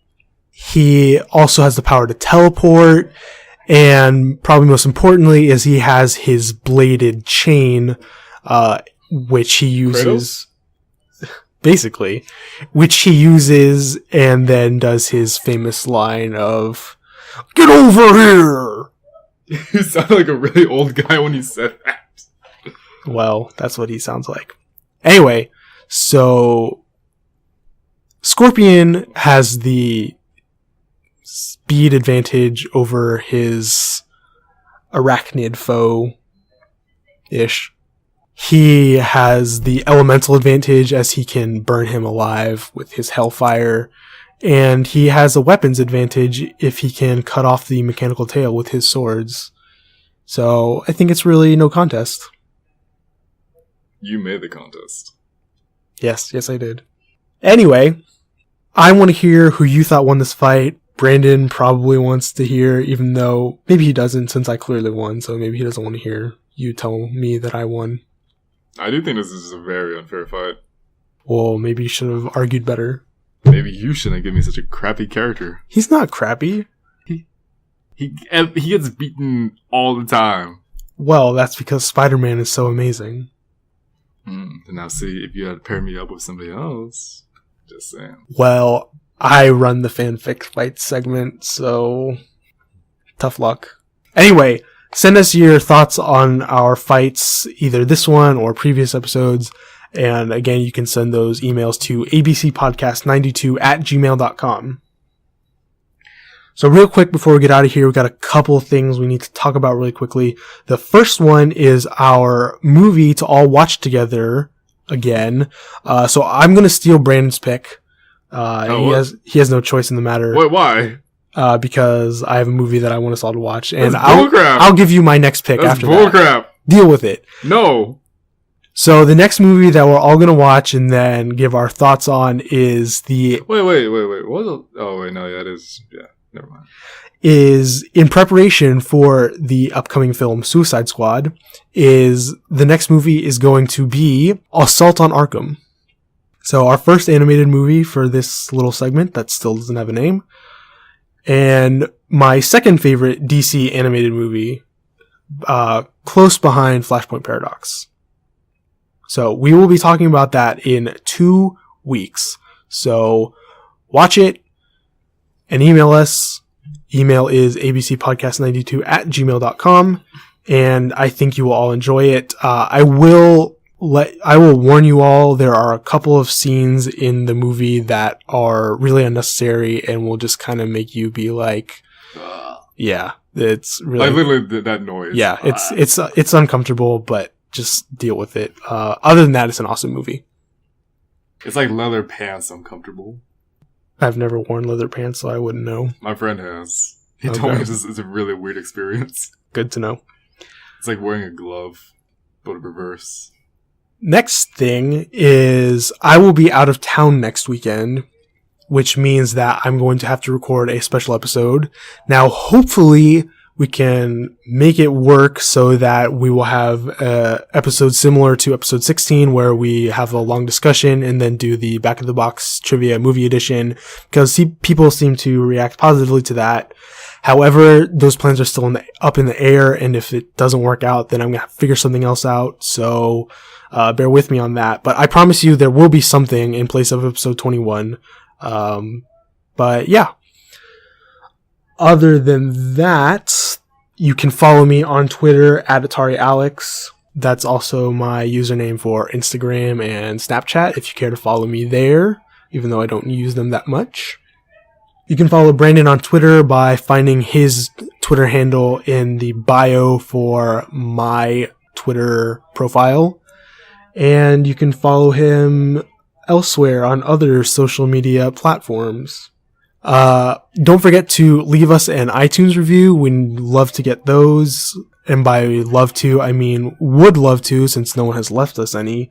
He also has the power to teleport, and probably most importantly is he has his bladed chain, which he uses. basically, which he uses and then does his famous line of, "Get over here!"
You sound like a really old guy when you said that.
Well, that's what he sounds like. Anyway, so Scorpion has the speed advantage over his arachnid foe-ish. He has the elemental advantage as he can burn him alive with his hellfire. And he has a weapons advantage if he can cut off the mechanical tail with his swords. So I think it's really no contest.
You made the contest.
Yes, I did. Anyway, I want to hear who you thought won this fight. Brandon probably wants to hear, even though maybe he doesn't since I clearly won, so maybe he doesn't want to hear you tell me that I won.
I do think this is a very unfair fight.
Well, maybe you should have argued better.
Maybe you shouldn't give me such a crappy character.
He's not crappy.
He gets beaten all the time.
Well, that's because Spider-Man is so amazing.
And now see, if you had paired me up with somebody else, just saying.
Well, I run the Fan Fic Fights segment, so tough luck. Anyway, send us your thoughts on our fights, either this one or previous episodes. And again, you can send those emails to abcpodcast92@gmail.com. So real quick before we get out of here, we've got a couple of things we need to talk about really quickly. The first one is our movie to all watch together again. So I'm going to steal Brandon's pick. He has no choice in the matter.
Wait, why?
Because I have a movie that I want us all to watch. And
That's
I'll give you my next pick after that.
Bullcrap.
Deal with it.
No.
So the next movie that we're all going to watch and then give our thoughts on is the...
Wait. Oh, wait, no, yeah, it is... Yeah, never mind.
Is in preparation for the upcoming film Suicide Squad. The next movie is going to be Assault on Arkham. So our first animated movie for this little segment that still doesn't have a name. And my second favorite DC animated movie, close behind Flashpoint Paradox. So we will be talking about that in 2 weeks. So watch it and email us. Email is abcpodcast92@gmail.com. And I think you will all enjoy it. I will warn you all, there are a couple of scenes in the movie that are really unnecessary and will just kind of make you be like, yeah, it's really...
Like literally that noise.
Yeah, it's uncomfortable, but just deal with it. Other than that, it's an awesome movie.
It's like leather pants uncomfortable.
I've never worn leather pants, so I wouldn't know.
My friend has. He told me this is a really weird experience.
Good to know.
It's like wearing a glove, but reverse.
Next thing is I will be out of town next weekend, which means that I'm going to have to record a special episode. Now, hopefully, we can make it work so that we will have an episode similar to episode 16 where we have a long discussion and then do the back of the box trivia movie edition, because people seem to react positively to that. However, those plans are still up in the air, and if it doesn't work out, then I'm going to figure something else out. So bear with me on that. But I promise you there will be something in place of episode 21. But yeah. Other than that, you can follow me on Twitter at AtariAlex. That's also my username for Instagram and Snapchat if you care to follow me there, even though I don't use them that much. You can follow Brandon on Twitter by finding his Twitter handle in the bio for my Twitter profile. And you can follow him elsewhere on other social media platforms. Don't forget to leave us an iTunes review. We'd love to get those. And by love to, I mean would love to, since no one has left us any.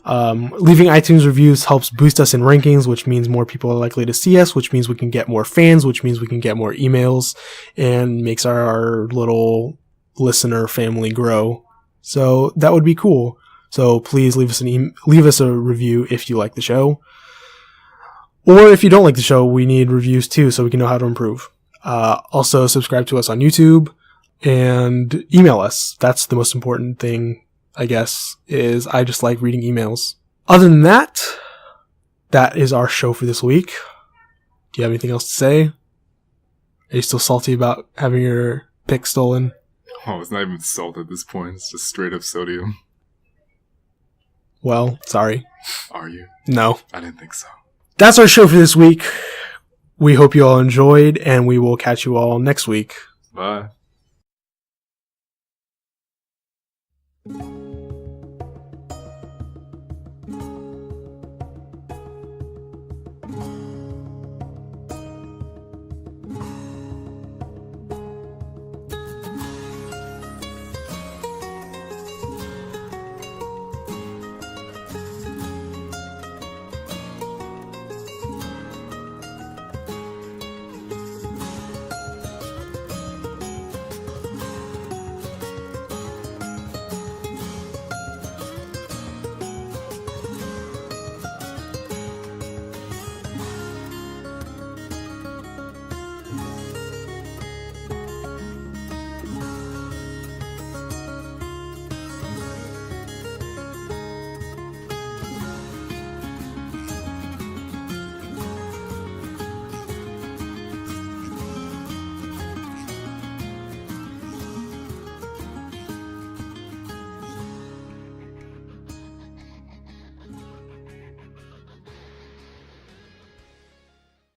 Leaving iTunes reviews helps boost us in rankings, which means more people are likely to see us, which means we can get more fans, which means we can get more emails, and makes our little listener family grow. So that would be cool. So please leave us a review if you like the show. Or if you don't like the show, we need reviews too, so we can know how to improve. Also, subscribe to us on YouTube and email us. That's the most important thing, I guess, is I just like reading emails. Other than that, that is our show for this week. Do you have anything else to say? Are you still salty about having your pick stolen?
Oh, it's not even salt at this point. It's just straight up sodium.
Well, sorry.
Are you?
No.
I didn't think so.
That's our show for this week. We hope you all enjoyed, and we will catch you all next week.
Bye.